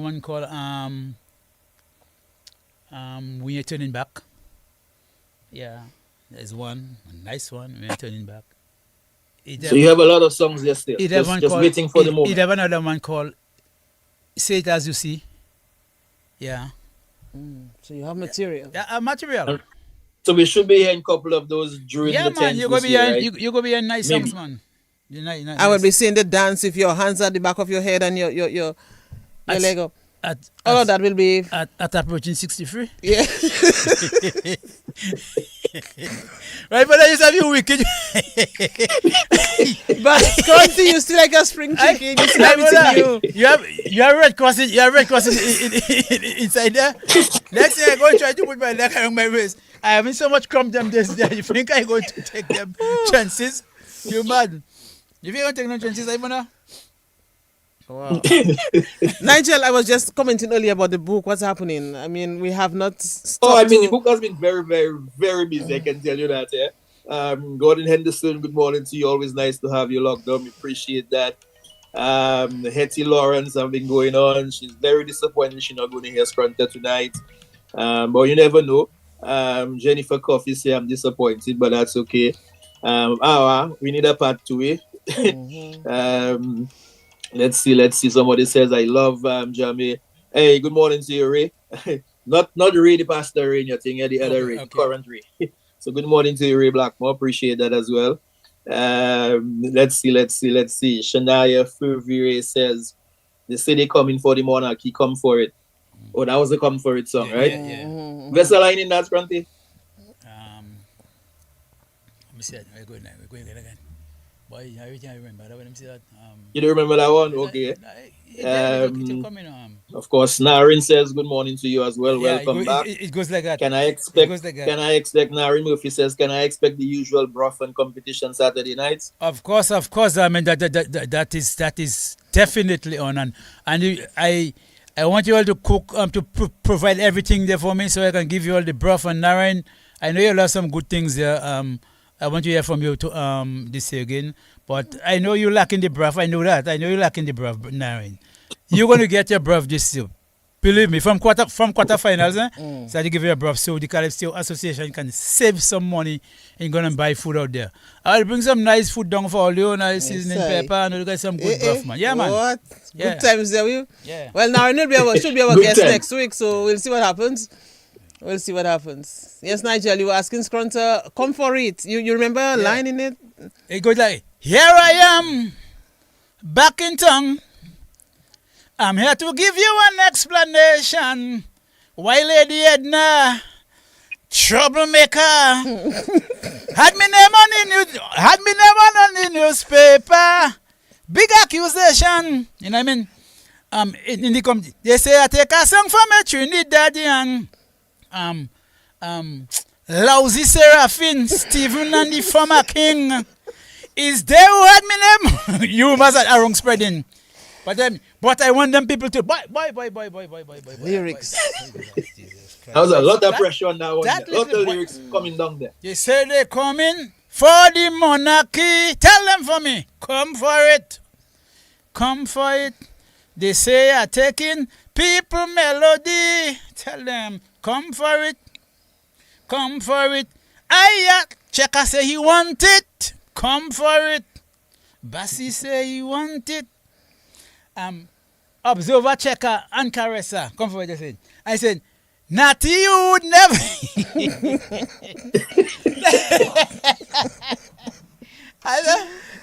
Speaker 3: one called When You're Turning Back. Yeah, there's one, a nice one, When You're Turning Back.
Speaker 2: So you have a lot of songs there still. Just waiting for the moment.
Speaker 3: It have another one called Say It As You See. Yeah.
Speaker 1: So you have material.
Speaker 3: Yeah, material.
Speaker 2: So we should be hearing a couple of those during the 10th.
Speaker 3: Yeah, man, you're going to be hearing nice
Speaker 2: Maybe.
Speaker 3: songs, man.
Speaker 1: I will be seeing the dance with your hands at the back of your head and your leg up. All of that will be
Speaker 3: at approaching 63.
Speaker 1: Yeah.
Speaker 3: Right, but I just have you wicked.
Speaker 1: But Scrunter, you still like a spring chicken. You still have it in you.
Speaker 3: You have red crosses. You have red crosses inside there. Next thing I go and try to put my leg around my waist. I haven't so much crumb them this day. You think I'm going to take them chances? You mad? You think I'm taking no chances, Ivona?
Speaker 1: Wow. Nigel, I was just commenting earlier about the book. What's happening? I mean, we have not stopped.
Speaker 2: The book has been very, very, very busy. I can tell you that. Yeah. Gordon Henderson, good morning to you. Always nice to have you locked on. We appreciate that. Hetty Lawrence have been going on. She's very disappointed she's not going to hear Scrunter tonight. But you never know. Jennifer Coffee say I'm disappointed, but that's okay. We need a part 2. Let's see. Somebody says, I love Jamie. Hey, good morning to you, Ray. not Ray the pastor Ray in your thing, the other Ray, the current Ray. So good morning to you, Ray Blackmore. Appreciate that as well. Let's see. Shania Furvire says, they say they coming for the monarchy, come for it. Oh, that was the come for it song, right?
Speaker 3: Yeah.
Speaker 2: Where's the line in that, Scrunter?
Speaker 3: Let me see that. We're going again. Boy, everything I remember. Let me see that.
Speaker 2: You don't remember that one? Okay. Of course, Narin says good morning to you as well. Welcome back.
Speaker 3: It goes like that.
Speaker 2: Can I expect Narin Murphy says, can I expect the usual broth and competition Saturday nights?
Speaker 3: Of course. I mean that is definitely on, and I want you all to cook to provide everything there for me so I can give you all the broth. And Narin, I know you have some good things there. I want to hear from you to this year again. But I know you lacking the broth. I know that. I know you lacking the broth, Narin. You're going to get your broth this year. Believe me, from quarterfinals, so I give you a broth so the Calipso Association can save some money and go and buy food out there. I'll bring some nice food down for all you, nice seasoning pepper, and you'll get some good broth, man. Yeah, man.
Speaker 1: What?
Speaker 3: Yeah.
Speaker 1: Good times there, will you?
Speaker 3: Yeah.
Speaker 1: Well, Narin should be our guest next week, so we'll see what happens. Yes, Nigel, you were asking Scrunter, come for it. You remember a line in it?
Speaker 3: It goes like, here I am, back in town. I'm here to give you an explanation. Why Lady Edna, troublemaker, had me name on the newspaper. Big accusation. You know what I mean? In the they say I take a song from a Trinidadian. Lousy Seraphine, Stephen and the former king. Is there who had me name? You must have a wrong spreading. But I want them people to boy.
Speaker 1: Lyrics.
Speaker 2: That was a lot of pressure on that one. A lot of lyrics coming down there.
Speaker 3: They say they're coming for the monarchy. Tell them for me. Come for it. Come for it. They say I'm taking people melody. Tell them, come for it. Come for it. Checker say he want it. Come for it. Bassi say he want it. Observer, checker, and caresser. Come for it, I said. I said, Natty, you would never.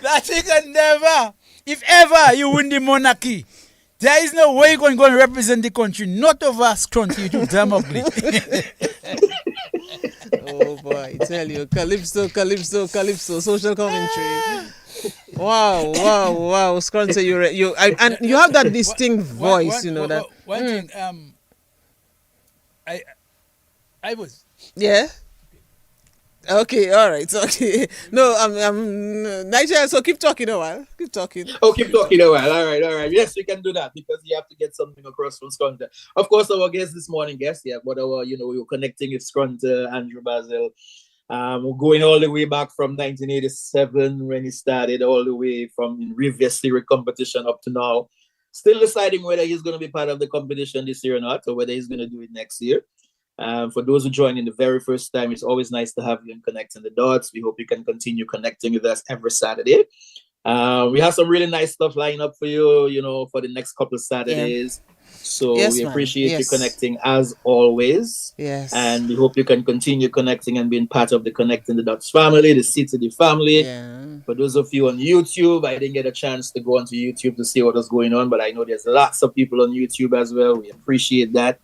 Speaker 3: Natty can never. If ever you win the monarchy, there is no way you're going to represent the country. Not over Scrunter, you too damn ugly.
Speaker 1: Oh boy, I tell you, Calypso, social commentary. Wow, Scrunter, and you have that distinct voice, that.
Speaker 3: One thing, I was.
Speaker 1: Yeah. Okay, all right, okay. No, I'm Nigel. So keep talking a while. Keep talking.
Speaker 2: Oh, keep talking a while. All right. Yes, we can do that because you have to get something across from Scrunter. Of course, our guest this morning, but we were connecting with Scrunter, Andrew Basil. We're going all the way back from 1987 when he started, all the way from previous series competition up to now. Still deciding whether he's going to be part of the competition this year or not, or whether he's going to do it next year. For those who join in the very first time, it's always nice to have you in Connecting the Dots. We hope you can continue connecting with us every Saturday. We have some really nice stuff lined up for you, for the next couple of Saturdays. Yeah. So we appreciate you connecting as always.
Speaker 1: Yes.
Speaker 2: And we hope you can continue connecting and being part of the Connecting the Dots family, the CTD family.
Speaker 1: Yeah.
Speaker 2: For those of you on YouTube, I didn't get a chance to go onto YouTube to see what was going on, but I know there's lots of people on YouTube as well. We appreciate that.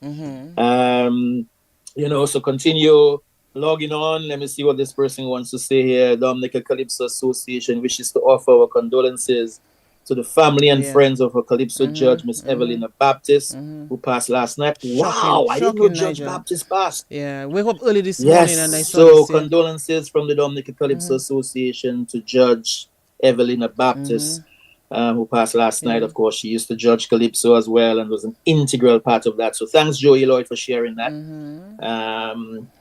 Speaker 2: So continue logging on. Let me see what this person wants to say here. Dominica Calypso Association wishes to offer our condolences to the family and friends of our Calypso judge, Miss Evelina Baptist, who passed last night. Wow, I didn't know Judge Baptist passed.
Speaker 1: Yeah, wake up early this morning and I saw
Speaker 2: so condolences from the Dominica Calypso Association to Judge Evelina Baptist, who passed last night. Of course, she used to judge Calypso as well and was an integral part of that. So thanks, Joey Lloyd, for sharing that.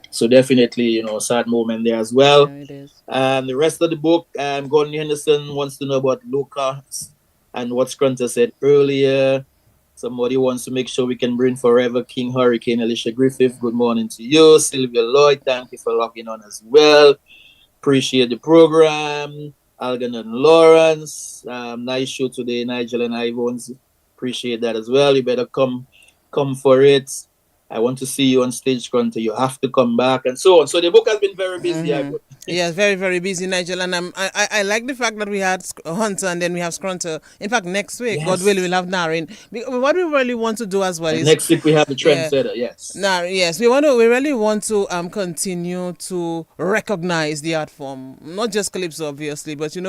Speaker 2: So definitely, sad moment there as well.
Speaker 1: Yeah, it is.
Speaker 2: The rest of the book, Gordon Henderson wants to know about Lucas and what Scrunter said earlier. Somebody wants to make sure we can bring forever King Hurricane. Alicia Griffith, good morning to you. Sylvia Lloyd, thank you for logging on as well. Appreciate the program. Algernon Lawrence, nice show today, Nigel and Ivona. Appreciate that as well. You better come for it. I want to see you on stage, Scrunter. You have to come back and so on. So the book has been very busy.
Speaker 1: Yes, very, very busy, Nigel. And I like the fact that we had Hunter and then we have Scrunter. In fact, next week, God willing, we'll have Narin. What we really want to do as well is...
Speaker 2: Next week we have the trendsetter, yes.
Speaker 1: Yes, we really want to continue to recognize the art form. Not just Calypso, obviously, but, we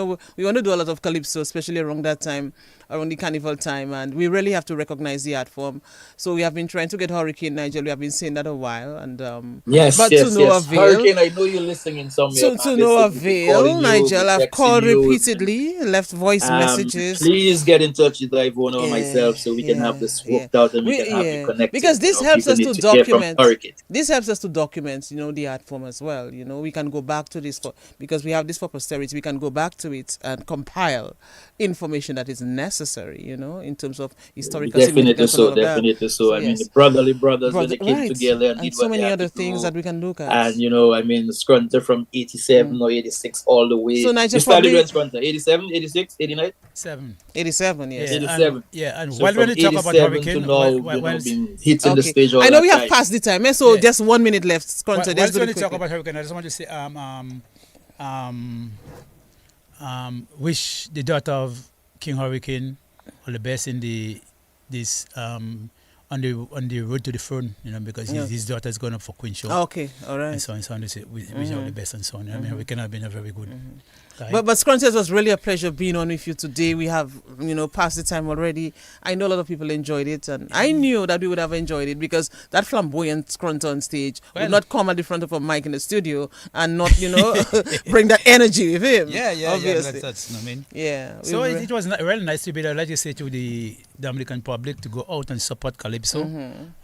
Speaker 1: want to do a lot of Calypso, especially around that time, around the carnival time. And we really have to recognize the art form. So we have been trying to get Hurricane, Nigel. We have been saying that a while. And
Speaker 2: yes.
Speaker 1: Avail,
Speaker 2: Hurricane, I know you're listening somewhere.
Speaker 1: To no avail, Nigel. I've called repeatedly, left voice messages.
Speaker 2: Please get in touch with Ivona or myself so we can have this worked out and we can have you connected.
Speaker 1: Because this helps us to document. This helps us to document, the art form as well. We can go back to this because we have this for posterity. We can go back to it and compile information that is necessary, in terms of historical
Speaker 2: significance. Definitely so. I mean, the brotherly brothers when they came together
Speaker 1: and so many other things that we can look at.
Speaker 2: And Scrunter from 87 or 86 all the way.
Speaker 1: So Nigel,
Speaker 2: you started with Scrunter 87, 86, 89?
Speaker 1: 87, yes.
Speaker 2: 87.
Speaker 3: And
Speaker 2: so
Speaker 3: when we talk about Hurricane,
Speaker 2: to now, been hitting the stage all
Speaker 1: I know we
Speaker 2: time.
Speaker 1: have passed the time, so just 1 minute left. Scrunter,
Speaker 3: when we talk about Hurricane, I just want to say, wish the daughter of King Hurricane all the best in on the road to the throne, because his daughter is going up for Queen Show.
Speaker 1: Okay, all right.
Speaker 3: And so on. We wish all the best and so on. I mean, we cannot have been a very good guy.
Speaker 1: But Scrunter, it was really a pleasure being on with you today. We have, passed the time already. I know a lot of people enjoyed it, and I knew that we would have enjoyed it because that flamboyant Scrunter on stage would not come at the front of a mic in the studio and not, bring that energy with him.
Speaker 3: Yeah,
Speaker 1: obviously.
Speaker 3: That's what I mean.
Speaker 1: Yeah.
Speaker 3: So it was really nice to be there, like you say, to the Dominican public to go out and support Calypso.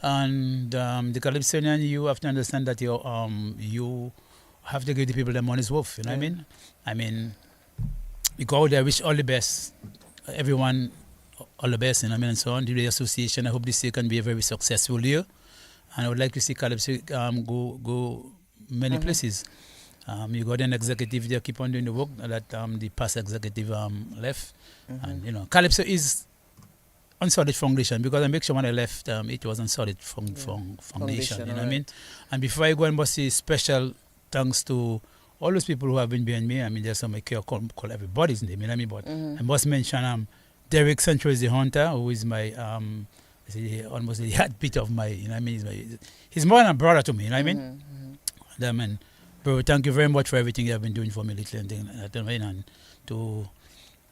Speaker 3: And the Calypsonian, you have to understand that you have to give the people their money's worth. You know what I mean? I mean, we go out there, wish all the best, everyone all the best, and so on. The association, I hope this year can be a very successful year. And I would like to see Calypso go many places. You got an executive there, keep on doing the work that the past executive left. And, Calypso is on solid foundation because I make sure when I left, it was on solid foundation. You know what I mean? And before I go, I must say special thanks to all those people who have been behind me. I mean, there's some I can't call everybody's name, you know what I mean? But I must mention Deryck Scrunter is the hunter, who is my almost the heartbeat of my, you know what I mean? He's more than a brother to me, you know what I mean? Bro, thank you very much for everything you have been doing for me, little and thing. And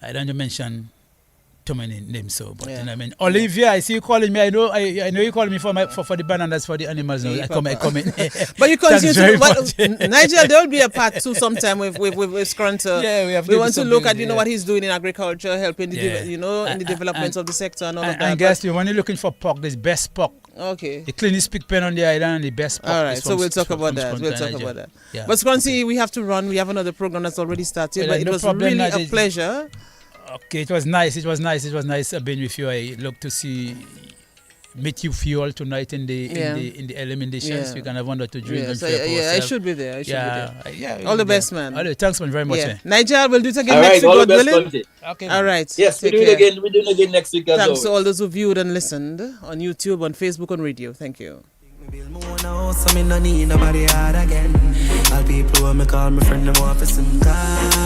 Speaker 3: I don't mention too many names, so but I mean, Olivia, I see you calling me. I know you calling me for the bananas for the animals now. I come in.
Speaker 1: But you continue to Nigel. There will be a part 2 sometime with Scrunter.
Speaker 3: Yeah,
Speaker 1: we want to look at what he's doing in agriculture, helping the in the development of the sector and all of that.
Speaker 3: And guess you, when you're looking for pork, there's best pork.
Speaker 1: Okay.
Speaker 3: The cleanest pig pen on the island and the best pork.
Speaker 1: All right, so we'll talk about that.
Speaker 3: Yeah.
Speaker 1: But Scrunty, we have to run. We have another program that's already started. But it was really a pleasure.
Speaker 3: Okay, it was nice being with you. I look to meet you all tonight in the eliminations. We can have one or two drinks.
Speaker 1: I should be there. All the best, man.
Speaker 3: All right, thanks, man, very much.
Speaker 1: Nigel, we'll do it again
Speaker 2: all
Speaker 1: next
Speaker 2: right,
Speaker 1: week.
Speaker 2: God willing.
Speaker 1: Okay. All right.
Speaker 2: Yes, we do it again. We do it again next week.
Speaker 1: Thanks to all those who viewed and listened on YouTube, on Facebook, on radio. Thank you.
Speaker 4: So me no need nobody hard again. All people when me call me friend, them want for some can.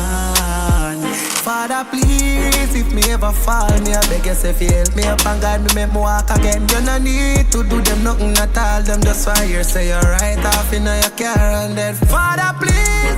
Speaker 4: Father, please, if me ever fall, me I beg you say help me up and God me make me walk again. You no need to do them nothing at all. Them just fire say you're right off in your car and then Father, please.